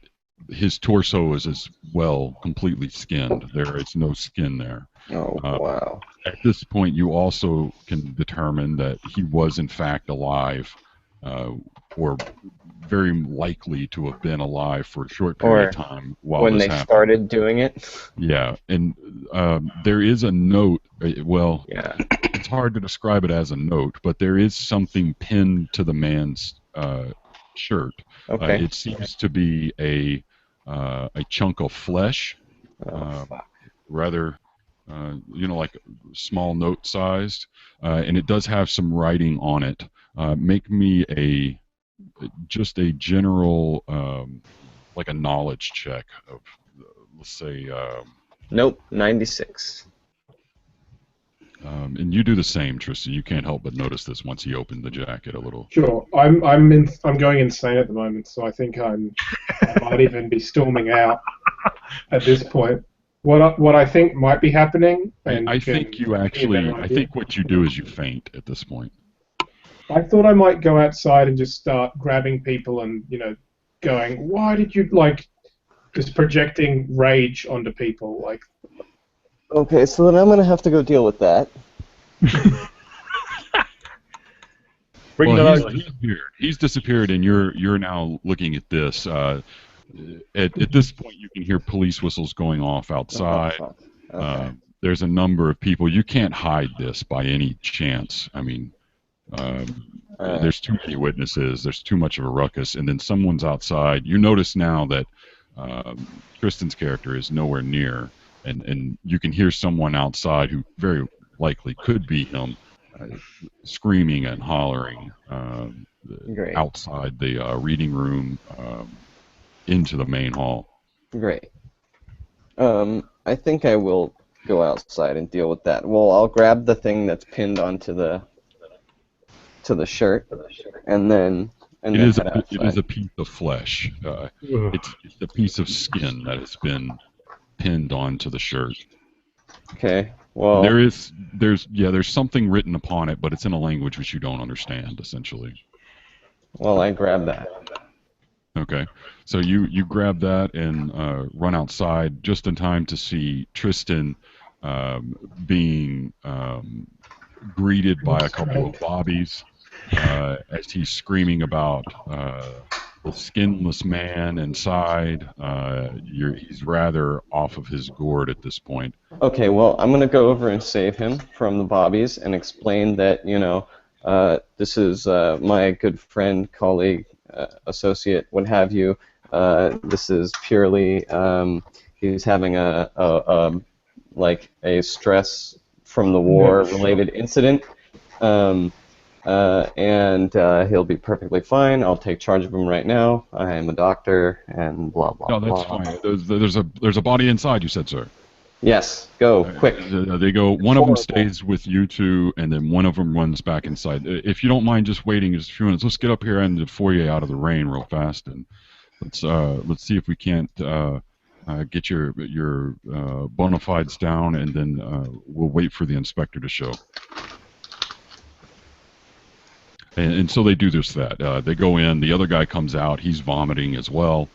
his torso is as well completely skinned. There is no skin there. Oh, Uh, wow. at this point, you also can determine that he was in fact alive, uh, or very likely to have been alive for a short period of Or time while when this they happened. started doing it. Yeah, and there is a note. Well, Yeah. it's hard to describe it as a note, but there is something pinned to the man's shirt. Okay. It seems to be a chunk of flesh, Oh, uh, fuck. rather, like small note sized, and it does have some writing on it. Make me just a general, like a knowledge check of, let's say, Nope. 96. and you do the same, Tristan. You can't help but notice this once he opened the jacket a little. Sure. I'm going insane at the moment, so I think I might even be storming out at this point. What I think might be happening, and I you think can you give me a better actually, I idea. think what you do is you faint at this point. I thought I might go outside and just start grabbing people and going, why did you just projecting rage onto people like. Okay, so then I'm gonna have to go deal with that. Bring Well, that he's over. disappeared. He's disappeared, and you're now looking at this. At this point, you can hear police whistles going off Oh, outside. fuck. Okay. There's a number of people. You can't hide this by any chance. I mean, um, Alright. there's too many witnesses. There's too much of a ruckus, and then someone's outside. You notice now that Tristan's character is nowhere near, and you can hear someone outside who very likely could be him, uh, screaming and hollering Great. outside the reading room, into the main hall. Great. I think I will go outside and deal with that. Well, I'll grab the thing that's pinned onto the shirt, and then It head is outside. a piece of flesh. Ugh. It's a piece of skin that has been pinned onto the shirt. Okay. And Well, there's something written upon it, but it's in a language which you don't understand, essentially. I grab that. Okay, so you grab that and run outside just in time to see Tristan being greeted by a couple of bobbies as he's screaming about the skinless man inside. He's rather off of his gourd at this point. Okay. Well, I'm gonna go over and save him from the bobbies and explain that this is my good friend, colleague, associate, what have you. This is purely he's having a stress from the war-related incident, and he'll be perfectly fine. I'll take charge of him right now. I am a doctor, and blah blah No, that's blah. fine. There's a body inside. You said, sir. Yes, go quick. They go. One of them stays with you two, and then one of them runs back inside. If you don't mind just waiting just a few minutes, let's get up here in the foyer out of the rain real fast, and let's see if we can't get your bona fides down, and then we'll wait for the inspector to show. And so they do just that. They go in. The other guy comes out. He's vomiting as well.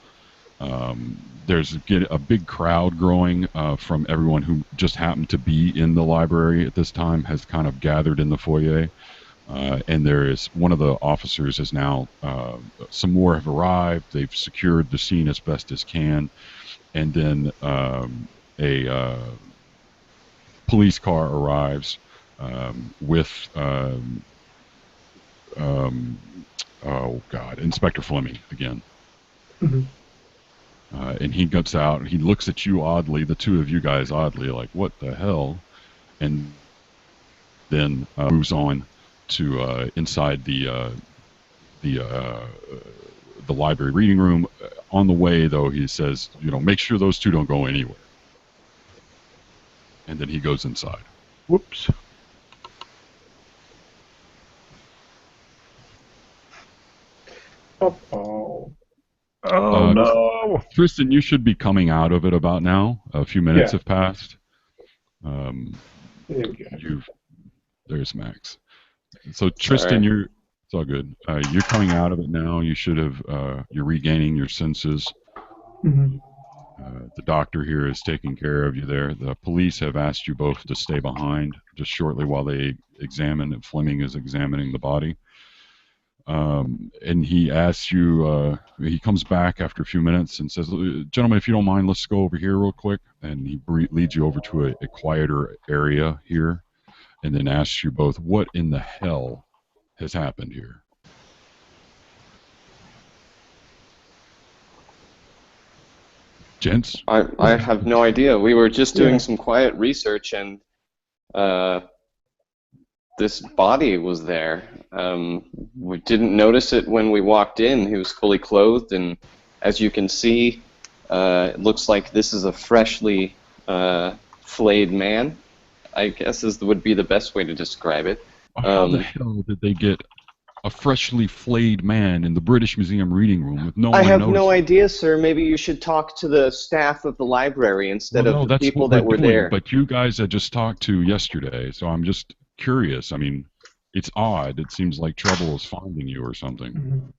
There's a big crowd growing from everyone who just happened to be in the library at this time has kind of gathered in the foyer. And there is one of the officers is now, some more have arrived. They've secured the scene as best as can. And then a police car arrives with, oh God, Inspector Fleming again. Mhm. And he gets out, and he looks at you oddly, the two of you guys oddly, like, what the hell? And then moves on to inside the library reading room. On the way, though, he says, make sure those two don't go anywhere. And then he goes inside. Whoops. Oh. Oh no. Tristan, you should be coming out of it about now. A few minutes Yeah. have passed. Um, There we go. There's Max. So Sorry. Tristan, it's all good. You're coming out of it now. You should have. You're regaining your senses. Mhm. The doctor here is taking care of you there. The police have asked you both to stay behind just shortly while they examine, and Fleming is examining the body. And he asks you, he comes back after a few minutes and says, "Gentlemen, if you don't mind, let's go over here real quick." And he leads you over to a quieter area here and then asks you both, "What in the hell has happened here?" Gents? I have no idea. We were just doing Yeah. some quiet research, and this body was there. We didn't notice it when we walked in. He was fully clothed, and as you can see, it looks like this is a freshly flayed man. I guess would be the best way to describe it. How the hell did they get a freshly flayed man in the British Museum reading room with no one I have noticing? no idea, sir. Maybe you should talk to the staff of the library instead Well, no, of the that's people what we're that were doing. there. But you guys I just talked to yesterday, so I'm just curious. I mean, it's odd. It seems like trouble is finding you or something.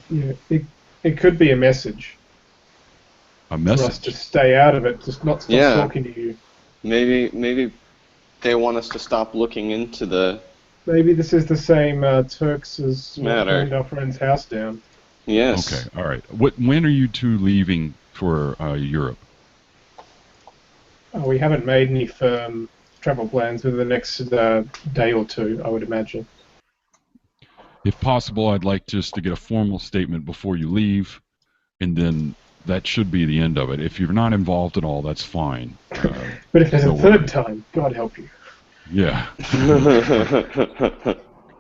Mhm. Yeah, it could be a message A for us message? to stay out of it, just not stop Yeah. talking to you. Maybe they want us to stop looking into the Maybe this is the same Turks as what matter. burned our friend's house down. Yes. Okay, all right. When are you two leaving for Europe? We haven't made any firm travel plans within the next day or two, I would imagine. If possible, I'd like just to get a formal statement before you leave, and then that should be the end of it. If you're not involved at all, that's fine. But if there's a don't third worry. time, God help you. Yeah.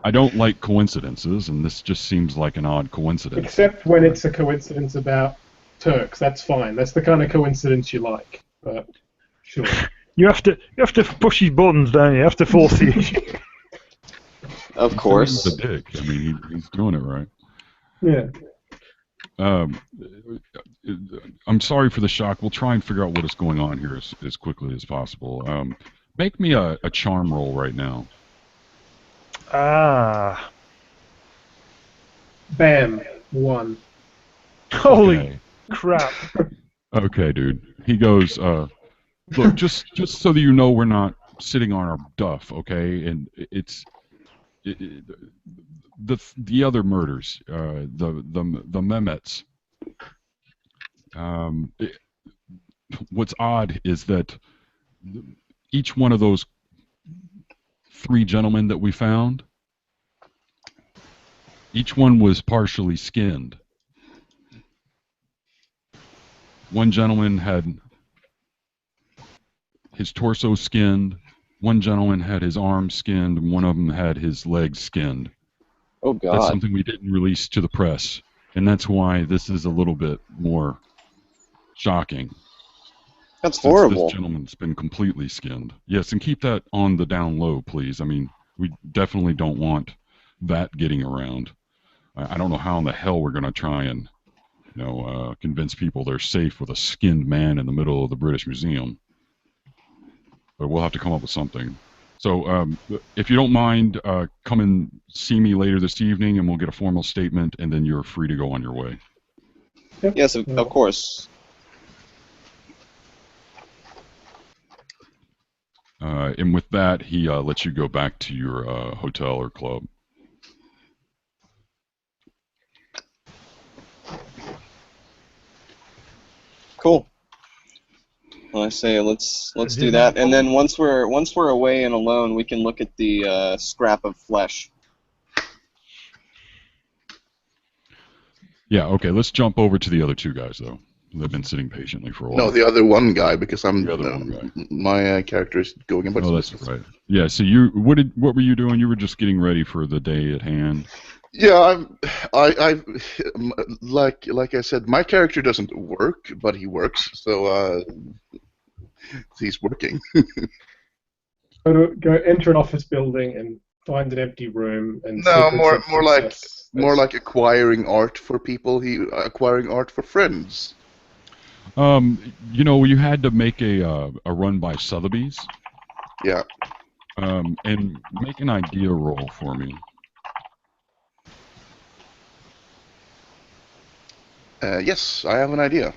I don't like coincidences, and this just seems like an odd coincidence. Except when it's a coincidence about Turks, that's fine. That's the kind of coincidence you like. But sure. You have to push his buttons, don't you? You have to force the issue. Of course. He's a dick. I mean, he's doing it right. Yeah. I'm sorry for the shock. We'll try and figure out what is going on here as quickly as possible. Make me a charm roll right now. Ah. Bam. 1. Holy Okay. crap. Okay, dude. He goes, look, just so that you know we're not sitting on our duff, okay? And the other murders, the Mehmets. What's odd is that each one of those 3 gentlemen that we found, each one was partially skinned. One gentleman had his torso skinned, one gentleman had his arms skinned, and one of them had his legs skinned. Oh That's God. something we didn't release to the press, and that's why this is a little bit more shocking. That's Since horrible. this gentleman's been completely skinned. Yes, and keep that on the down low, please. I mean, we definitely don't want that getting around. I don't know how in the hell we're going to try and, convince people they're safe with a skinned man in the middle of the British Museum. But we'll have to come up with something. So if you don't mind, come and see me later this evening, and we'll get a formal statement, and then you're free to go on your way. Yep. Yes, of course. And with that, he lets you go back to your hotel or club. Cool. Well, I say let's do that, and then once we're away and alone, we can look at the scrap of flesh. Yeah, okay, let's jump over to the other 2 guys, though. They've been sitting patiently for a while. No, the other one guy, because I'm The other one guy. my character is going about. Oh, that's right. Yeah, so what were you doing? You were just getting ready for the day at hand. Yeah, I like I said, my character doesn't work, but he works, so he's working. Go enter an office building and find an empty room and No, sequence of success. more like acquiring art for people. Acquiring art for friends. You had to make a run by Sotheby's, Yeah. And make an idea roll for me. Yes, I have an idea.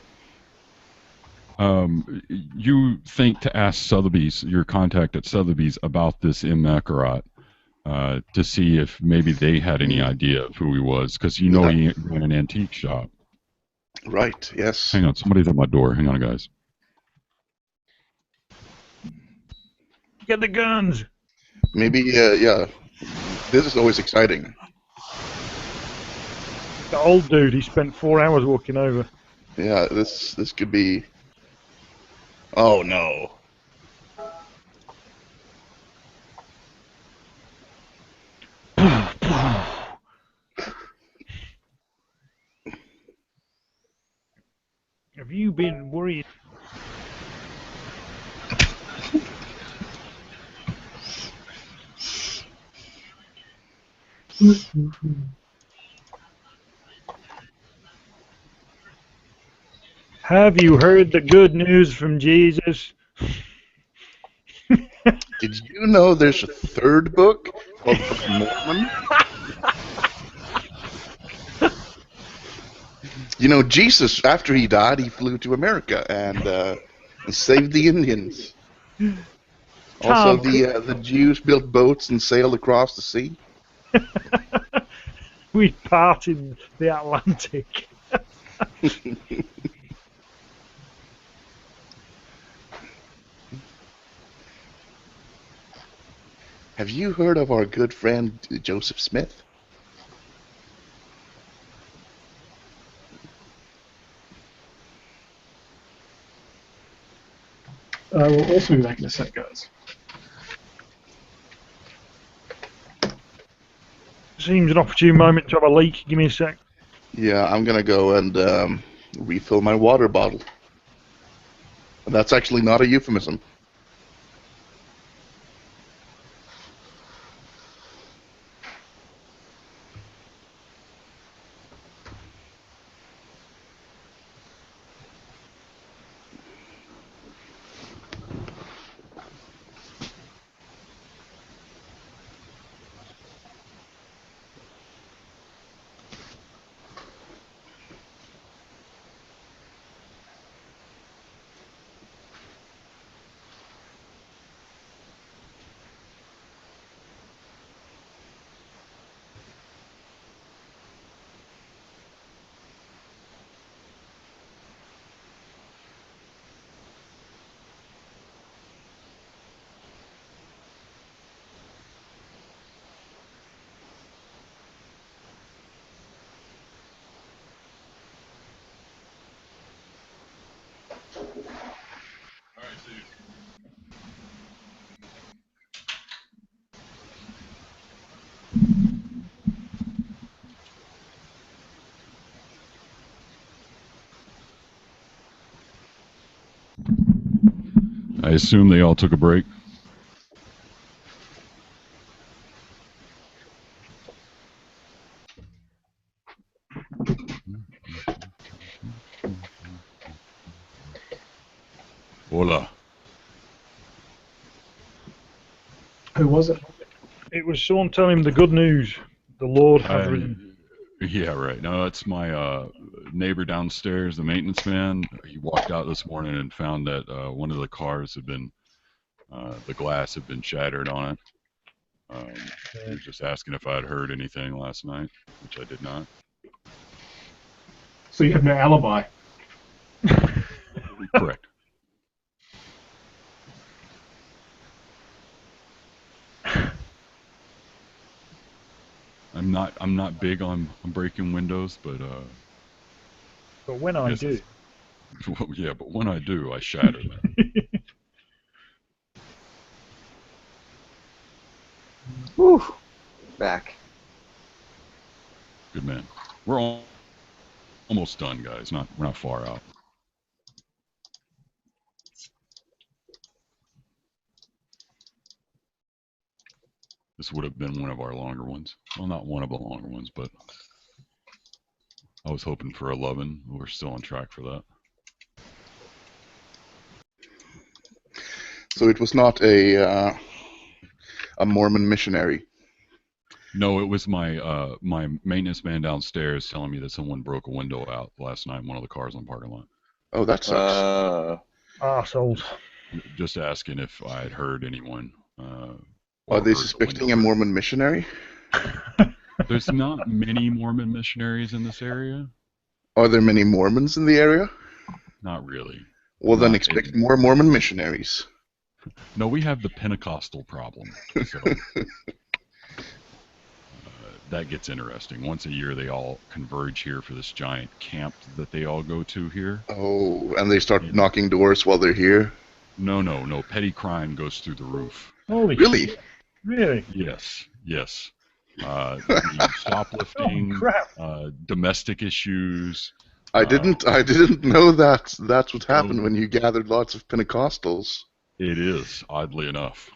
You think to ask Sotheby's, your contact at Sotheby's, about this M. Macarat, to see if maybe they had any idea of who he was, because you know he ran an antique shop. Right, yes. Hang on, somebody's at my door. Hang on, guys. Get the guns. Maybe, yeah. This is always exciting. The old dude, he spent 4 hours walking over. Yeah, this could be... Oh, no. Have you been worried? Have you heard the good news from Jesus? Did you know there's a third book called the Book of Mormon? You know, Jesus, after he died, he flew to America and saved the Indians. Also, the Jews built boats and sailed across the sea. We parted the Atlantic. Have you heard of our good friend Joseph Smith? We'll also be back in a sec, guys. Seems an opportune moment to have a leak. Give me a sec. Yeah, I'm gonna go and refill my water bottle. And that's actually not a euphemism. I assume they all took a break. Hola. Who was it? It was someone telling him the good news. The Lord has risen. Yeah, right. No, that's my neighbor downstairs, the maintenance man. He walked out this morning and found that one of the cars had been, the glass had been shattered on it. He was just asking if I'd heard anything last night, which I did not. So you have no alibi. Correct. I'm not big on breaking windows, but when I do. Yeah, but when I do, I shatter them. Whew. Back. Good man. We're almost done, guys. We're not far out. This would have been one of our longer ones. Well, not one of the longer ones, but I was hoping for 11. We're still on track for that. So it was not a Mormon missionary. No, it was my my maintenance man downstairs telling me that someone broke a window out last night in one of the cars on the parking lot. Oh, that sucks. Arseholes. Just asking if I had heard anyone. Are they heard the suspecting a window break. Mormon missionary? There's not many Mormon missionaries in this area. Are there many Mormons in the area? Not really. Well, then Not expect in- more Mormon missionaries. No, we have the Pentecostal problem. So that gets interesting. Once a year, they all converge here for this giant camp that they all go to here. Oh, and they start Yeah. knocking doors while they're here? No. Petty crime goes through the roof. Holy Really? shit. Really? Yes. The shoplifting, Oh, crap. domestic issues. I didn't know that that's what happened when you gathered lots of Pentecostals. It is, oddly enough.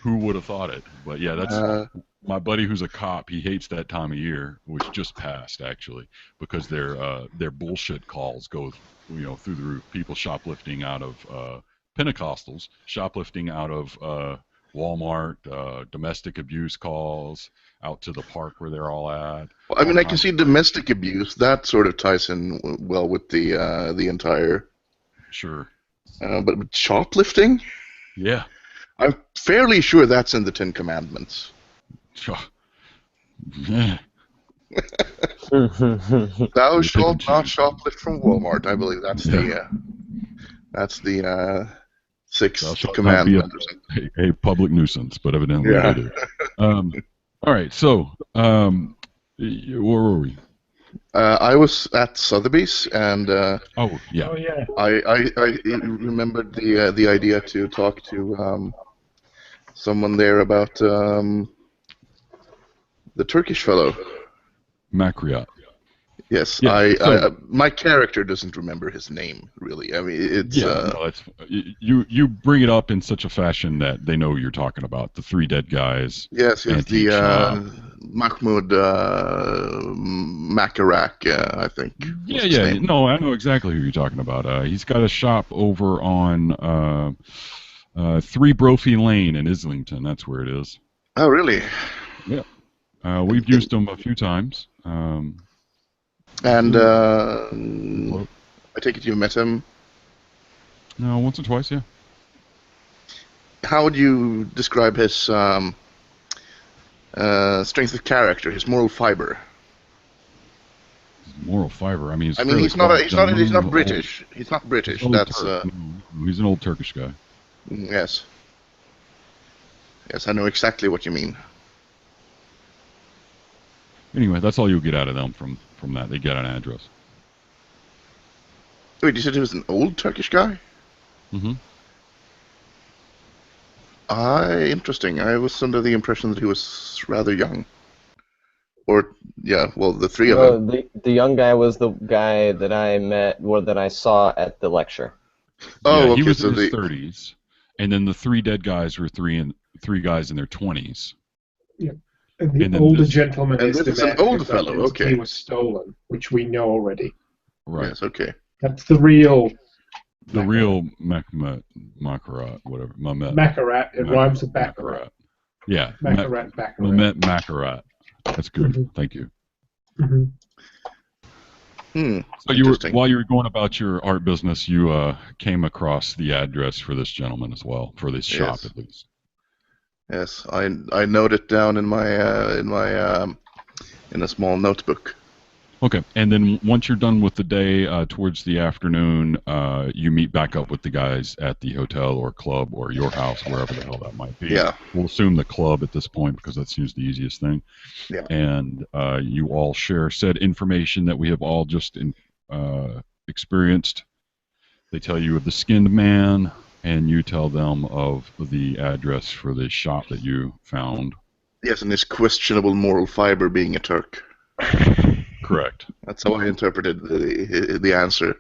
Who would have thought it? But yeah, that's my buddy who's a cop. He hates that time of year, which just passed actually, because their bullshit calls go, through the roof. People shoplifting out of Pentecostals, shoplifting out of Walmart, domestic abuse calls out to the park where they're all at. Well, I mean, I can see domestic abuse. That sort of ties in well with the entire. Sure. But shoplifting? Yeah. I'm fairly sure that's in the Ten Commandments. Yeah. Thou shalt not shoplift from Walmart. I believe that's the sixth Thou shalt not be commandment or something. a public nuisance, but evidently Yeah. they do. All right, so where were we? I was at Sotheby's, and Oh yeah, Oh, yeah. I remembered the idea to talk to someone there about the Turkish fellow. Makriot. Yes, Yeah, my character doesn't remember his name really. I mean, it's No, that's you bring it up in such a fashion that they know what you're talking about. The three dead guys. yes, antique the shop. Mahmoud Makarak, I think. was his Yeah. name. No, I know exactly who you're talking about. He's got a shop over on 3 Brophy Lane in Islington. That's where it is. Oh, really? We've used him a few times. And Well, I take it you met him. no, once or twice, yeah. How would you describe his strength of character, his moral fiber? Moral fiber. I mean, I mean, he's not British. He's not British. That's he's an old Turkish guy. yes. Yes, I know exactly what you mean. Anyway, that's all you'll get out of them from that. They get an address. Wait, you said he was an old Turkish guy? Mm-hmm. Interesting. I was under the impression that he was rather young. Or, yeah, well, the three of them. The young guy was the guy that I met, or that I saw at the lecture. Oh, yeah, okay, he was so in his 30s, and then the 3 dead guys were three guys in their 20s. And And the then older this- gentleman And is this the is an man who older got fellow, his okay. key was stolen, which we know already. Right. Yes, okay. That's the real The real Makarat, whatever. Makarat. It rhymes with Baccarat. Makarat. Yeah. Makarat, Baccarat. Mehmet Makarat. That's good. Mhm. Thank you. Mhm. So Interesting. while you were going about your art business, you came across the address for this gentleman as well, for this shop Yes. at least. Yes, I note it down in a small notebook. Okay, and then once you're done with the day, towards the afternoon, you meet back up with the guys at the hotel or club or your house, wherever the hell that might be. Yeah. We'll assume the club at this point because that seems the easiest thing. Yeah. And you all share said information that we have all just experienced. They tell you of the skinned man, and you tell them of the address for the shop that you found. Yes, and his questionable moral fiber being a Turk. Correct. That's how I interpreted the answer.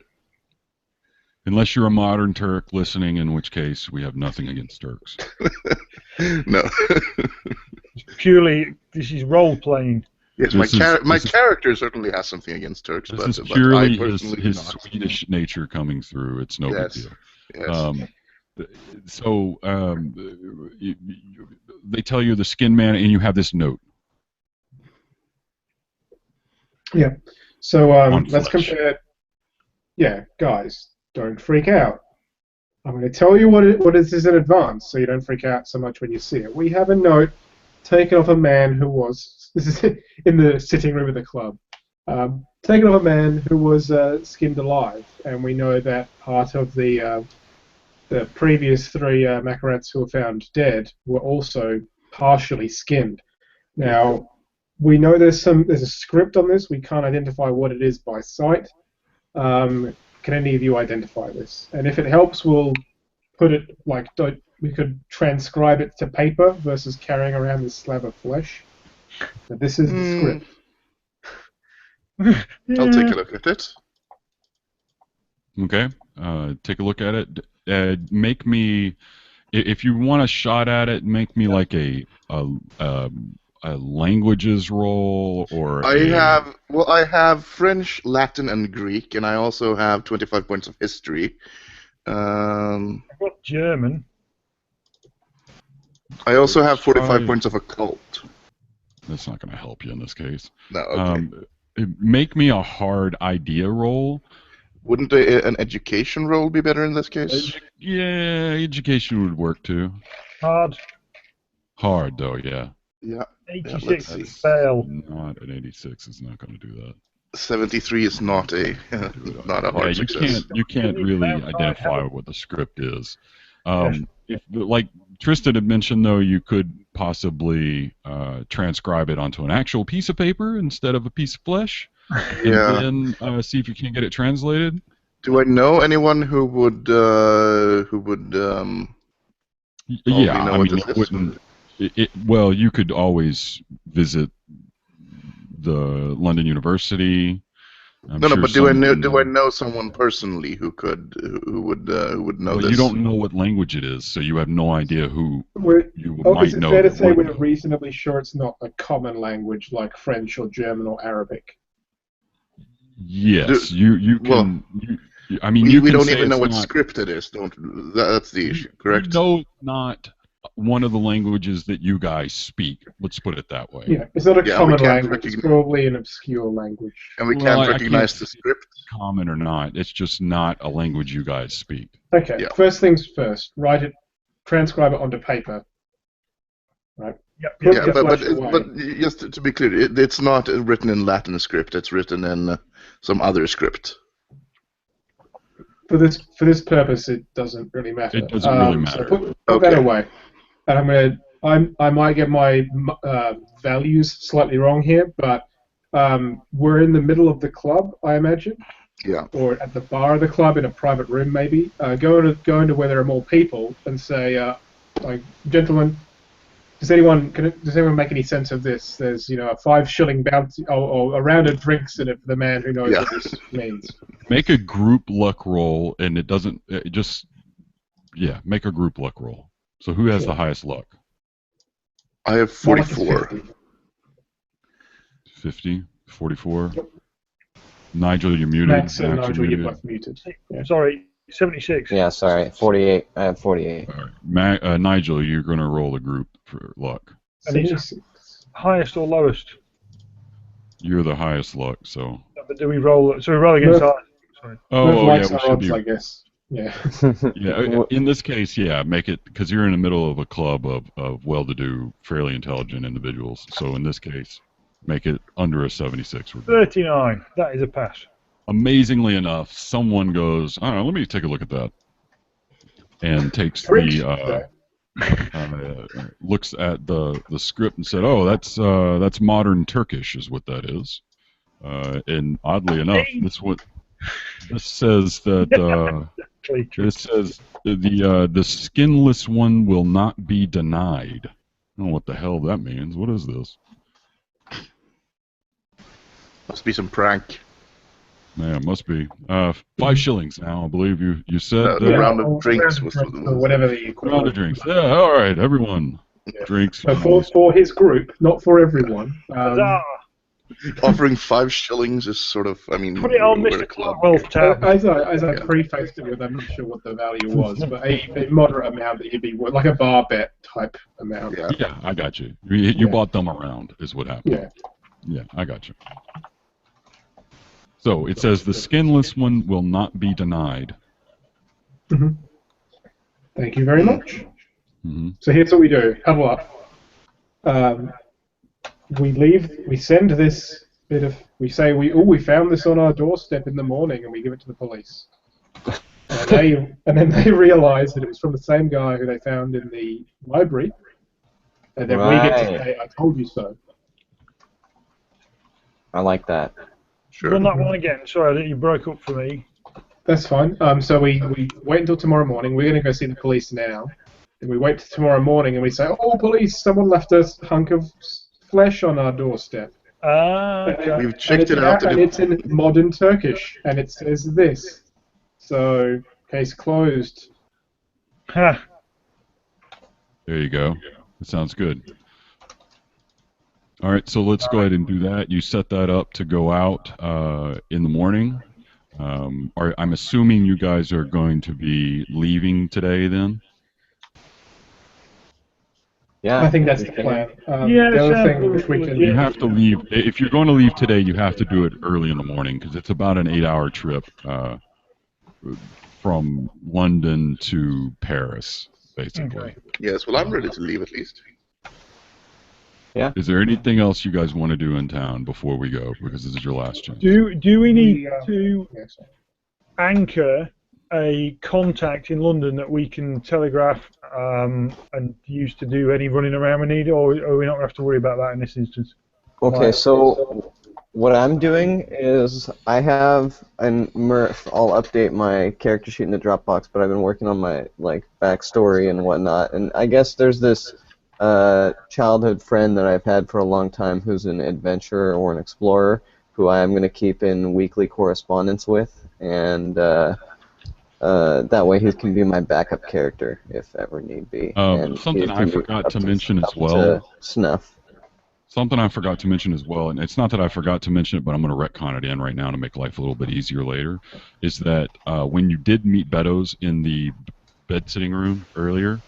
Unless you're a modern Turk listening, in which case we have nothing against Turks. No. Purely, this is role playing. Yes, This my is- character certainly has something against Turks, This but is I purely personally do his not. Swedish nature coming through. It's no Yes. big deal. Yes. So they tell you the skin man, and you have this note Yeah. So on let's flesh. compare. Yeah, guys, don't freak out. I'm going to tell you what it is in advance, so you don't freak out so much when you see it. We have a note taken off a man who was. This is in the sitting room of the club. Taken off a man who was skinned alive, and we know that part of the previous three Makarats who were found dead were also partially skinned. Now, we know there's a script on this. We can't identify what it is by sight. Can any of you identify this? And if it helps, we'll put it we could transcribe it to paper versus carrying around this slab of flesh. But this is the script. I'll take a look at it. Okay, take a look at it. Make me, if you want a shot at it, make me like a languages roll or. I have French, Latin, and Greek, and I also have 25 points of history. I've got German. I also have 45 points of occult. That's not going to help you in this case. No, okay. Make me a hard idea roll. Wouldn't an education roll be better in this case? Yeah, education would work too. Hard. Hard though, yeah. Yeah. 86 fail. Not an 86 is not going to do that. 73 is not a hard success. You can't really identify what the script is. Like Tristan had mentioned, though, you could possibly transcribe it onto an actual piece of paper instead of a piece of flesh, and then see if you can get it translated. Do I know anyone who would Well, you could always visit the London University. But do I know someone personally who would know this? You don't know what language it is, so you have no idea who you might know. Is it fair to say we're reasonably sure it's not a common language like French or German or Arabic? Yes, you can. We don't even know what script it is. That's the issue, correct? No, not one of the languages that you guys speak. Let's put it that way. Yeah, it's not a common language. It's probably an obscure language. And we can't recognize the script? Common or not, it's just not a language you guys speak. Okay, first things first. Write it, transcribe it onto paper. Right? But just to be clear, it's not written in Latin script. It's written in some other script. For this purpose, it doesn't really matter. It doesn't really matter. So put that away. And I might get my values slightly wrong here, but we're in the middle of the club, I imagine. Yeah. Or at the bar of the club in a private room, maybe. Go into where there are more people and say, gentlemen, does anyone make any sense of this? There's a 5 shilling bounty or a round of drinks in it for the man who knows what this means. Make a group luck roll, and it doesn't make a group luck roll. So who has the highest luck? I have 44. 50, 44. Yep. Nigel, you're muted. Max and Nigel, you're both muted. Yeah. Sorry, 76. Yeah, sorry, 48. I have 48. All right. Nigel, you're going to roll a group for luck. And it's highest or lowest? You're the highest luck, so. But do we roll? So we roll against our. Sorry. We should be. I guess. Yeah. Yeah. In this case, make it because you're in the middle of a club of well-to-do, fairly intelligent individuals. So in this case, make it under a 76. 39. That is a pass. Amazingly enough, someone goes, "All right, let me take a look at that," and takes looks at the script and said, "Oh, that's modern Turkish, is what that is." And oddly enough, this says that this says the skinless one will not be denied. I don't know what the hell that means. What is this? Must be some prank. Yeah, it must be. 5 shillings now, I believe you said. The round of drinks. Whatever the equivalent. Round of drinks. Yeah, all right, everyone. Drinks. So for his group, not for everyone. Offering 5 shillings is sort of, I mean, Put it on we're a Mr. club. Clarkwell's tab. As I Yeah. prefaced it with, I'm not sure what the value was, but a moderate amount that you'd be worth, like a bar bet type amount. Yeah. Yeah, I got you. You Yeah. bought them around, is what happened. Yeah. Yeah, I got you. So it says the skinless one will not be denied. Thank you very much. Hmm. So here's what we do. Huddle up. We send this bit of, we say, we found this on our doorstep in the morning, and we give it to the police. And then they realize that it was from the same guy who they found in the library, and then we get to say, I told you so. I like that. Sure. Run that one again. Sorry, you broke up for me. That's fine. So we wait until tomorrow morning. We're going to go see the police now. And we wait till tomorrow morning and we say, oh, police, someone left a hunk of flesh on our doorstep. Okay. We've checked it out. And it's in modern Turkish. And it says this. So, case closed. Ha. There you go. That sounds good. All right, so let's go ahead and do that. You set that up to go out in the morning. I'm assuming you guys are going to be leaving today then? Yeah. I think that's the plan. Yeah, the other sounds thing which we can... You have to leave. If you're going to leave today, you have to do it early in the morning because it's about an 8-hour trip from London to Paris, basically. Okay. Yes, well, I'm ready to leave at least. Is there anything else you guys want to do in town before we go? Because this is your last chance. Do we need to Yes. anchor a contact in London that we can telegraph and use to do any running around we need, or are we not going to have to worry about that in this instance? Okay, so what I'm doing is I have, and Murph, I'll update my character sheet in the Dropbox, but I've been working on my backstory and whatnot, and I guess there's this childhood friend that I've had for a long time who's an adventurer or an explorer who I am going to keep in weekly correspondence with, and that way he can be my backup character if ever need be. And something I forgot to mention as up well. to snuff. Something I forgot to mention as well, and it's not that I forgot to mention it, but I'm going to retcon it in right now to make life a little bit easier later, is that when you did meet Beddoes in the bed-sitting room earlier,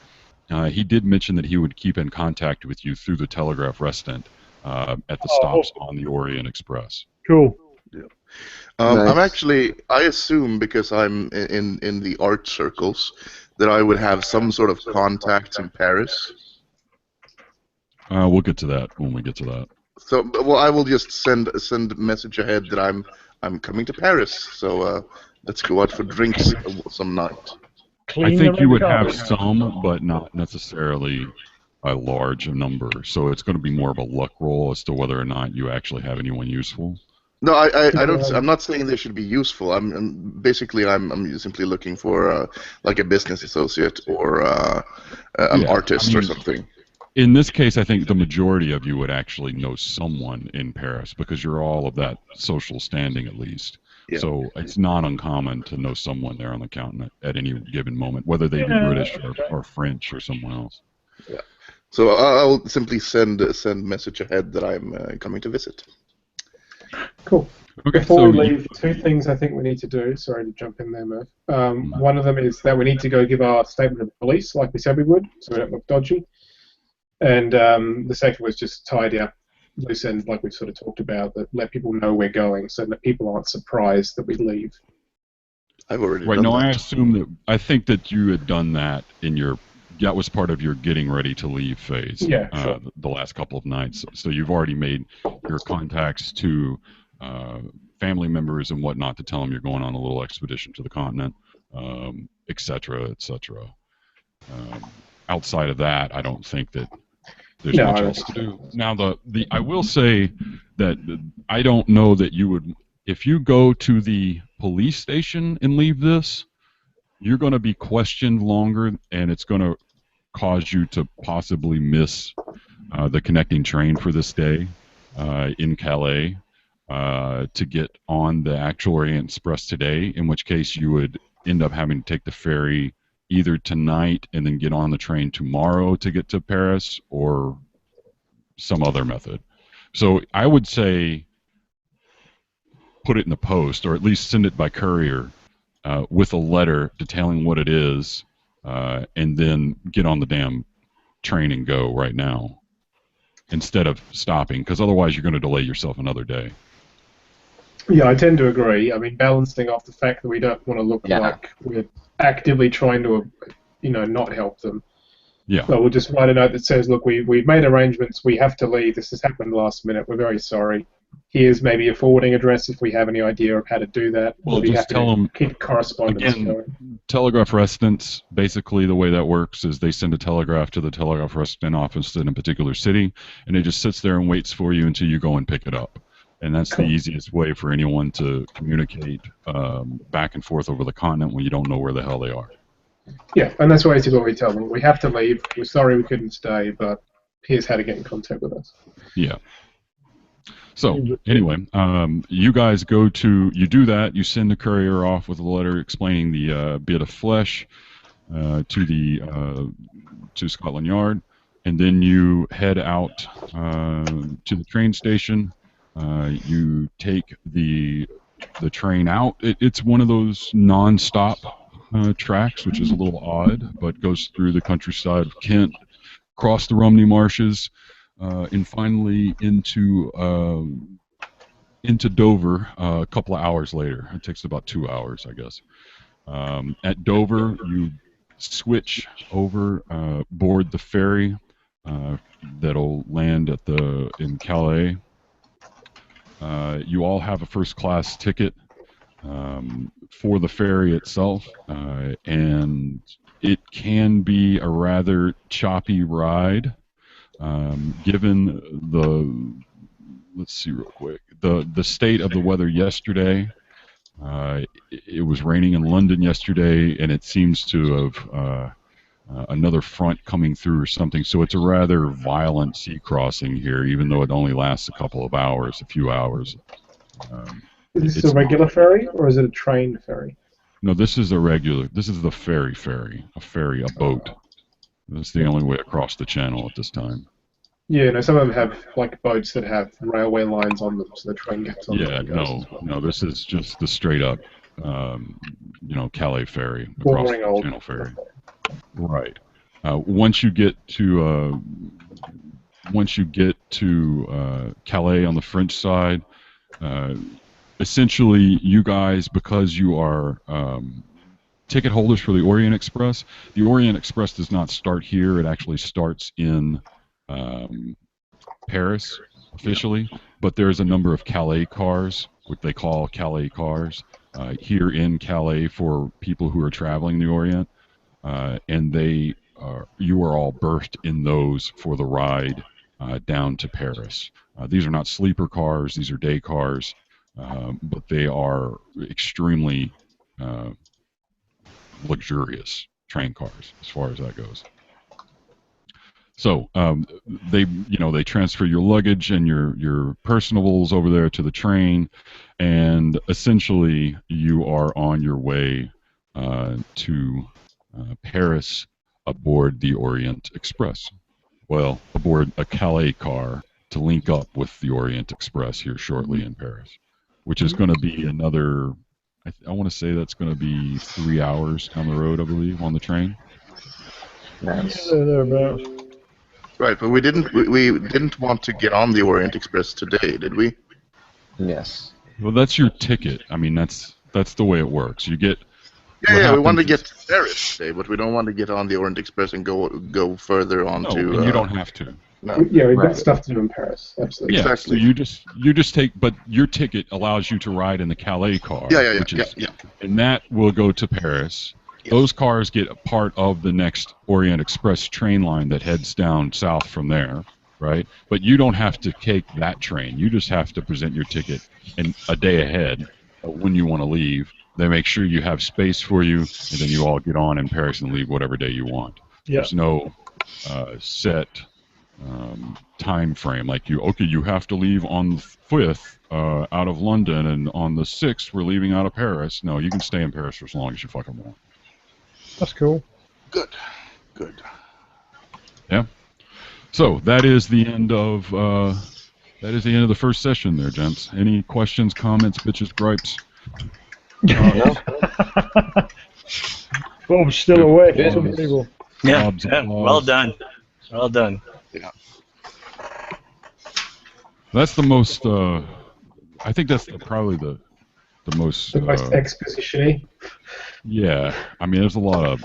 he did mention that he would keep in contact with you through the telegraph restant at the stops on the Orient Express. Cool. Nice. I'm actually, I assume because I'm in the art circles that I would have some sort of contacts in Paris. We'll get to that when we get to that. So, well, I will just send a message ahead that I'm coming to Paris. So let's go out for drinks some night. I think you would have carpet. some, but not necessarily a large number. So it's going to be more of a luck roll as to whether or not you actually have anyone useful. No, I don't. I'm not saying they should be useful. I'm simply looking for like a business associate or an artist or something. In this case, I think the majority of you would actually know someone in Paris because you're all of that social standing at least. Yeah. So it's not uncommon to know someone there on the continent at any given moment, whether they be British or French or someone else. Yeah. So I'll simply send a message ahead that I'm coming to visit. Cool. Okay, Before we so leave, two things I think we need to do. Sorry to jump in there, Murph. One of them is that we need to go give our statement to the police, like we said we would, so we don't look dodgy. And the second was just tidy up loose ends, like we sort of talked about, that let people know we're going, so that people aren't surprised that we leave. I've already right, done no, that. I think that you had done that that was part of your getting ready to leave phase. Yeah, sure. The last couple of nights. So you've already made your contacts to family members and whatnot to tell them you're going on a little expedition to the continent, et cetera, et cetera. Outside of that, I don't think that there's much else to do. Now, I will say that I don't know that you would, if you go to the police station and leave this, you're going to be questioned longer, and it's going to cause you to possibly miss the connecting train for this day in Calais to get on the actual Orient Express today, in which case you would end up having to take the ferry either tonight and then get on the train tomorrow to get to Paris, or some other method. So I would say put it in the post, or at least send it by courier with a letter detailing what it is, and then get on the damn train and go right now instead of stopping, because otherwise you're going to delay yourself another day. Yeah, I tend to agree. I mean, balancing off the fact that we don't want to look Yeah. like we're actively trying to, not help them. Yeah. So we'll just write a note that says, look, we've made arrangements. We have to leave. This has happened last minute. We're very sorry. Here's maybe a forwarding address if we have any idea of how to do that. Well, We'll be just happy tell to them, keep correspondence again, going. telegraph residence, basically the way that works is they send a telegraph to the telegraph resident office in a particular city, and it just sits there and waits for you until you go and pick it up. And that's Cool. the easiest way for anyone to communicate back and forth over the continent when you don't know where the hell they are. Yeah, and that's basically what we tell them. We have to leave. We're sorry we couldn't stay, but here's how to get in contact with us. Yeah. So anyway, you guys you do that. You send the courier off with a letter explaining the bit of flesh to Scotland Yard, and then you head out to the train station. You take the train out. It's one of those non-stop tracks, which is a little odd, but goes through the countryside of Kent, across the Rumney Marshes, and finally into Dover a couple of hours later. It takes about 2 hours, I guess. At Dover, you switch over, board the ferry that'll land in Calais. You all have a first-class ticket for the ferry itself, and it can be a rather choppy ride, given let's see real quick, the state of the weather yesterday. It was raining in London yesterday, and it seems to have another front coming through or something, so it's a rather violent sea crossing here, even though it only lasts a few hours. Is this a regular ferry, or is it a train ferry? No, this is the ferry, a boat. That's the only way across the channel at this time. Yeah, no, some of them have like boats that have railway lines on them, so the train gets on them. Yeah, and goes as well. no, this is just the straight up, Calais ferry, across Boring the old. channel ferry. Right. Once you get to Calais on the French side, essentially you guys, because you are ticket holders for the Orient Express does not start here. It actually starts in Paris officially, but there's a number of Calais cars, what they call Calais cars, here in Calais for people who are traveling the Orient, and you are all berthed in those for the ride down to Paris. These are not sleeper cars; these are day cars, but they are extremely luxurious train cars as far as that goes. So they transfer your luggage and your personables over there to the train, and essentially you are on your way to Paris aboard the Orient Express. Well, aboard a Calais car to link up with the Orient Express here shortly in Paris, which is going to be another. I want to say that's going to be 3 hours down the road, I believe, on the train. Nice. Yeah, thereabouts. Right, but we didn't want to get on the Orient Express today, did we? Yes. Well, that's your ticket. I mean, that's the way it works. You get. Yeah, we want to get to Paris today, but we don't want to get on the Orient Express and go further on No, to. and you don't have to. No. Yeah, we've Right. got stuff to do in Paris. Absolutely. Yeah, Exactly. so you just take, but your ticket allows you to ride in the Calais car. Yeah, which is, yeah. And that will go to Paris. Yes. Those cars get a part of the next Orient Express train line that heads down south from there, right? But you don't have to take that train. You just have to present your ticket a day ahead when you want to leave. They make sure you have space for you, and then you all get on in Paris and leave whatever day you want. Yeah. There's no set time frame like you have to leave on the 5th out of London, and on the 6th we're leaving out of Paris. No, you can stay in Paris for as long as you fucking want. That's cool. Good. Yeah. So that is the end of That is the end of the first session there, gents. Any questions, comments, bitches, gripes? No. Bob's still awake. Good. It's unbelievable. Yeah, Bob's yeah, applause. well done. Well done. That's the most. I think that's probably the most. The most exposition-y. Yeah, I mean, there's a lot of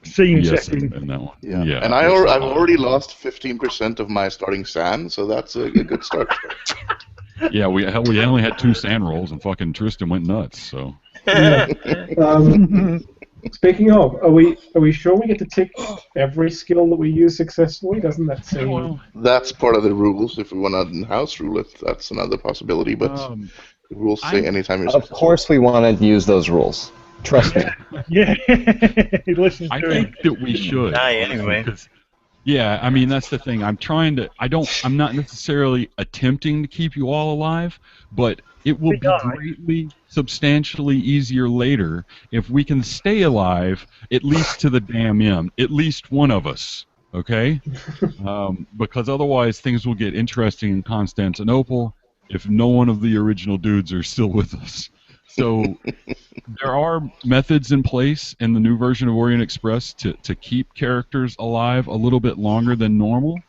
Scene BS setting. in that one. Yeah. And there's a I've lot. already lost 15% of my starting sand, so that's a good start. Yeah, we only had 2 sand rolls, and fucking Tristan went nuts. So Speaking of, are we sure we get to tick every skill that we use successfully? Doesn't that seem... That's part of the rules. If we want to house rule it, that's another possibility. But the rules say anytime you're Of course we want to use those rules. Trust me. Yeah, he listens I to him. think that we should. Aye, honestly, anyway. 'cause- yeah, I mean that's the thing. I'm not necessarily attempting to keep you all alive, but it will be greatly, substantially easier later if we can stay alive at least to the damn end. At least one of us, okay? Because otherwise things will get interesting in Constantinople if no one of the original dudes are still with us. So there are methods in place in the new version of Orient Express to keep characters alive a little bit longer than normal.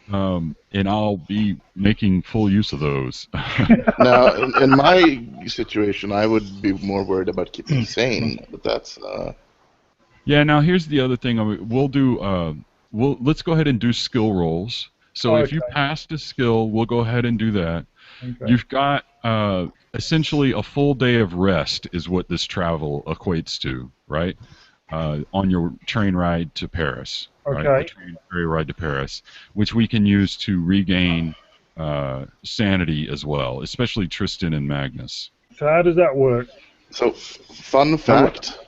And I'll be making full use of those. Now, in my situation, I would be more worried about keeping sane, but that's... Yeah, now here's the other thing. We'll do. Let's go ahead and do skill rolls. So if you passed a skill, we'll go ahead and do that. Okay. You've got essentially a full day of rest is what this travel equates to, right? On your train ride to Paris. Okay. Right? The ferry ride to Paris, which we can use to regain sanity as well, especially Tristan and Magnus. So how does that work? So, fun fact,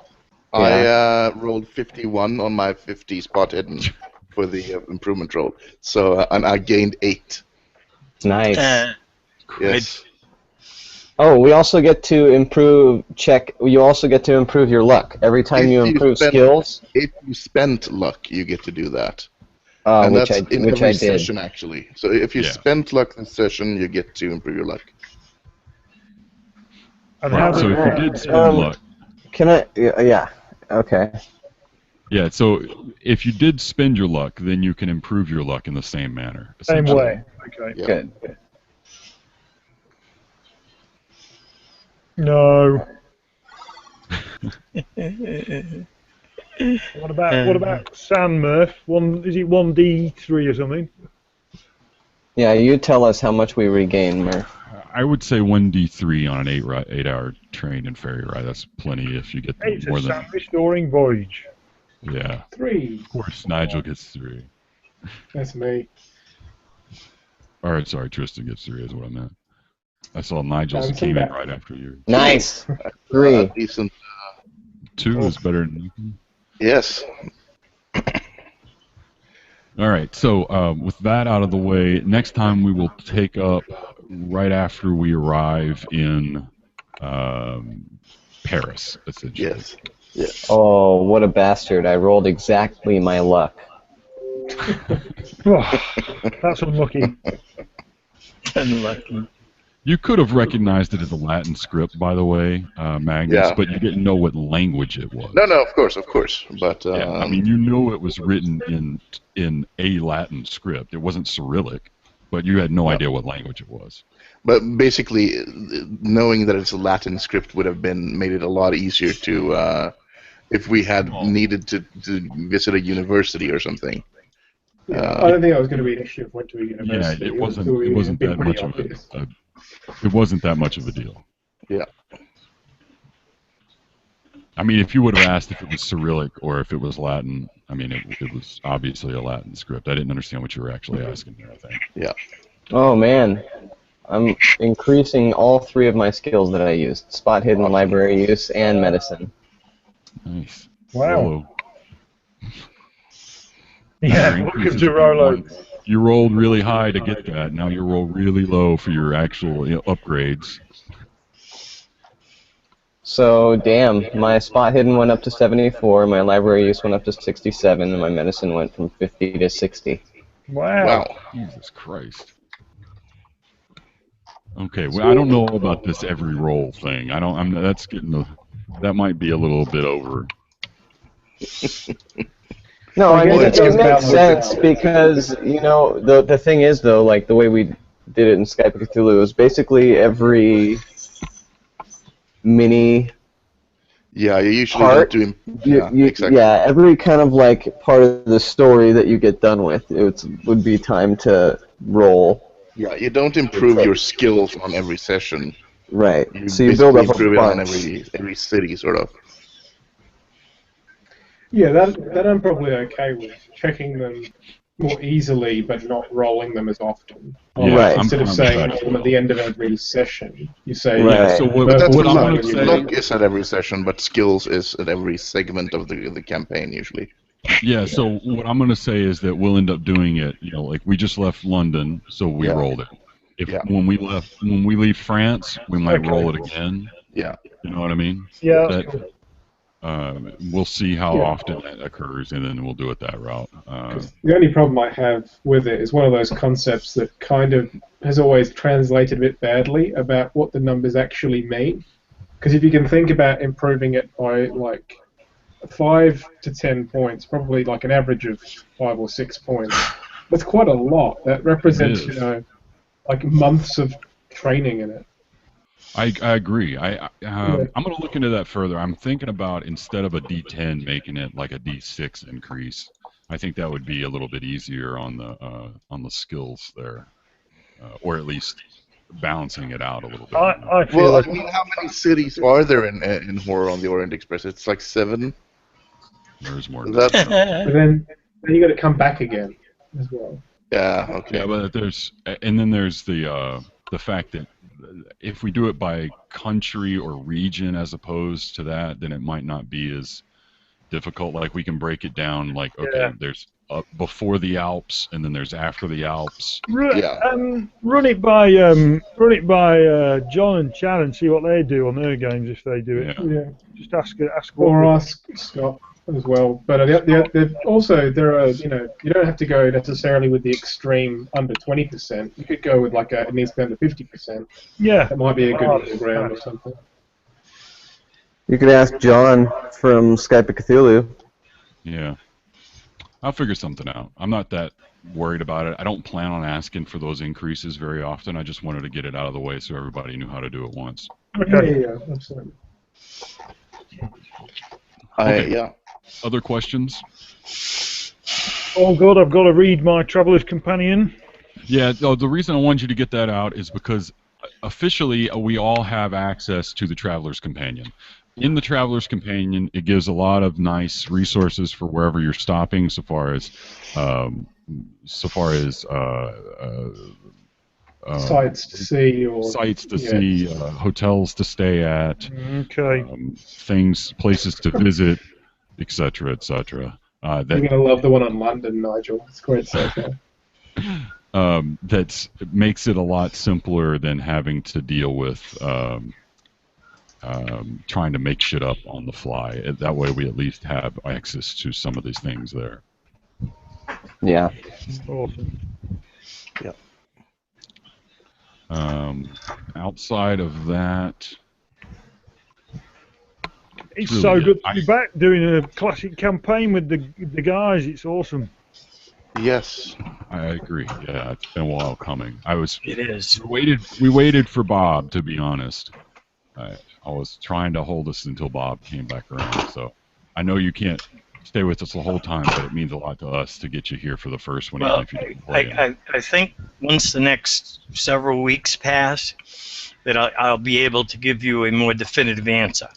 I rolled 51 on my 50 spot hidden for the improvement roll. So, and I gained 8. Nice. Yes. Oh, we also get to improve. You also get to improve your luck every time you improve skills. If you spent luck, you get to do that. Which I every did. session, actually. So if you spent luck this session, you get to improve your luck. And how So does if you did spend luck. Can I? Yeah. Okay. Yeah, so if you did spend your luck, then you can improve your luck in the same manner. same essentially. way? Okay. Yeah. Good. No. What about San Murph? Is it 1d3 or something? Yeah, you tell us how much we regain, Murph. I would say 1d3 on an 8-hour train and ferry ride. That's plenty if you get It's more a than. San restoring voyage. Yeah. 3. Of course, Nigel gets 3. That's me. Or, sorry, Tristan gets 3 is what I meant. I saw Nigel's Sounds came in bad. right after you. Nice. 3. Decent. 2 is better than nothing. Yes. All right, so with that out of the way, next time we will take up right after we arrive in Paris, essentially. Yes. Yes. Oh, what a bastard! I rolled exactly my luck. Oh, that's unlucky. Unlucky. You could have recognized it as a Latin script, by the way, Magnus, Yeah. but you didn't know what language it was. No, of course. But Yeah, I mean, you knew it was written in a Latin script. It wasn't Cyrillic, but you had no idea what language it was. But basically, knowing that it's a Latin script would have made it a lot easier to, if we had needed to visit a university or something. Yeah, I don't think that was going to be an issue if we went to a university. Yeah, it wasn't been that pretty much of obvious. it wasn't that much of a deal. Yeah. I mean, if you would have asked if it was Cyrillic or if it was Latin, I mean, it was obviously a Latin script. I didn't understand what you were actually asking there, I think. Yeah. Oh man, I'm increasing all 3 of my skills that I used: spot hidden, library use, and medicine. Nice. Wow. Rolo. Yeah, welcome to Rolo. You rolled really high to get that. Now you roll really low for your actual upgrades. So, damn, my spot hidden went up to 74, my library use went up to 67, and my medicine went from 50 to 60. Wow. Wow. Jesus Christ. Okay, well, I don't know about this every roll thing. I don't. That's that might be a little bit over. No, I I mean guess it it makes does sense balance out. because the thing is though, like the way we did it in Skype of Cthulhu was basically every mini Yeah, you usually part. don't do. Yeah, exactly. Yeah, every kind of like part of the story that you get done with, would be time to roll. Yeah, you don't improve your skills on every session. Right. You So you build basically up a improve it on bunch. every city, sort of. Yeah, that I'm probably okay with. Checking them more easily, but not rolling them as often. Or Yeah, Right. instead of I'm with saying that roll as them at well. the end of every session, you say Right. Yeah. So But that's what what I'm luck. going to say. Luck is at every session, but skills is at every segment of the campaign usually. Yeah. So what I'm going to say is that we'll end up doing it. Like we just left London, so we Yeah. rolled it. If Yeah. when we leave France, we might Okay. roll it again. Yeah. You know what I mean? Yeah, That that's cool. we'll see how Yeah. often that occurs, and then we'll do it that route. 'Cause the only problem I have with it is one of those concepts that kind of has always translated a bit badly about what the numbers actually mean. Because if you can think about improving it by like 5 to 10 points, probably like an average of 5 or 6 points, that's quite a lot. That represents, is. like months of training in it. I agree. I'm going to look into that further. I'm thinking about instead of a D10 making it like a D6 increase. I think that would be a little bit easier on the skills there, or at least balancing it out a little bit. I feel Well, like I mean, how many cities are there in Horror on the Orient Express? It's like 7. There's more. That But then you got to come back again as well. yeah, okay. Yeah, but then there's the fact that if we do it by country or region as opposed to that, then it might not be as difficult. Like we can break it down. Like okay, Yeah. there's before the Alps, and then there's after the Alps. Yeah. run it by John and Chad and see what they do on their games if they do it. Yeah. Yeah. Just ask what Or the- ask Scott as well. But also there are, you don't have to go necessarily with the extreme under 20%. You could go with like it needs to be under 50%. Yeah. That might be a good Oh, middle ground or nice. something. You could ask John from Skype of Cthulhu. Yeah. I'll figure something out. I'm not that worried about it. I don't plan on asking for those increases very often. I just wanted to get it out of the way so everybody knew how to do it once. Okay. Yeah, absolutely. Okay. Yeah. Other questions? Oh God, I've got to read my Traveller's Companion. Yeah, the reason I wanted you to get that out is because officially we all have access to the Traveler's Companion. In the Traveler's Companion, it gives a lot of nice resources for wherever you're stopping, so far as Sights to see or sights to yeah. see, hotels to stay at, Okay. places to visit, etc., etc. You're gonna love the one on London, Nigel. It's great so far. That makes it a lot simpler than having to deal with trying to make shit up on the fly. That way we at least have access to some of these things there. Yeah. Awesome. Outside of that, It's really so good. good to be back doing a classic campaign with the guys. It's awesome. Yes. I agree. Yeah, it's been a while coming. It is. We waited for Bob, to be honest. I was trying to hold us until Bob came back around. So I know you can't stay with us the whole time, but it means a lot to us to get you here for the first one, even Well, if you didn't play it. I think once the next several weeks pass, that I'll be able to give you a more definitive answer.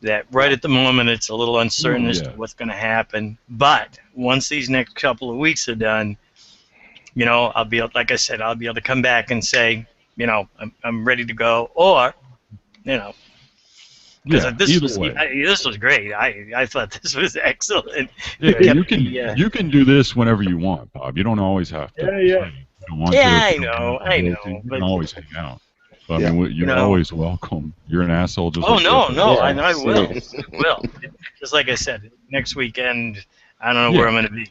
That right at the moment it's a little uncertain as to what's going to happen, but once these next couple of weeks are done, I'll be able, like I said, I'll be able to come back and say, I'm ready to go, or, because Yeah, this either was great. I thought this was excellent. Yeah, It you can do this whenever you want, Bob. You don't always have to. Yeah. If you don't want Yeah, to, I if you don't know, have to, I you know, can but- always hang out. But, Yeah. I mean, you're always welcome. You're an asshole. Just Oh like no, Griffin. no, Yeah, I will. serious. Will. Just like I said, next weekend, I don't know where I'm going to be.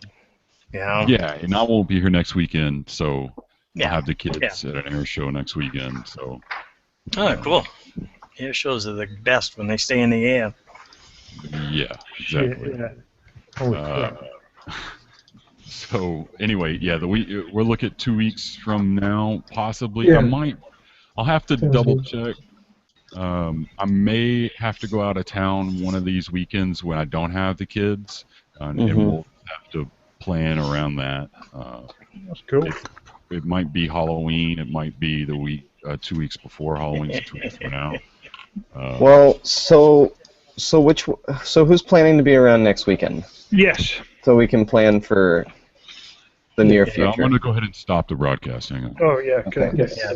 Yeah, and I won't be here next weekend, so Yeah. I'll have the kids at an air show next weekend. So. Oh, cool. Air shows are the best when they stay in the air. Yeah, exactly. Shit, yeah. Holy crap. So anyway, yeah, we're looking at 2 weeks from now, possibly. Yeah. I'll have to Sounds double good. check. I may have to go out of town one of these weekends when I don't have the kids, and we'll have to plan around that. That's cool. It might be Halloween. It might be the week, 2 weeks before Halloween, so 2 weeks from now. Well, so who's planning to be around next weekend? Yes. So we can plan for the near I'm future. going to go ahead and stop the broadcast. Hang on. Oh, yeah. Okay. Okay. Yes. Yeah,